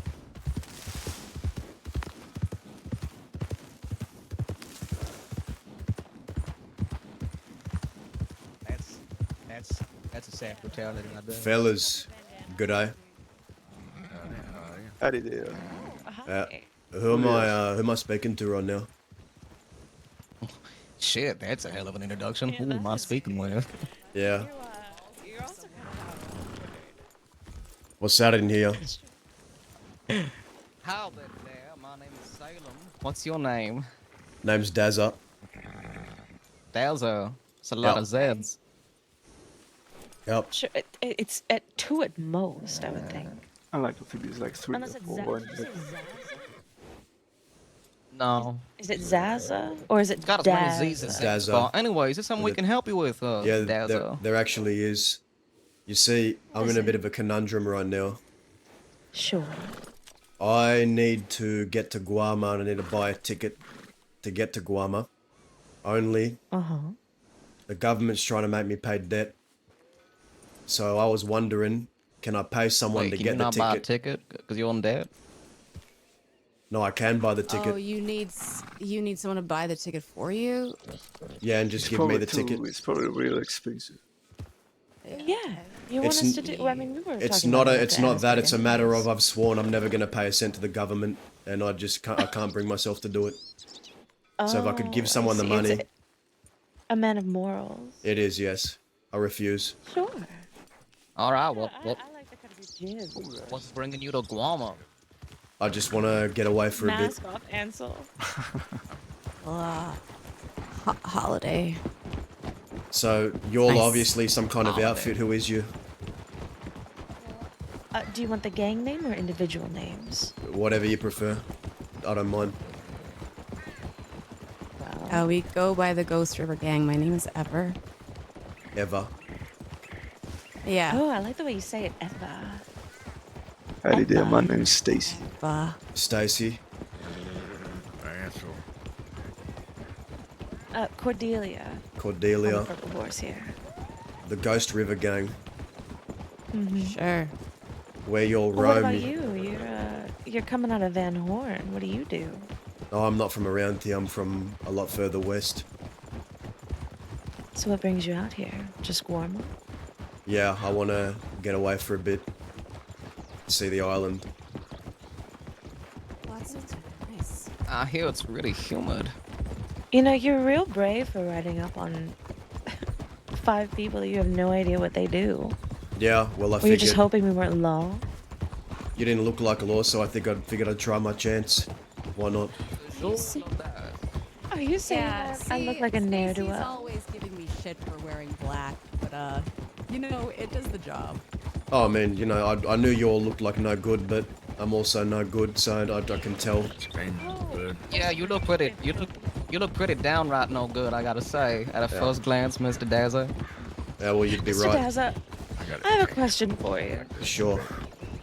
That's a sad brutality, my bad.
Fellas, good day.
Howdy there.
Who am I speaking to right now?
Shit, that's a hell of an introduction. Who am I speaking with?
Yeah. What's that in here?
How there, my name is Salem. What's your name?
Name's Dazza.
Dalzo. It's a lot of Zeds.
Yep.
Sure, it's at 2 at most, I would think.
I like to think it's like 3
Unless
or
it's
4.
Zaza.
No.
Is it Zaza or is it
It's got as many Z's as
Dazza?
Zeds.
Dazza.
But anyway, is there something we can help you with,
Yeah,
Dalzo?
there actually is. You see, I'm in a bit of a conundrum right now.
Sure.
I need to get to Guama and I need to buy a ticket to get to Guama. Only the government's trying to make me pay debt. So I was wondering, can I pay someone
Wait,
to
can
get
you
the
not buy a
ticket?
ticket because you're on debt?
No, I can buy the ticket.
Oh, you need someone to buy the ticket for you?
Yeah, and just give me the ticket.
It's probably real expensive.
Yeah. You want
It's
us to do? I mean, we were.
It's
talking
not
about
a.
it
It's
to
not
ask
that.
for
It's a matter
advice.
of I've sworn I'm never gonna pay a cent to the government, and I just can't. I can't bring myself to do it. So if I could give
Oh,
someone the
see. It's
money,
a man of morals.
it is yes. I refuse.
Sure.
All right, well,
I like the cut of your jib.
what's bringing you to Guama?
I just want to get away for a bit.
Mask off, Ansel.
Holiday.
So you're
Nice.
obviously some kind of
Holiday.
outfit. Who is you?
Do you want the gang name or individual names?
Whatever you prefer. I don't mind.
Well,
We go by the Ghost River Gang. My name is Ever.
Ever.
Yeah.
oh, I like the way you say it, Eva.
Howdy there, my name's Stacy.
Stacy.
Cordelia. On the
Cordelia.
purple horse here.
The Ghost River Gang.
Sure.
Where you'll
Well, what
roam.
about you? You're coming out of Van Horn. What do you do?
Oh, I'm not from around here. I'm from a lot further west.
So what brings you out here? Just Guarma?
Yeah, I want to get away for a bit. See the island.
That's nice.
I hear it's really humid.
You know, you're real brave for riding up on 5 people that you have no idea what they do.
Yeah, well, I
Were you
figured
just hoping we weren't law?
you didn't look like a law, so I figured I'd try my chance. Why not?
Are you saying
Yeah,
that? I look like a ne'er do
He's
well.
always giving me shit for wearing black, but it does the job.
Oh, I mean, you know, I knew you all looked like no good, but I'm also no good, so I can tell.
Yeah, you look pretty. You look You look pretty downright no good, I gotta say. At a
Yeah.
first glance, Mr. Daza.
Yeah, well, you'd be
Mr.
right.
Daza, I have a question for you.
Sure.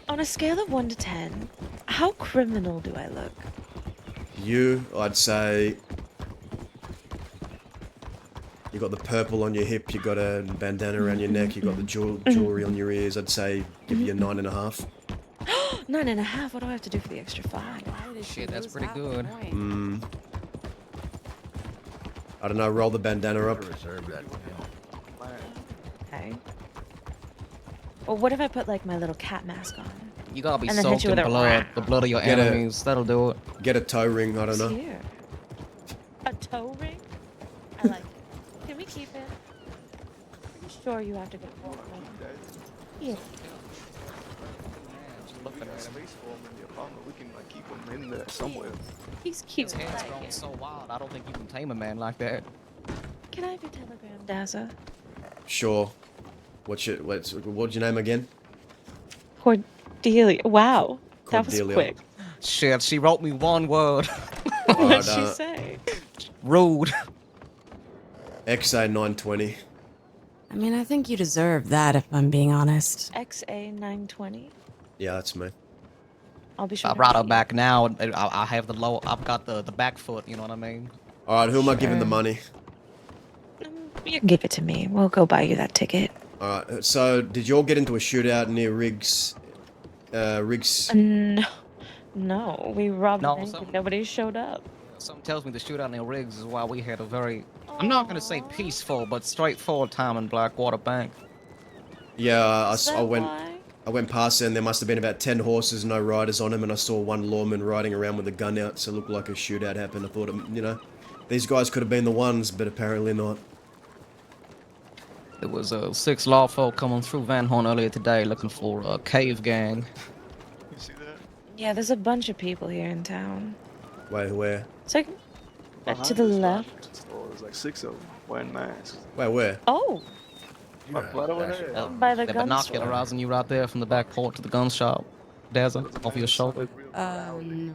On a scale of 1 to 10, how criminal do I look?
You, I'd say... You got the purple on your hip, you got a bandana around your neck, you got the jewelry on your ears. I'd say give you a 9.5.
9.5? What do I have to do for the extra 5?
Why did she
Shit, that's
lose
pretty
half
good.
a point?
I don't know, roll the bandana up.
Okay. Well, what if I put like my little cat mask on?
You gotta be
And then hit
soaked
you
in
with a
blood. The blood of your
Get a-
enemies. That'll do it.
Get a toe ring, I don't
What's
know.
here? A toe ring? I like it. Can we keep it? I'm sure you have to get more. Yeah.
Looking at him.
Space for him in the apartment. We can like keep him in there somewhere.
He's cute.
His head's
I like
grown
it.
so wild, I don't think you can tame a man like that.
Can I have your telegram, Daza?
Sure. What's your name again?
Cordelia. Wow. That was
Cordelia.
quick.
Shit, she wrote me one word.
What'd she
Alright,
say?
Rude.
XA 920.
I mean, I think you deserve that, if I'm being honest.
XA 920.
Yeah, that's me.
I'll be sure.
I
to
brought her
repeat.
back now. I have the low. I've got the back foot. You know what I mean?
Alright, who am I giving the
Sure.
money?
You can give it to me. We'll go buy you that ticket.
Alright, so did you all get into a shootout near Riggs? Riggs?
No, we robbed
No,
the bank
some-
and nobody showed up.
Something tells me the shootout near Riggs is why we had a very, I'm not gonna say peaceful, but straightforward time in Blackwater Bank.
Yeah,
Is
I
that
went
why?
I went past there and there must have been about 10 horses, no riders on them, and I saw one lawman riding around with a gun out, so it looked like a shootout happened. I thought, you know, these guys could have been the ones, but apparently not.
There was 6 lawfolk coming through Van Horn earlier today looking for a cave gang.
You see that?
Yeah, there's a bunch of people here in town.
Wait, where?
It's like
Behind
to the
this
left.
Starbucks store, there's like 6 of them wearing masks.
Wait, where?
Oh,
Right over there.
by the
They're
gun store.
binocularizing you right there from the back porch to the gun shop. Dazzle, off your shoulder.
No.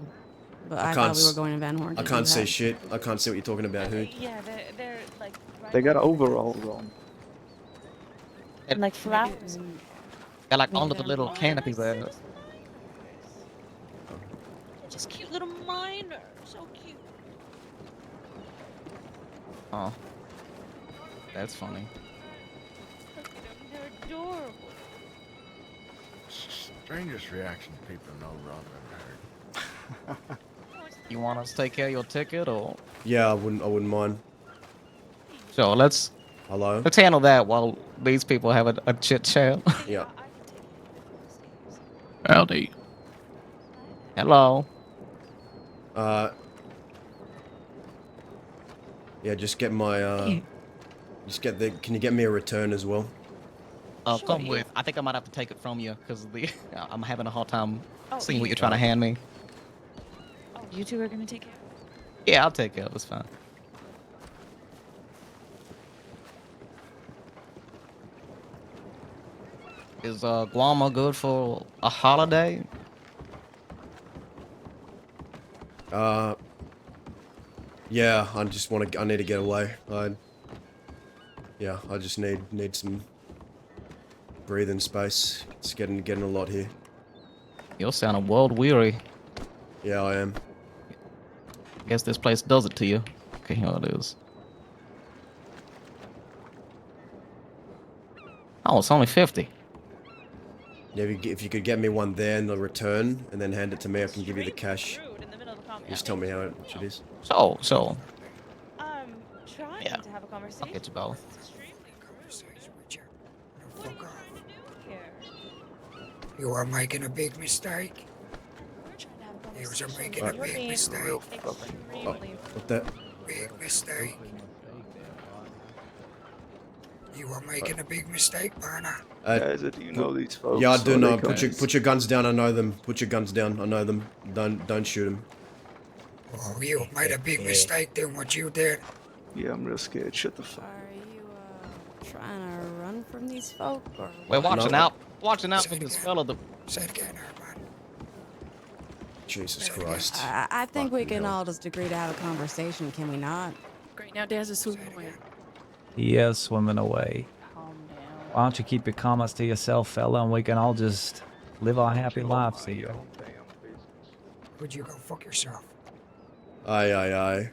But
I
I
can't
thought we were
s-
going to Van Horn.
I
to
can't
do
see
that.
shit. I can't see what you're talking about. Who?
Yeah, they're like. Right
They got
there.
overalls on.
And like flowers.
They're like under the little canopy there.
They're just cute little miners. So cute.
Oh. That's funny.
Look at them. They're adorable.
Strangest reaction people know Robin heard.
You want us to take care of your ticket or?
Yeah, I wouldn't mind.
Sure, let's
Hello?
handle that while these people have a chit chat.
Yeah.
I can take you.
Howdy. Hello.
Yeah, just get my, can you get me a return as well?
Come with. I think I might have to take it from you because I'm having a hard time
Oh,
seeing what
you-
you're trying to hand me.
Oh, you two are gonna take care of it?
Yeah, I'll take it. It's fine. Is Guama good for a holiday?
Yeah, I just I need to get away. Yeah, I just need some breathing space. It's getting a lot here.
You're sounding world weary.
Yeah, I am.
Guess this place does it to you. Okay, here it is. Oh, it's only 50.
Yeah, if you could get me one there and the return, and then hand it to me, I can give you the cash.
Rude in the middle of the conversation.
Just tell me how much it is.
So,
Trying
Yeah.
to have a conversation.
I'll get you both.
It's extremely rude. What are you doing here?
You are making a big mistake.
We're trying to have a
You
conversation.
are making a
You're
big
being
mistake.
extremely
What that?
Big mistake. You are making a big mistake, Burner.
Guys, do you know these folks?
Yeah, I do
Or they
know.
come-
Put your guns down. I know them. Put your guns down. I know them. Don't shoot them.
Oh, you made a big mistake doing what you did.
Yeah, I'm real scared. Shut the fuck.
Are you trying to run from these folk, or
We're watching
No.
out. Watching out for this fella.
Say it again, Herman.
Jesus Christ.
I think we
Fucking
can
hell.
all just agree to have a conversation, can we not?
Great, now Daz is swimming away.
He is swimming away.
Calm down.
Why don't you keep your comments to yourself, fella, and we can all just live our happy lives here.
Would you go fuck yourself?
Aye.
Well,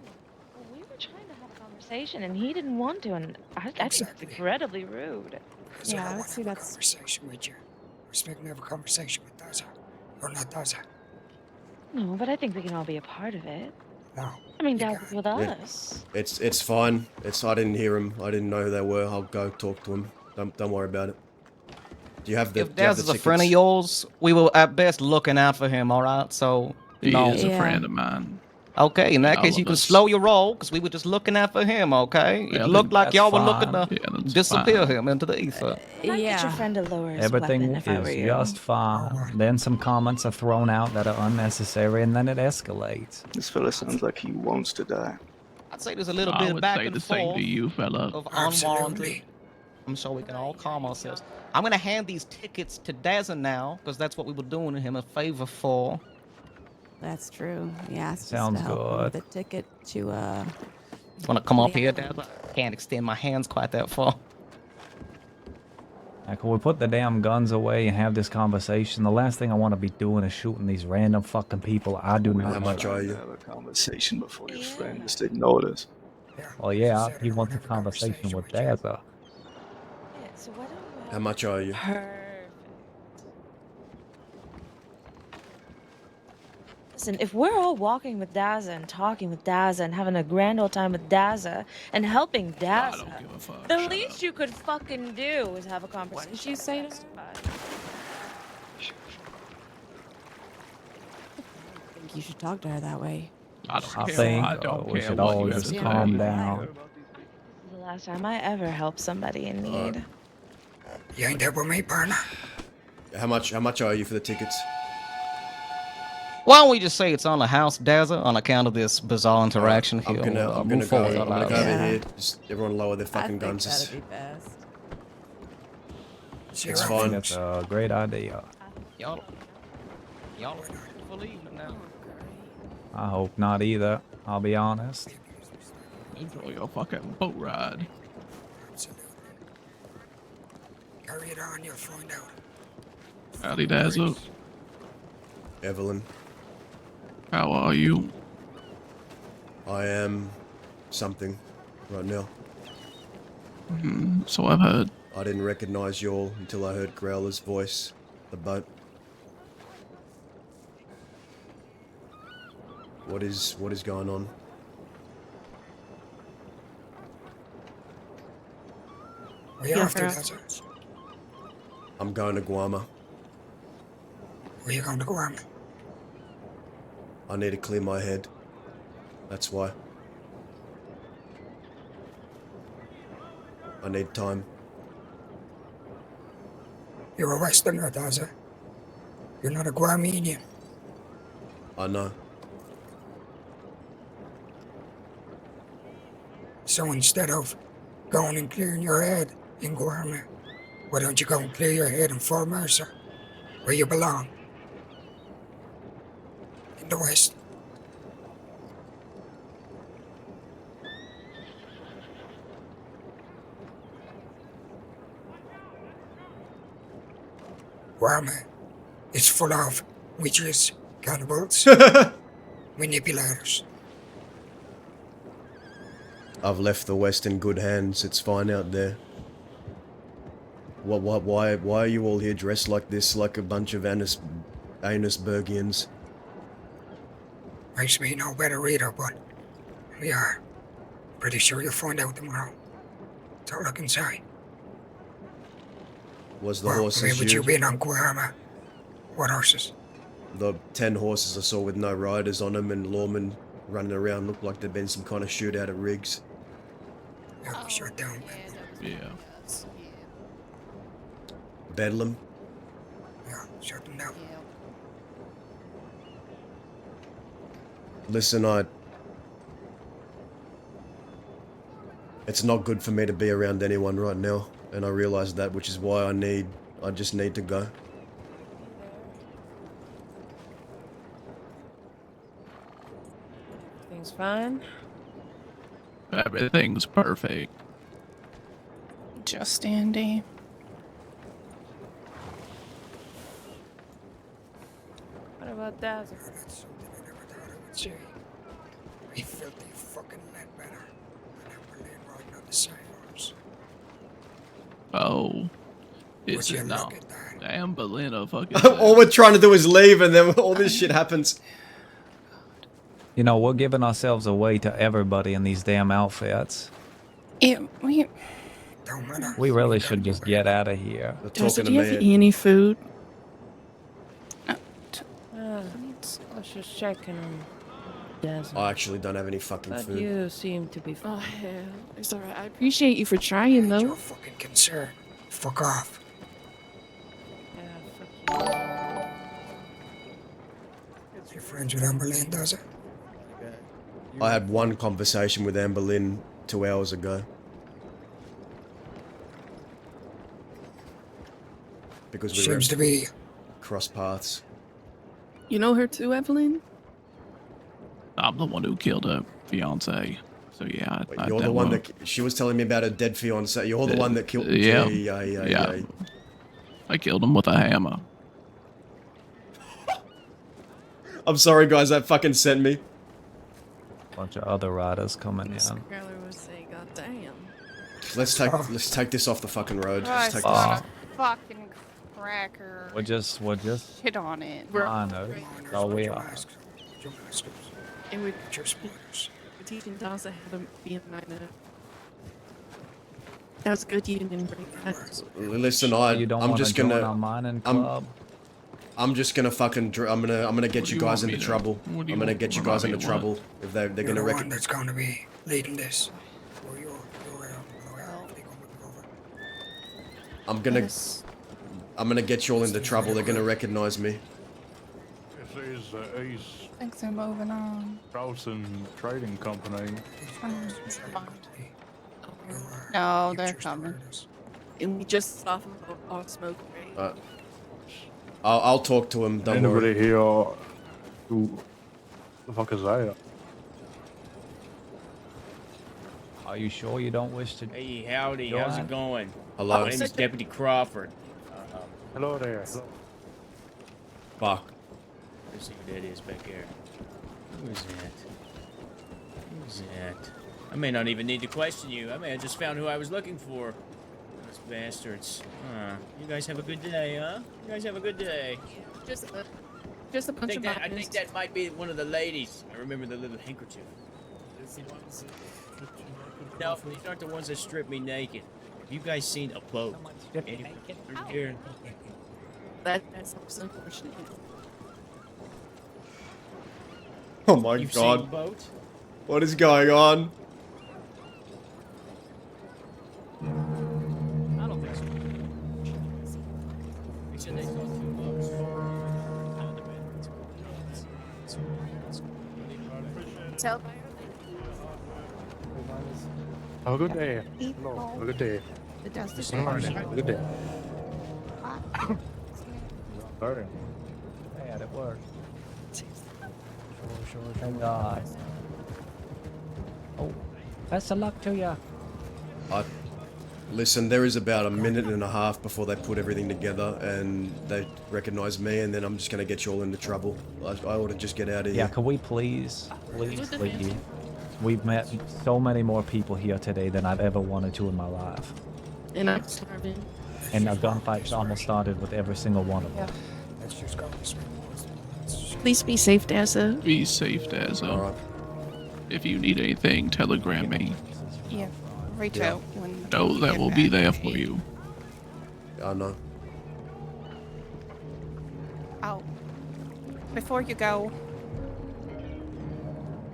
we were trying to have a conversation, and he didn't want to, and I think it's
Exactly.
incredibly rude.
Because
Yeah,
I
I
don't
would
want to
say
have a
that's-
conversation with you. I was expecting to have a conversation with Daza. Or not Daza.
No, but I think we can all be a part of it.
No.
I mean,
you
Daz
can't.
is with
Yeah.
us.
It's fine. I didn't hear him. I didn't know who they were. I'll go talk to him. Don't worry about it. Do you have the
If
do you have
Daz
the
is a friend of
tickets?
yours, we will at best looking out for him, alright? So,
He
no.
is a
Yeah.
friend of mine.
Okay, in that
All
case, you
of
can
us.
slow your roll, because we were just looking out for him, okay?
Yeah,
It looked like
that's
y'all were looking
fine.
to
Yeah, that's
disappear
fine.
him into the ether.
I might get your
Yeah.
friend to lower his
Everything
weapon if I were
is
you.
just fine. Then some comments are thrown out that are unnecessary, and then it escalates.
This fella sounds like he wants to die.
I'd say there's a little
I
bit of
would
back
say
and
the same
forth
to you, fella.
of unwarranted.
Absolutely.
I'm sure we can all calm ourselves. I'm gonna hand these tickets to Dazza now, because that's what we were doing him a favor for.
That's true. He asked
Sounds
us to help him
good.
with a ticket to
Wanna come up
the
here,
island.
Dazza? I can't extend my hands quite that far.
Like, can we put the damn guns away and have this conversation? The last thing I want to be doing is shooting these random fucking people I do
We
not
were
How
know.
much are
trying
you?
to have a conversation before your friend
Yeah.
just ignored us.
Well, yeah,
said I
he
don't
wants a
have a
conversation with
conversation with
Dazza.
Yeah, so why don't you have
How much are you?
Perfect. Listen, if we're all walking with Daza and talking with Daza and having a grand old time with Daza and helping
I
Daza,
don't give a fuck.
the
Shut
least
up.
you could fucking do is have a conversation.
What did you say to her?
Justified.
I think you should talk to her that way.
I don't
I
care.
think
I don't
we
care
should
what
all
you have
just
to
calm
say.
down.
This is the last time I ever helped somebody in need.
You ain't there with me, partner?
How much are you for the tickets?
Why don't we just say it's on the house, Dazza, on account of this bizarre interaction
I'm
here?
gonna
We'll
go.
move forward
I'm gonna
our
go
lives.
over
Yeah.
here. Just everyone lower their
I
fucking
think
guns.
that'd be best.
It's
Zero.
fine.
That's a great idea.
Y'all are full evening now.
I hope not either. I'll be honest.
Enjoy your fucking boat ride.
Absolutely. Carry it on, you'll find out.
Howdy, Dazzle.
Evelyn,
How are you?
I am something right now.
So I've heard.
I didn't recognize you all until I heard Growler's voice. The boat. What is going on?
Where you
Yeah,
off to,
girl.
Daza?
I'm going to Guama.
Where you going to go on?
I need to clear my head. That's why. I need time.
You're a Westerner, Daza. You're not a Guamanian.
I know.
So instead of going and clearing your head in Guarma, why don't you go and clear your head in Fort Mercer, where you belong? In the West. Guarma is full of witches, cannibals, manipulators.
I've left the West in good hands. It's fine out there. Why are you all here dressed like this, like a bunch of Anusbergians?
Makes me no better either, but we are. Pretty sure you'll find out tomorrow. That's all I can say.
Was the
Well,
horses
where would you
you?
been on Guarma? What horses?
The 10 horses I saw with no riders on them and lawmen running around looked like there'd been some kind of shootout at Riggs.
Yeah, shut down.
Yeah.
Bedlam?
Yeah, shut them down.
Listen, it's not good for me to be around anyone right now, and I realize that, which is why I just need to go.
Everything's fine.
Everything's perfect.
Just Andy.
What about Dazzle?
That's something I never thought I would say. We filthy fucking Ledbetter and Amberlin riding on the same horse.
Oh.
Would
Is
you
it now?
look at that?
Damn, Belinda fucking.
All we're trying to do is leave, and then all this shit happens.
You know, we're giving ourselves away to everybody in these damn outfits.
Don't
matter.
We really should just get out of here.
Dazzle, do you have any food?
Let's just check on Dazzle.
I actually don't have any fucking
But
food.
you seem to be fine.
Oh, hell. It's alright. I appreciate you for trying, though.
Your fucking concern. Fuck off. You're friends with Amberlin, does it?
I had one conversation with Amber Lynn 2 hours ago. Because we
Seems to be.
cross paths.
You know her too, Evelyn?
I'm the one who killed her fiance. So yeah, I
You're the one that she was telling me about her dead fiance. You're the one that killed.
Yeah.
Yeah.
I killed him with a hammer.
I'm sorry, guys. That fucking sent me.
Bunch of other riders coming in.
Skylar would say, God damn.
Let's take this off the fucking road. Let's take
Christ,
this.
Fucking cracker.
We're just
Hit on it.
I know. So we are.
And we we're teaching Daza how to be a miner. That was good you didn't break that.
Listen,
You don't
I'm
wanna
just
join
gonna.
our mining club?
I'm just gonna fucking. I'm gonna get you guys into trouble.
what do
I'm
you
gonna
want-
get you
what do
guys
you
into
want?
trouble if they're
You're
gonna
the one
reckon.
that's going to be leading this. Or you're
I'm gonna get you all into trouble. They're gonna recognize me.
He's
Thanks for moving on.
Crowson Trading Company.
No, they're coming. And we just off of our smoke break.
I'll talk to him. Don't
Anybody
worry.
here who the fuck is that?
Are you sure you don't wish to?
Hey, howdy.
join?
How's it going?
Hello.
My name is Deputy Crawford.
Hello there.
Fuck.
Let's see who that is back there. Who is that? Who's that? I may not even need to question you. I may have just found who I was looking for. Those bastards. You guys have a good day, huh? You guys have a good day.
Just a bunch of
I think that might be one of the ladies. I remember the little handkerchief. No, these aren't the ones that strip me naked. Have you guys seen a boat? Anywhere through here?
That's unfortunate.
Oh my
You've seen
god.
a boat?
What is going on?
I don't think so. They said they saw 2 boats.
Tell
Have a good day. Hello. Have a good day.
the dust
Have a good day. Sorry.
Yeah, that worked. Thank God. Oh, best of luck to ya.
Listen, there is about a minute and a half before they put everything together and they recognize me, and then I'm just gonna get you all into trouble. I ought to just get out of
Yeah,
here.
can we please leave? We've met so many more people here today than I've ever wanted to in my life.
And I'm starving.
And a gunfight's almost started with every single one of them.
Let's just go this way.
Please be safe, Daza.
Be safe, Dazzle. If you need anything, telegram me.
Yeah. Reach out when
Know that
get
we'll be
back.
there for you.
I know.
Oh. Before you go,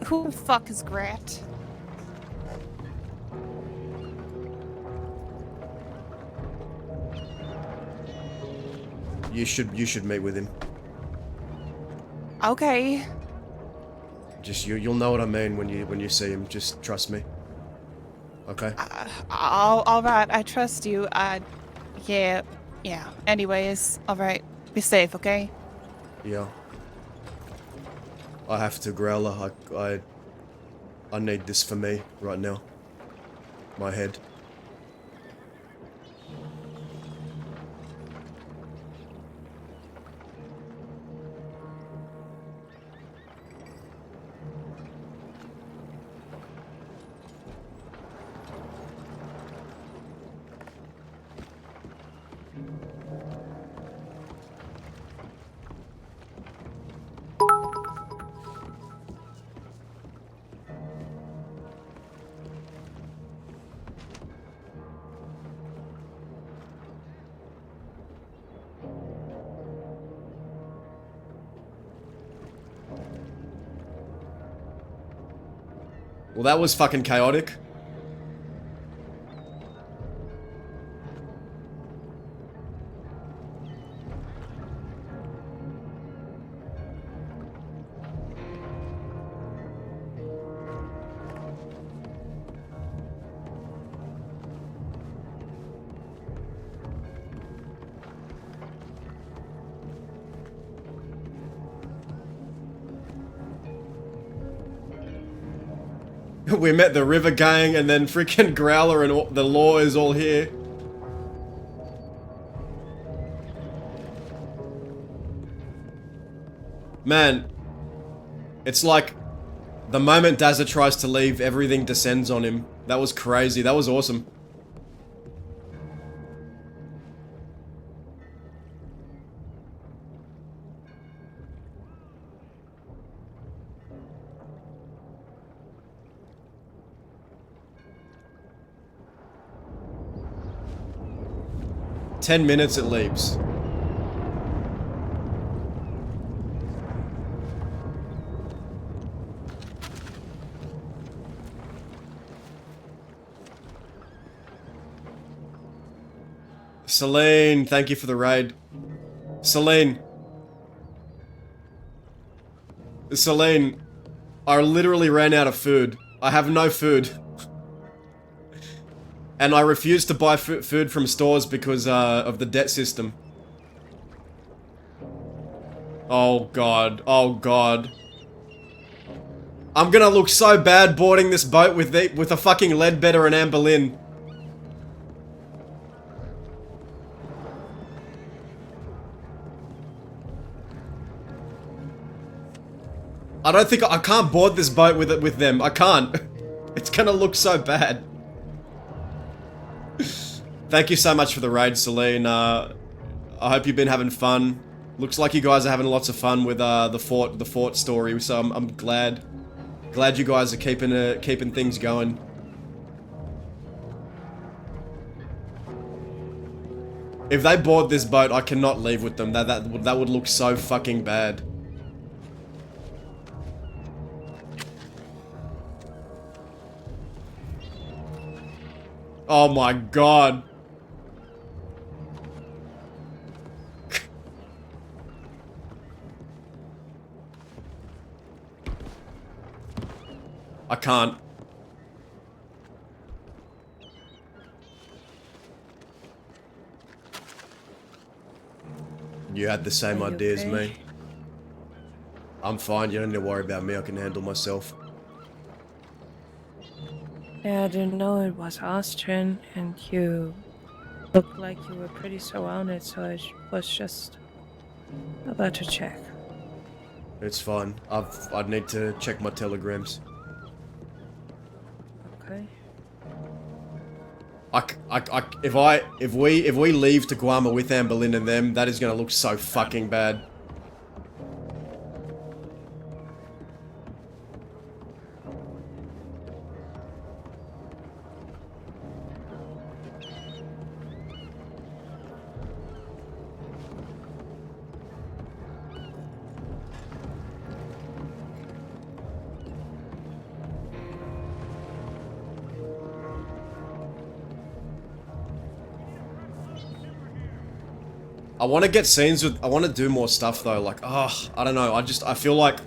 who the fuck is Grat?
You should meet with him.
Okay.
Just you'll know what I mean when you see him. Just trust me. Okay.
All right. I trust you. Yeah. Anyways, all right. Be safe, okay?
Yeah. I have to, Growler. I need this for me right now. My head. Well, that was fucking chaotic. We met the River Gang and then freaking Growler and the law is all here. Man, it's like the moment Dazza tries to leave, everything descends on him. That was crazy. That was awesome. "10 minutes it leaves." Celine, thank you for the raid. Celine. Celine, I literally ran out of food. I have no food. And I refuse to buy food from stores because of the debt system. Oh god. Oh god. I'm gonna look so bad boarding this boat with a fucking Ledbetter and Amber Lynn. I don't think I can't board this boat with them. I can't. It's gonna look so bad. Thank you so much for the raid, Celine. I hope you've been having fun. Looks like you guys are having lots of fun with the fort story. So I'm glad you guys are keeping things going. If they board this boat, I cannot leave with them. That would look so fucking bad. Oh my god. I can't. You had the same idea as me. I'm fine, you don't need to worry about me, I can handle myself.
Yeah, I didn't know it was Austrian, and you looked like you were pretty surrounded, so I was just about to check.
It's fine. I'd need to check my telegrams.
Okay.
If we leave to Guama with Amber Lynn and them, that is gonna look so fucking bad. I want to get scenes with, I want to do more stuff though, like, I don't know, I feel like...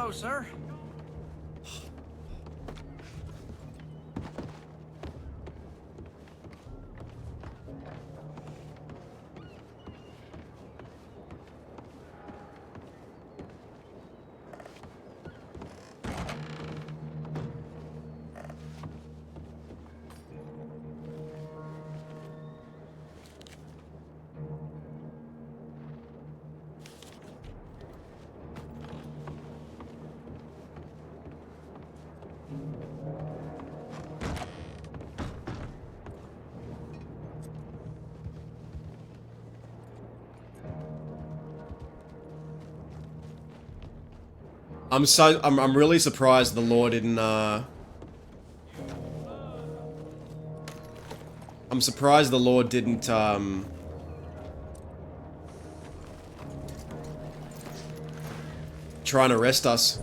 Hello, sir.
I'm really surprised the law didn't, I'm surprised the law didn't, try and arrest us.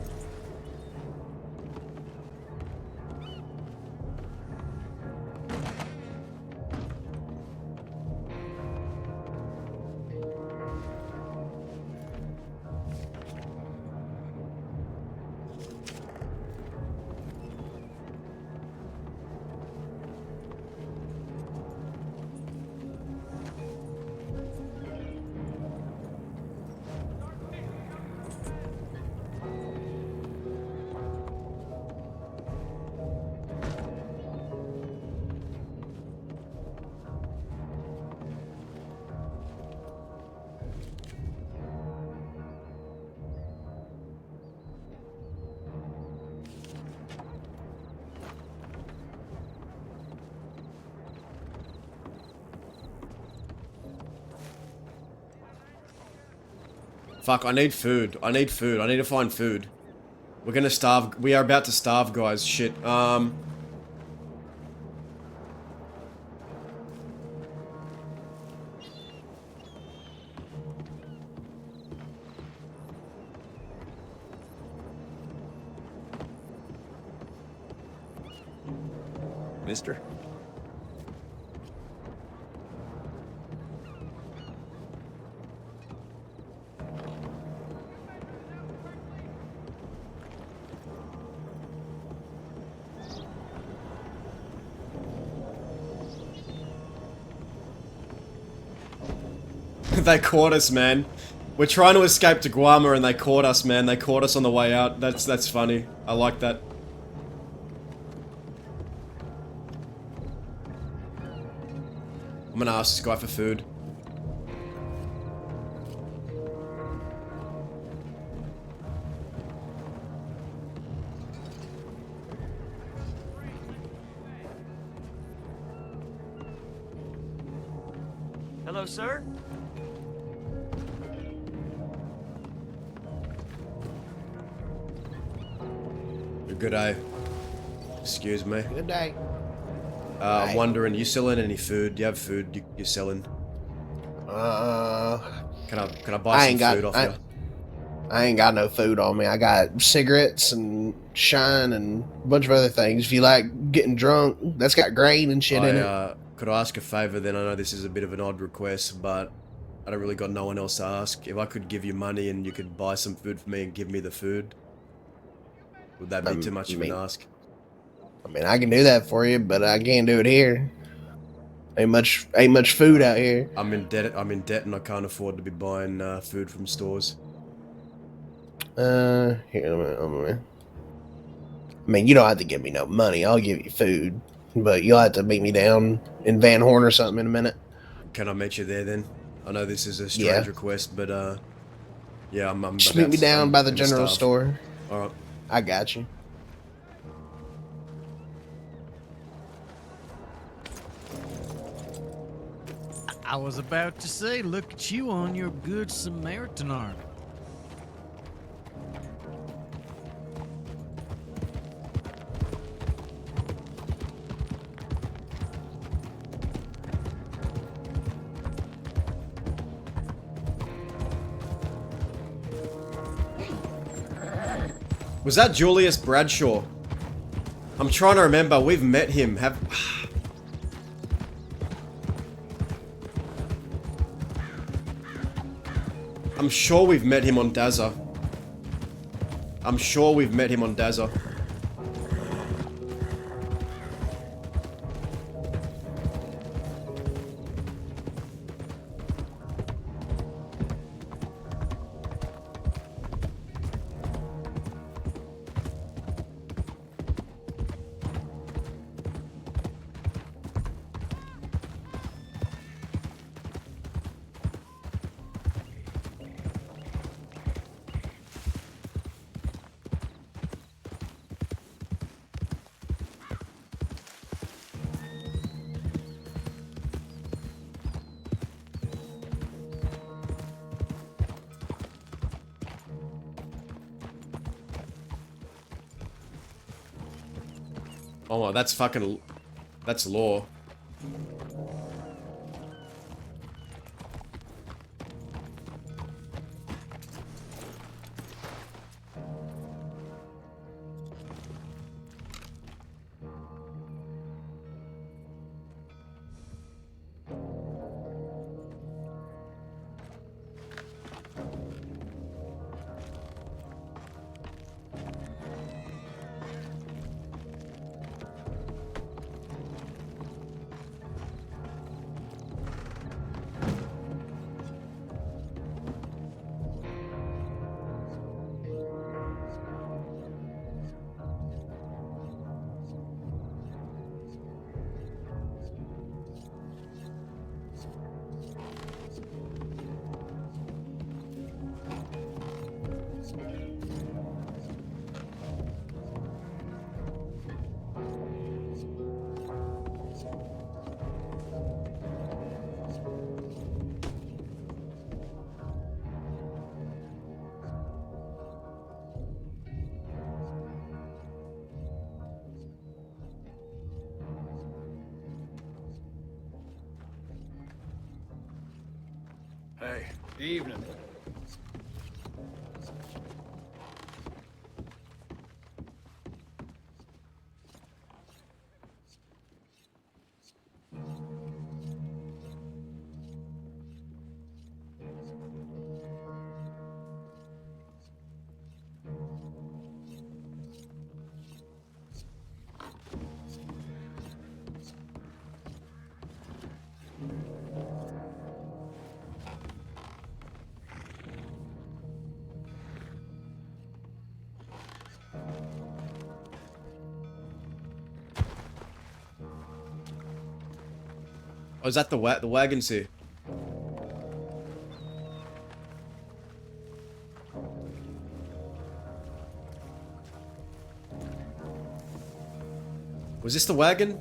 Fuck, I need food. I need food. I need to find food. We're gonna starve. We are about to starve, guys. Shit.
Mister?
They caught us, man. We're trying to escape to Guam and they caught us, man. They caught us on the way out. That's funny. I like that. I'm gonna ask this guy for food.
Hello, sir.
Good day. Excuse me.
Good day.
I'm wondering, you selling any food? Do you have food you're selling? Can I buy some food off you?
I ain't got no food on me. I got cigarettes and shine and a bunch of other things. If you like getting drunk, that's got grain and shit in it.
Could I ask a favor then? I know this is a bit of an odd request, but I don't really got no one else to ask. If I could give you money and you could buy some food for me and give me the food, would that be too much of an ask?
I mean, I can do that for you, but I can't do it here. Ain't much food out here.
I'm in debt and I can't afford to be buying food from stores.
Here, I mean, you don't have to give me no money. I'll give you food, but you'll have to meet me down in Van Horn or something in a minute.
Can I meet you there then? I know this is a strange request, but yeah, I'm
just meet me down by the general store.
All right,
I got you.
I was about to say, look at you on your good Samaritan arm.
Was that Julius Bradshaw? I'm trying to remember. We've met him. I'm sure we've met him on Dazza. I'm sure we've met him on Dazza. Oh, well, that's fucking... That's law.
Hey, evening.
Oh, is that the wagon here? Was this the wagon?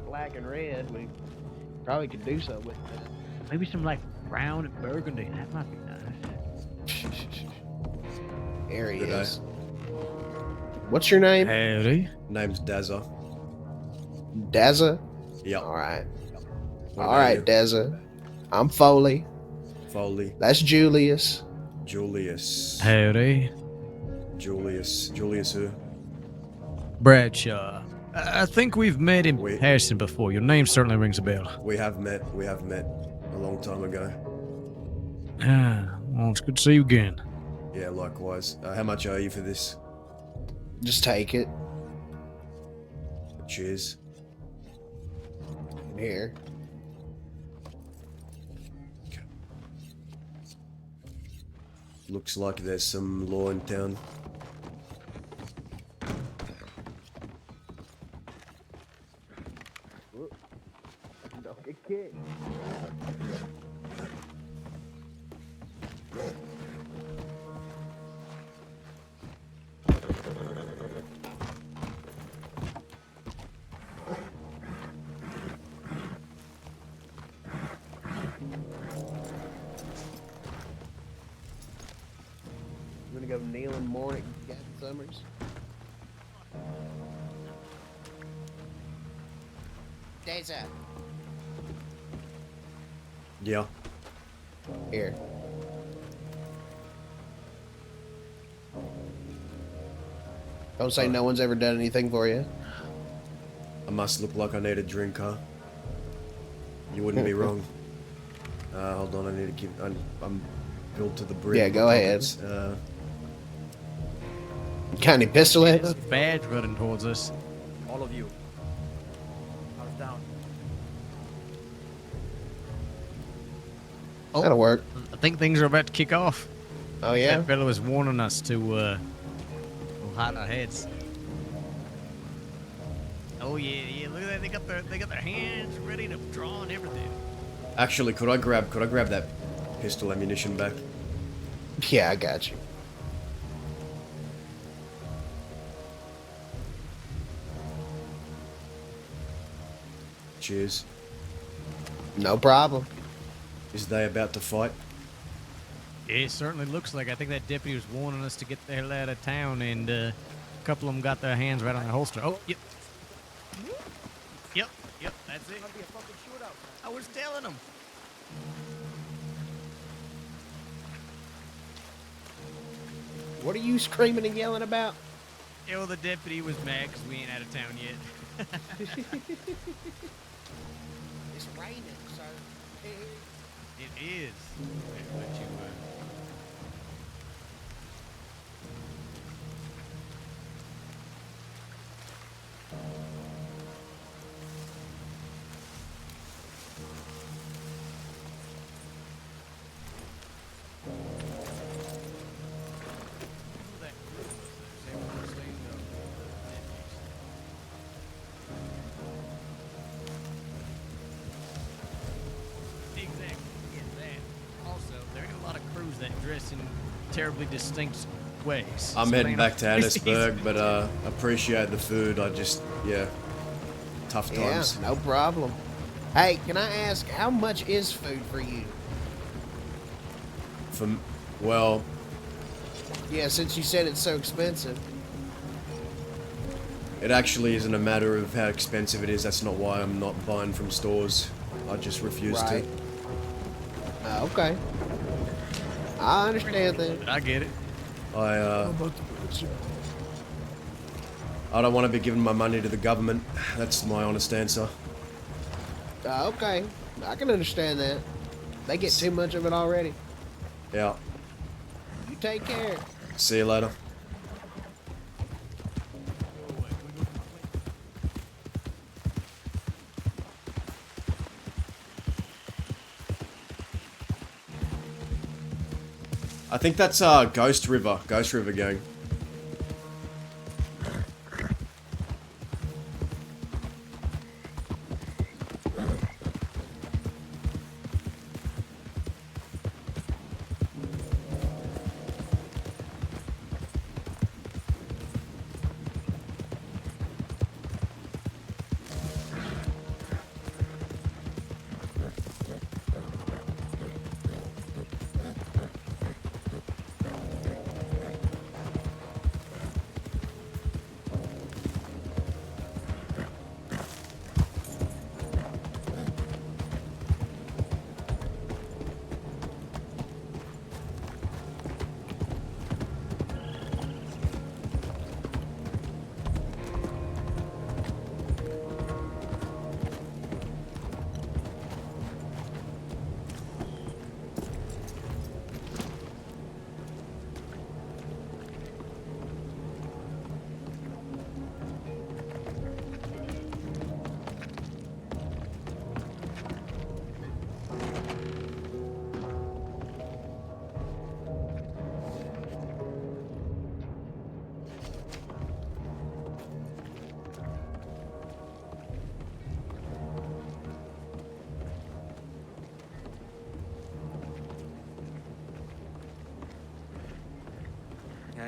Black and red, we probably could do so with it. Maybe some like brown and burgundy. That might be nice.
There he
Good day.
is. What's your name?
Howdy.
Name's Dazza.
Dazza?
Yep.
Alright.
What about
Alright,
you?
Dazza. I'm Foley.
Foley.
That's Julius.
Julius.
Howdy.
Julius. Julius who?
Bradshaw. I think we've met in passing before. Your name certainly rings a bell.
We have met a long time ago.
Ah, well, it's good to see you again.
Yeah, likewise. How much owe you for this?
Just take it.
Cheers.
Here.
Looks like there's some law in town.
Don't get kicked.
I'm gonna go kneel and mourn at Gavin Summers. Dazza.
Yeah.
Here. Don't say no one's ever done anything for you.
I must look like I need a drink, huh? You wouldn't be wrong. Hold on, I need to keep. I'm filled to the brim.
Yeah, go ahead.
Pockets.
Got any pistol in
There's a badge running towards us.
All of you. Arms down.
Oh,
That'll work.
I think things are about to kick off.
Oh, yeah?
That fellow was warning us to hide our heads. Oh yeah, look at that. They got their hands ready to draw and everything.
Actually, could I grab that pistol ammunition back?
Yeah, I got you.
Cheers.
No problem.
Is they about to fight?
It certainly looks like. I think that deputy was warning us to get the hell out of town, and a couple of them got their hands right on their holster. Oh, yep. Yep, that's it. I was telling them.
What are you screaming and yelling about?
Yeah, well, the deputy was mad because we ain't out of town yet.
It's raining, sir.
It is. But you, that dress in terribly distinct ways.
I'm
So
heading
they
back to
don't-
Annisburg, but appreciate the food. I just, tough
Yeah,
times.
no problem. Hey, can I ask, how much is food for you?
Well,
yeah, since you said it's so expensive.
it actually isn't a matter of how expensive it is. That's not why I'm not buying from stores. I just refuse
Right.
to.
Okay. I understand that.
I get it.
I don't want to be giving my money to the government. That's my honest answer.
Okay. I can understand that. They get too much of it already.
Yeah.
You take care.
See you later. I think that's Ghost River gang.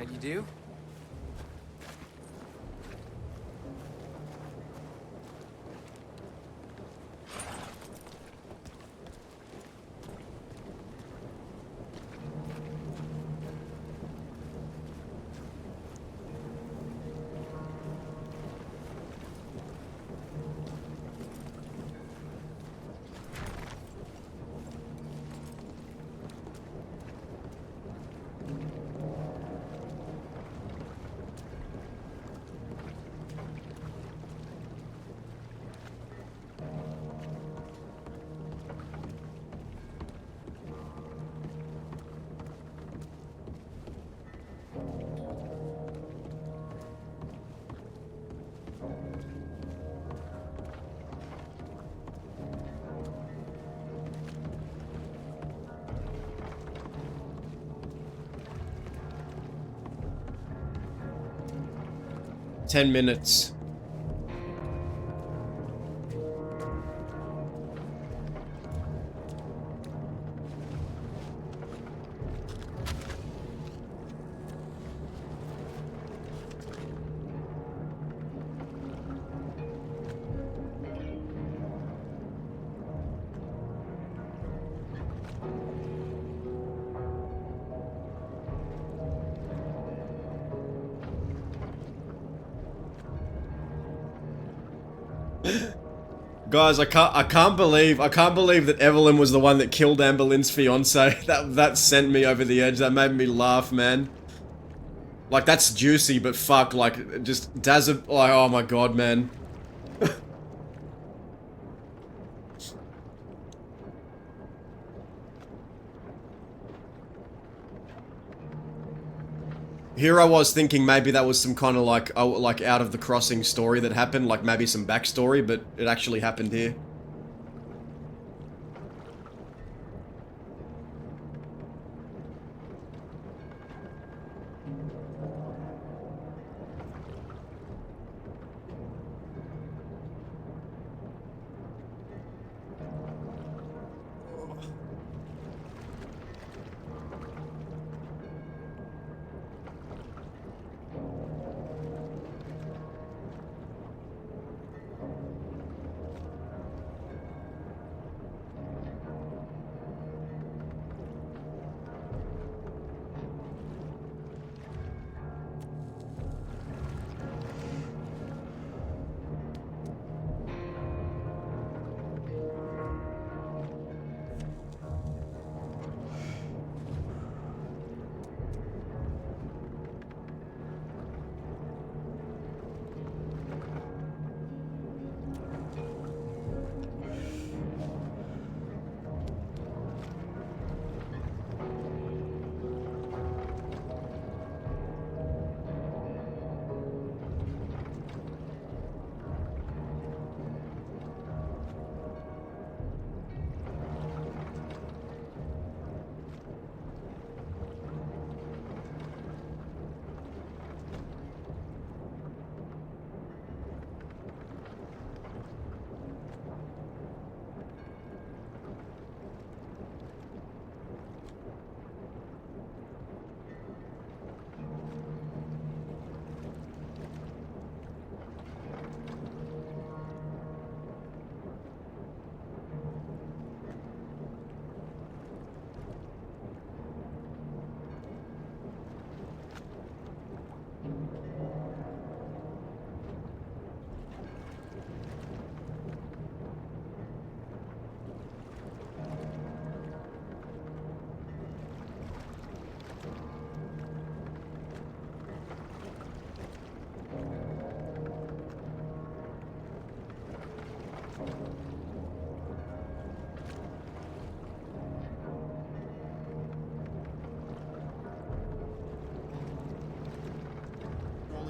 Glad you do.
$10. Guys, I can't believe that Evelyn was the one that killed Amber Lynn's fiance. That sent me over the edge. That made me laugh, man. Like, that's juicy, but fuck, like, just Dazza, like, oh my god, man. Here I was thinking maybe that was some kind of like out of the crossing story that happened, like maybe some backstory, but it actually happened here.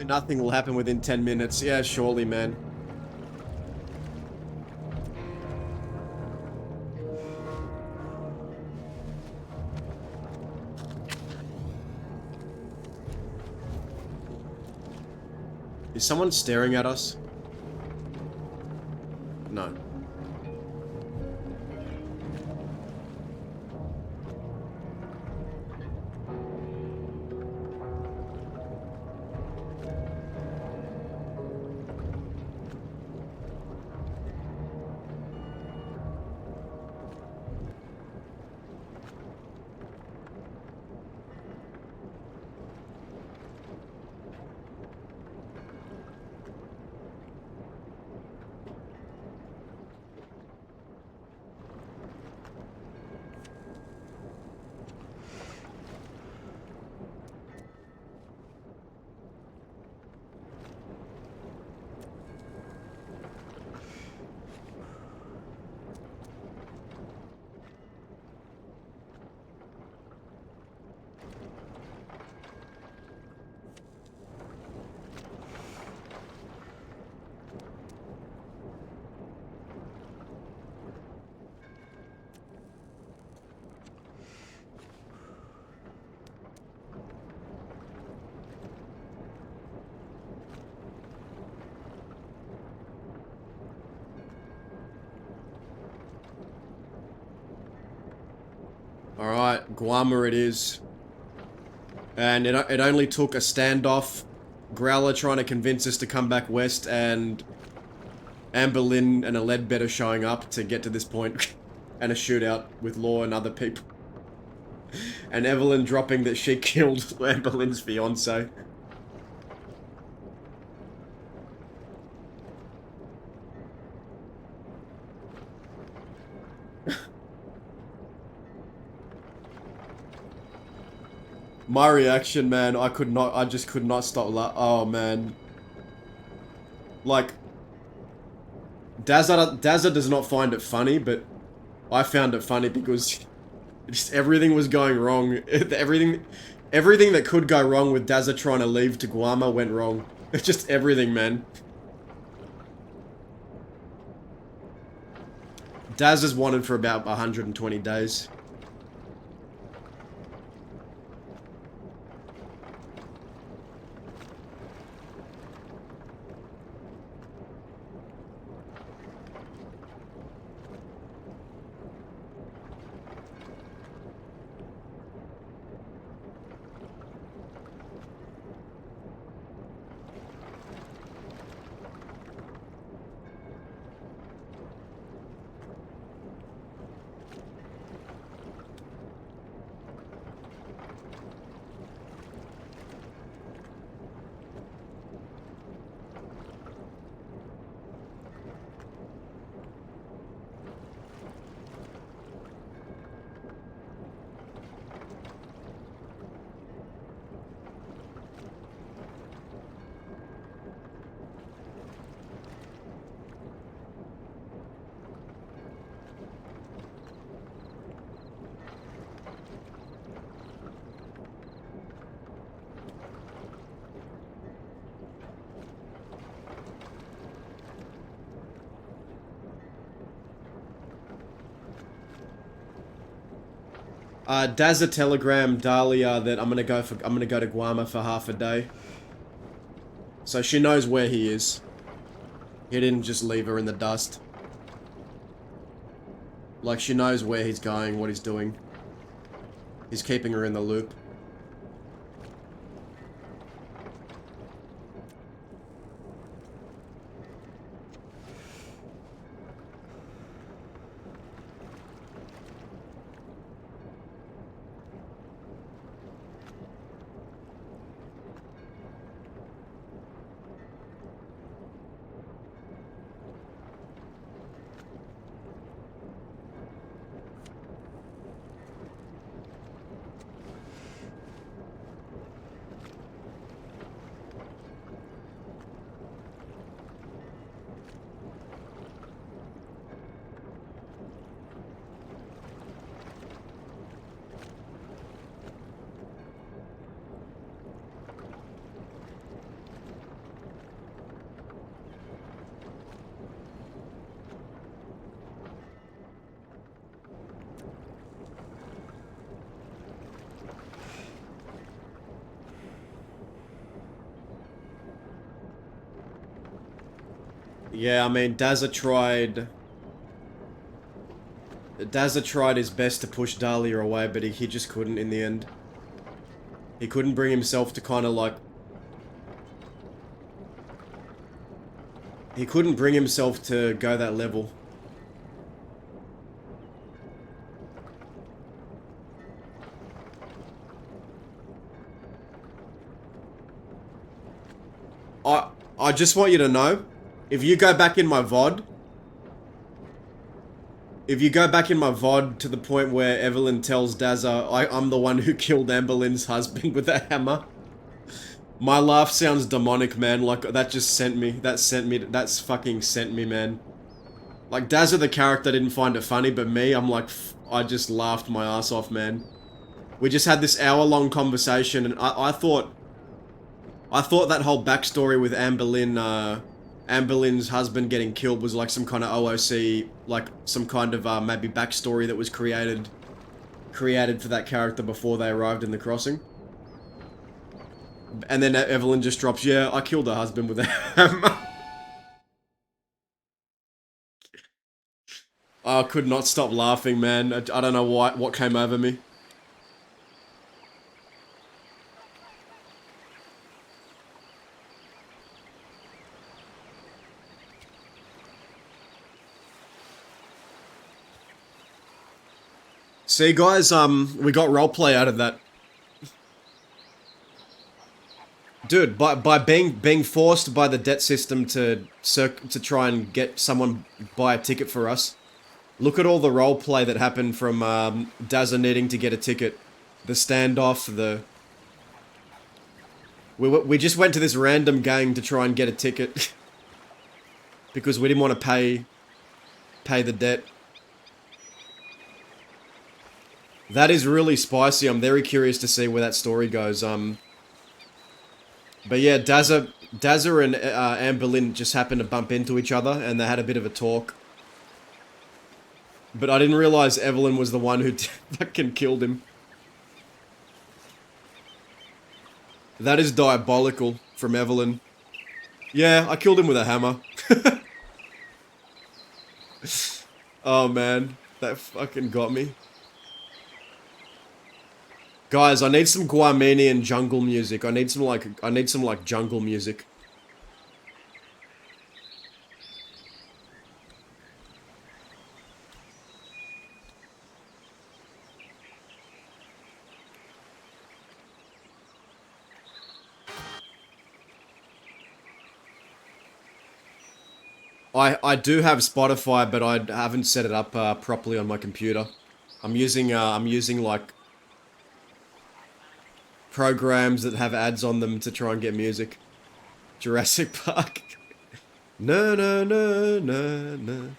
Surely nothing will happen within 10 minutes. Yeah, surely, man. Is someone staring at us? No. Alright, Guarma it is. And it only took a standoff, Growler trying to convince us to come back west, and Amber Lynn and a Ledbetter showing up to get to this point, and a shootout with Law and other people. And Evelyn dropping that she killed Amber Lynn's fiance. My reaction, man, I just could not stop oh, man. Like, Dazza does not find it funny, but I found it funny because just everything was going wrong. Everything that could go wrong with Dazza trying to leave to Guarma went wrong. It's just everything, man. Dazza's wanted for about 120 days. Dazza telegram Dahlia that I'm gonna go to Guarma for half a day. So she knows where he is. He didn't just leave her in the dust. Like, she knows where he's going, what he's doing. He's keeping her in the loop. Yeah, I mean, Dazza tried his best to push Dahlia away, but he just couldn't in the end. He couldn't bring himself to kind of like... He couldn't bring himself to go that level. I just want you to know, if you go back in my VOD, to the point where Evelyn tells Dazza, I'm the one who killed Amber Lynn's husband with a hammer, my laugh sounds demonic, man. Like, that just sent me. That's fucking sent me, man. Like, Dazza the character didn't find it funny, but me, I'm like, I just laughed my ass off, man. We just had this hour-long conversation, and I thought that whole backstory with Amber Lynn's husband getting killed was like some kind of OOC, like some kind of maybe backstory that was created for that character before they arrived in the crossing. And then Evelyn just drops, yeah, I killed her husband with a hammer. I could not stop laughing, man. I don't know what came over me. See, guys, we got roleplay out of that. Dude, by being forced by the debt system to try and get someone buy a ticket for us. Look at all the roleplay that happened from Dazza needing to get a ticket, the standoff, we just went to this random gang to try and get a ticket because we didn't want to pay the debt. That is really spicy. I'm very curious to see where that story goes. But yeah, Dazza and Amber Lynn just happened to bump into each other, and they had a bit of a talk. But I didn't realize Evelyn was the one who fucking killed him. That is diabolical from Evelyn. Yeah, I killed him with a hammer. Oh man, that fucking got me. Guys, I need some Guamanian jungle music. I need some like jungle music. I do have Spotify, but I haven't set it up properly on my computer. I'm using like programs that have ads on them to try and get music. Jurassic Park. No, no, no, no, no.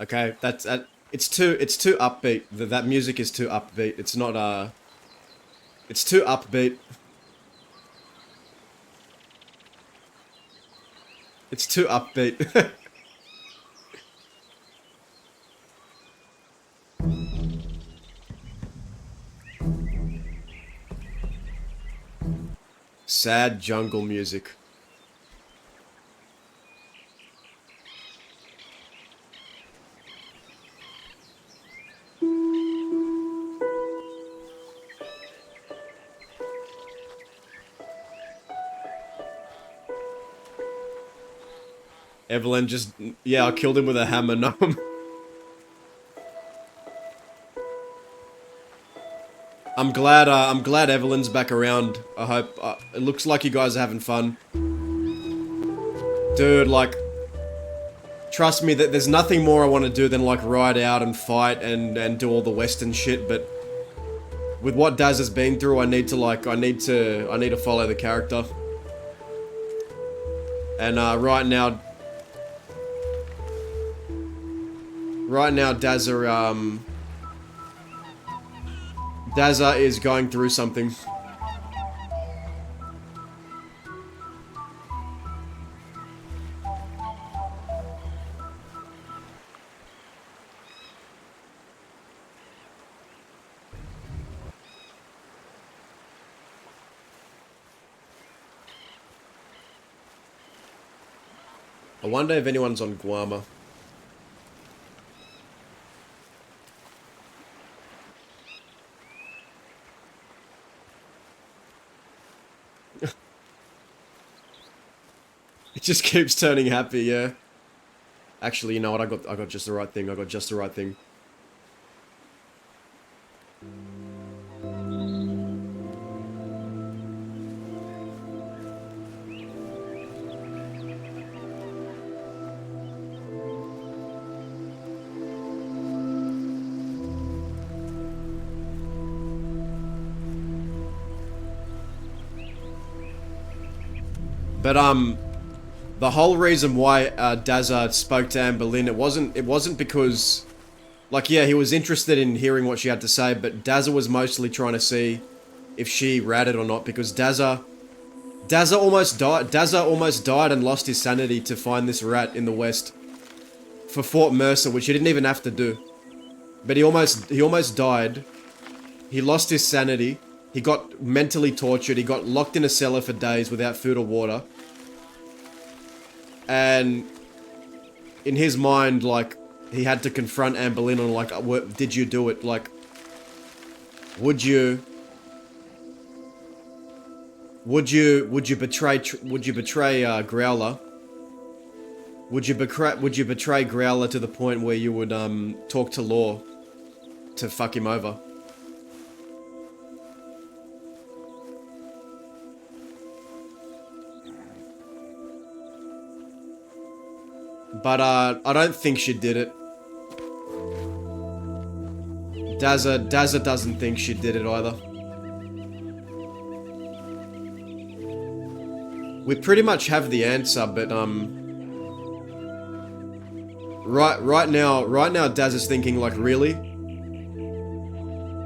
Okay, that's it's too upbeat. That music is too upbeat. It's not it's too upbeat. It's too upbeat. Sad jungle music. Evelyn just, yeah, I killed him with a hammer, no. I'm glad Evelyn's back around. I hope, it looks like you guys are having fun. Dude, like, trust me, that there's nothing more I want to do than like ride out and fight and do all the Western shit, but with what Daz has been through, I need to follow the character. And right now Dazza is going through something. I wonder if anyone's on Guama. It just keeps turning happy, yeah. Actually, you know what? I got just the right thing. I got just the right thing. But the whole reason why Dazza spoke to Anne Boleyn, it wasn't because, like, yeah, he was interested in hearing what she had to say, but Dazza was mostly trying to see if she ratted or not, because Dazza almost died. Dazza almost died and lost his sanity to find this rat in the west for Fort Mercer, which he didn't even have to do. But he almost died. He lost his sanity. He got mentally tortured. He got locked in a cellar for days without food or water. And in his mind, like, he had to confront Anne Boleyn on, like, did you do it? Like, would you betray Growler? Would you betray Growler to the point where you would talk to Law to fuck him over? But I don't think she did it. Dazza doesn't think she did it either. We pretty much have the answer, but right now Dazza's thinking, like, really?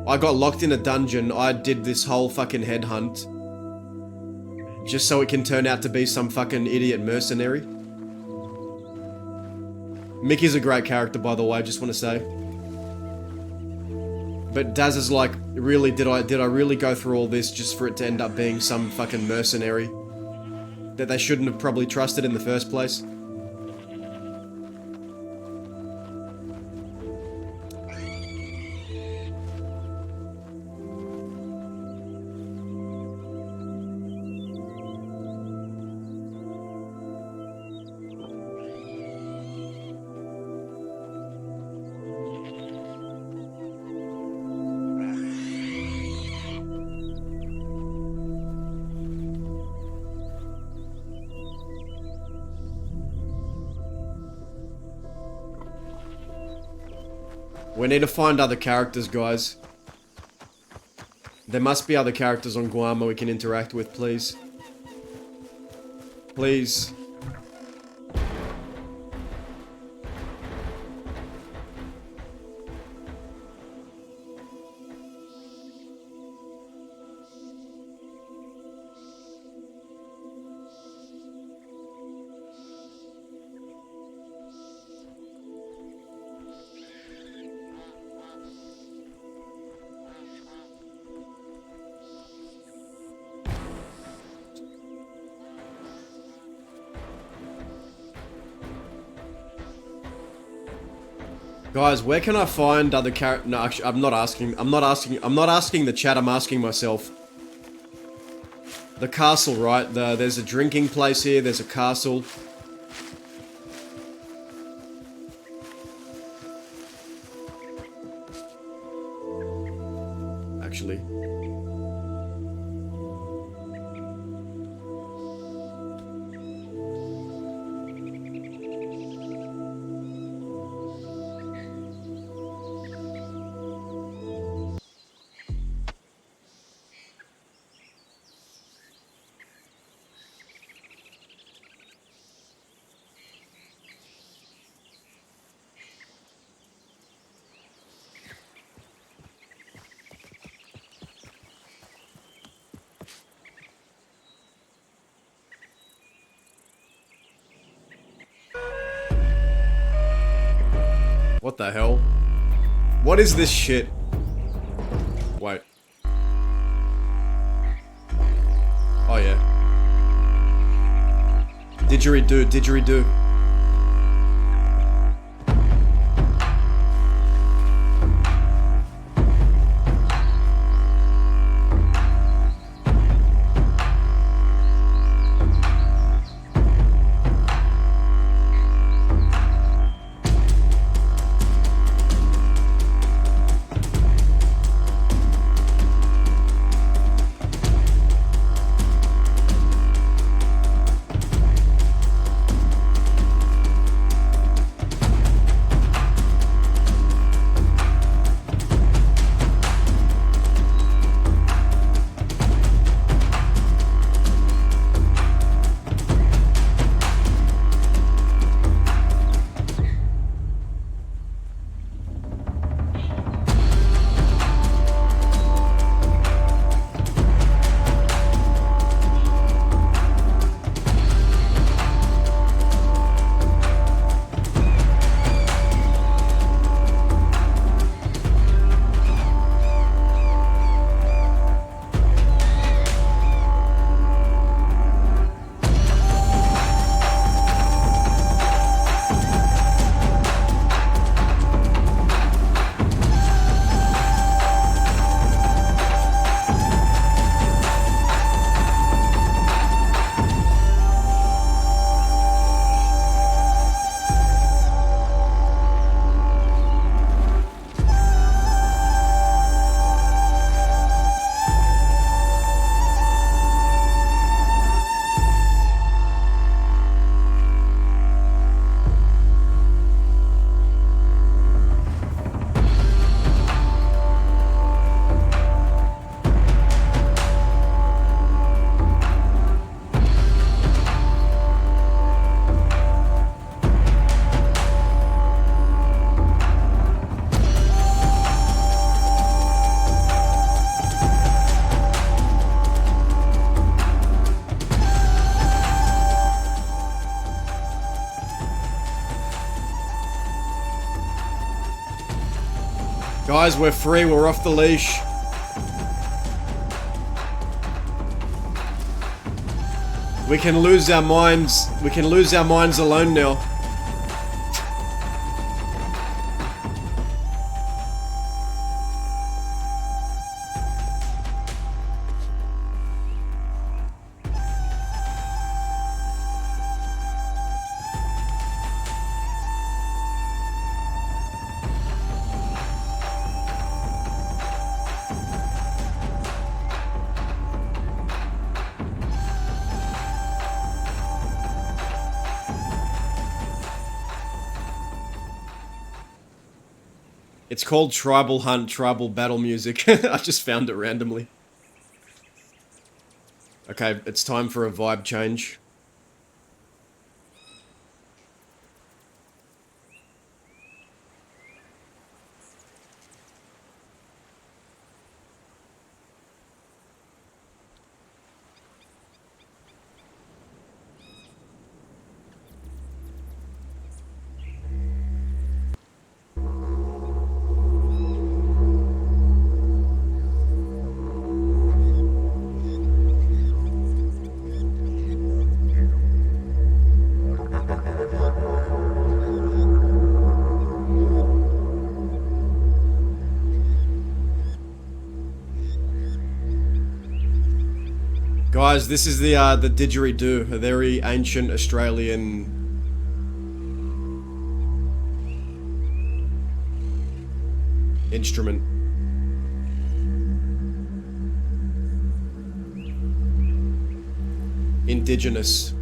I got locked in a dungeon. I did this whole fucking headhunt just so it can turn out to be some fucking idiot mercenary. Mickey's a great character, by the way, just want to say. But Daz is like, really, did I really go through all this just for it to end up being some fucking mercenary that they shouldn't have probably trusted in the first place? We need to find other characters, guys. There must be other characters on Guam we can interact with, please. Please. Guys, where can I find other characters? No, actually, I'm not asking the chat, I'm asking myself. The castle, right? There's a drinking place here, there's a castle. Actually. What the hell? What is this shit? Wait. Oh yeah. Didgeridoo, didgeridoo. Guys, we're free. We're off the leash. We can lose our minds. We can lose our minds alone now. It's called Tribal Hunt, Tribal Battle Music. I just found it randomly. Okay, it's time for a vibe change. Guys, this is the didgeridoo, a very ancient Australian instrument. Indigenous.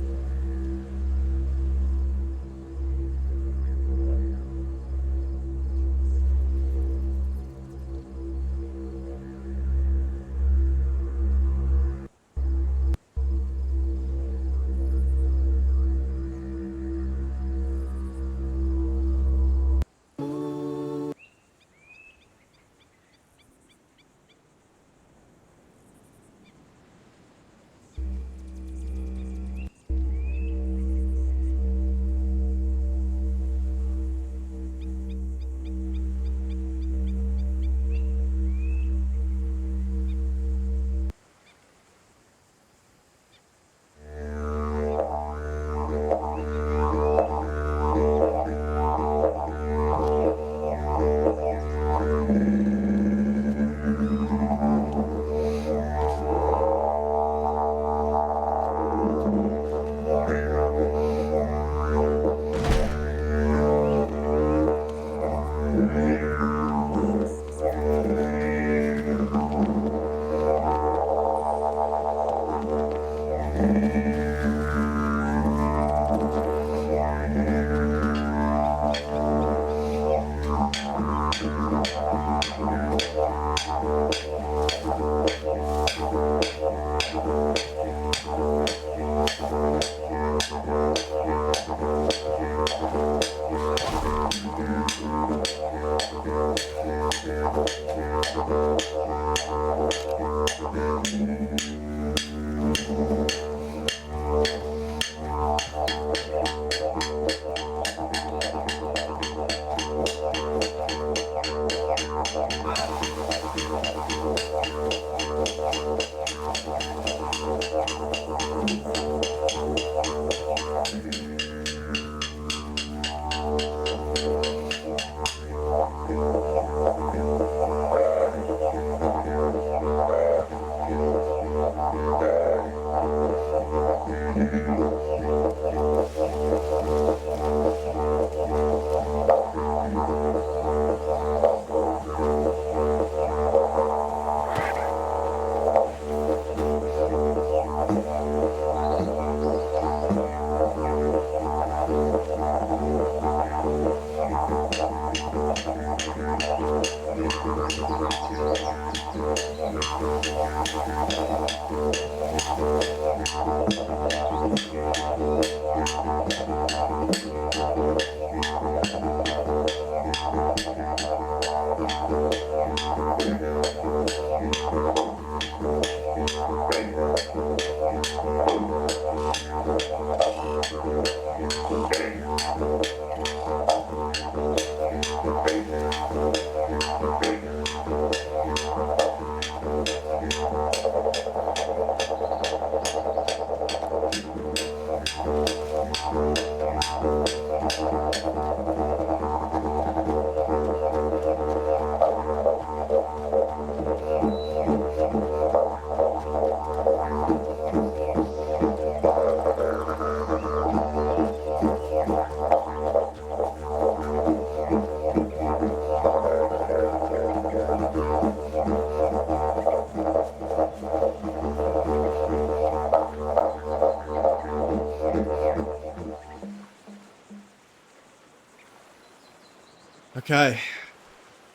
Okay.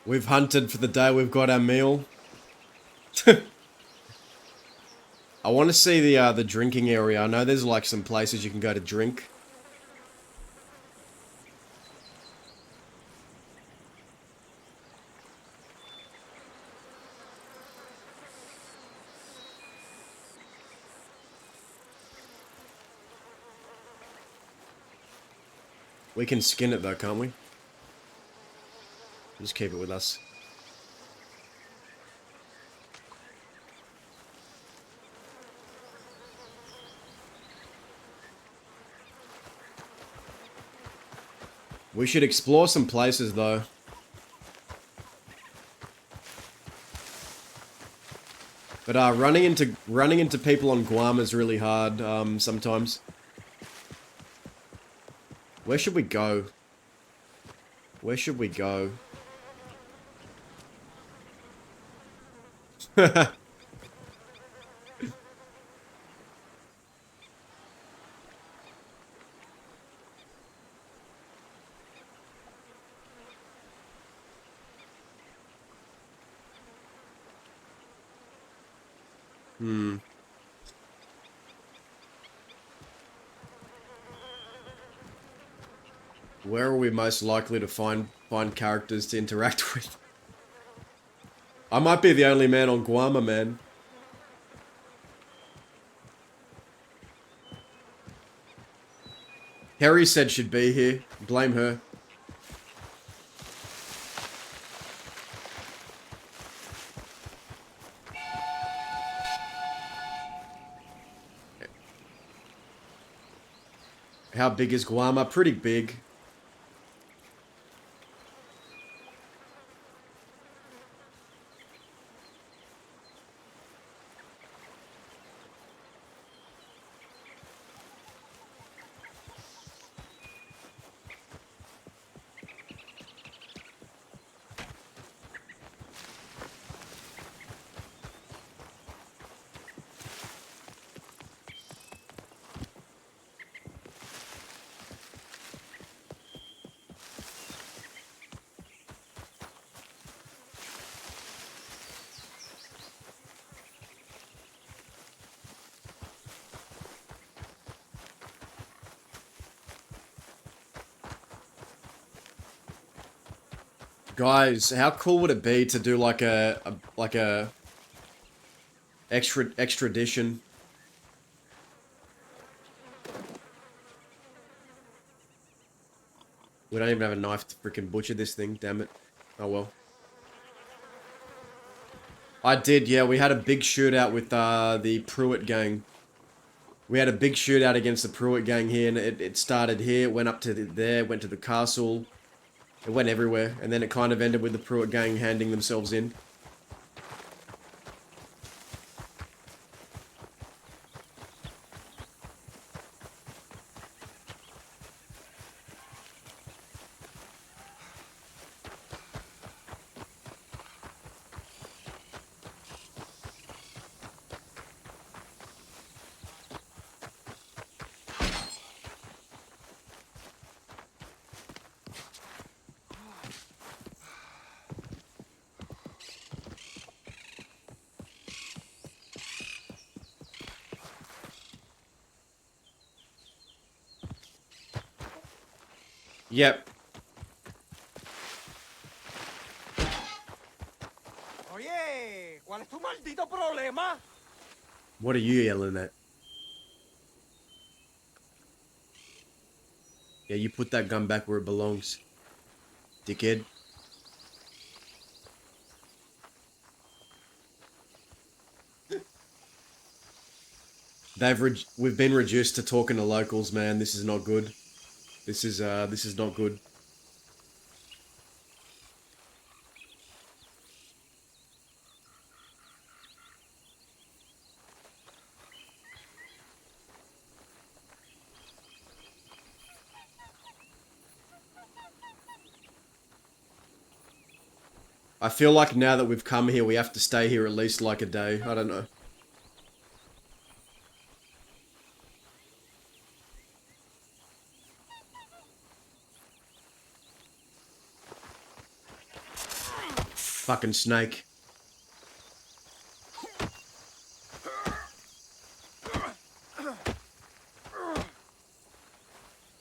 We've hunted for the day. We've got our meal. I want to see the drinking area. I know there's like some places you can go to drink. We can skin it though, can't we? Just keep it with us. We should explore some places though. But running into people on Guam is really hard sometimes. Where should we go? Where should we go? Hmm. Where are we most likely to find characters to interact with? I might be the only man on Guam, man. Harry said she'd be here. Blame her. How big is Guam? Pretty big. Guys, how cool would it be to do like a extradition? We don't even have a knife to freaking butcher this thing, damn it. Oh well. I did, yeah, we had a big shootout with the Pruitt gang. We had a big shootout against the Pruitt gang here, and it started here, went up to there, went to the castle. It went everywhere, and then it kind of ended with the Pruitt gang handing themselves in. Yep.
Oye, ¿cuál es tu maldito problema?
What are you yelling at? Yeah, you put that gun back where it belongs, dickhead. We've been reduced to talking to locals, man. This is not good. This is not good. I feel like now that we've come here, we have to stay here at least like a day. I don't know. Fucking snake.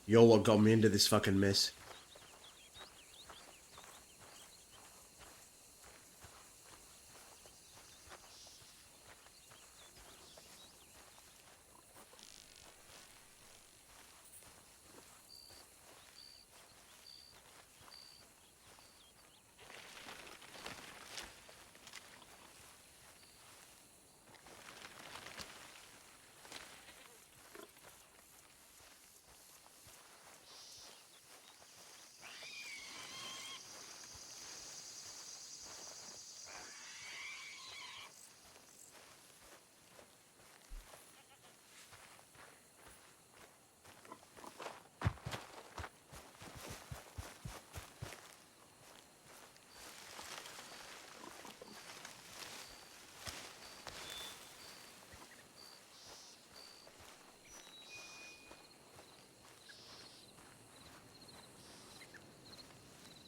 You're what got me into this fucking mess.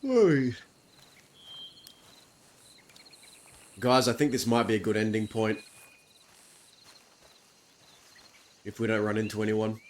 Oy. Guys, I think this might be a good ending point. If we don't run into anyone.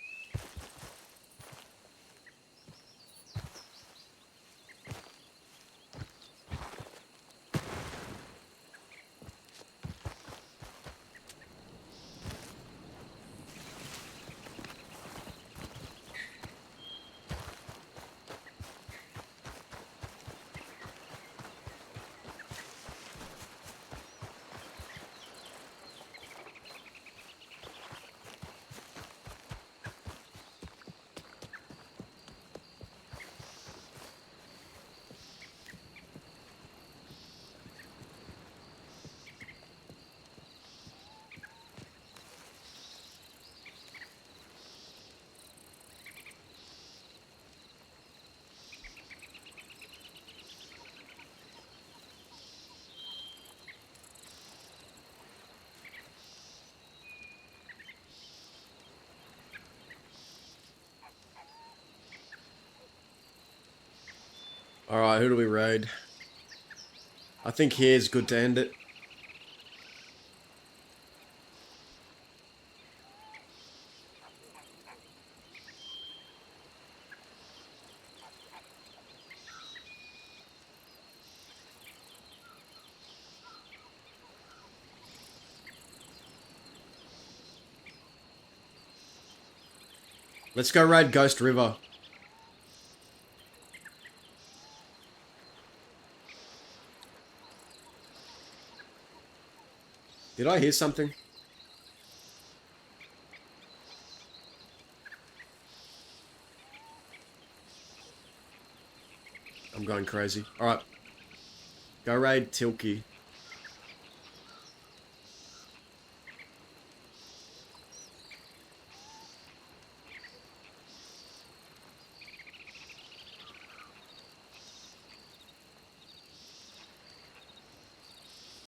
Alright, who do we raid? I think here's good to end it. Let's go raid Ghost River. Did I hear something? I'm going crazy. Alright. Go raid Tilky.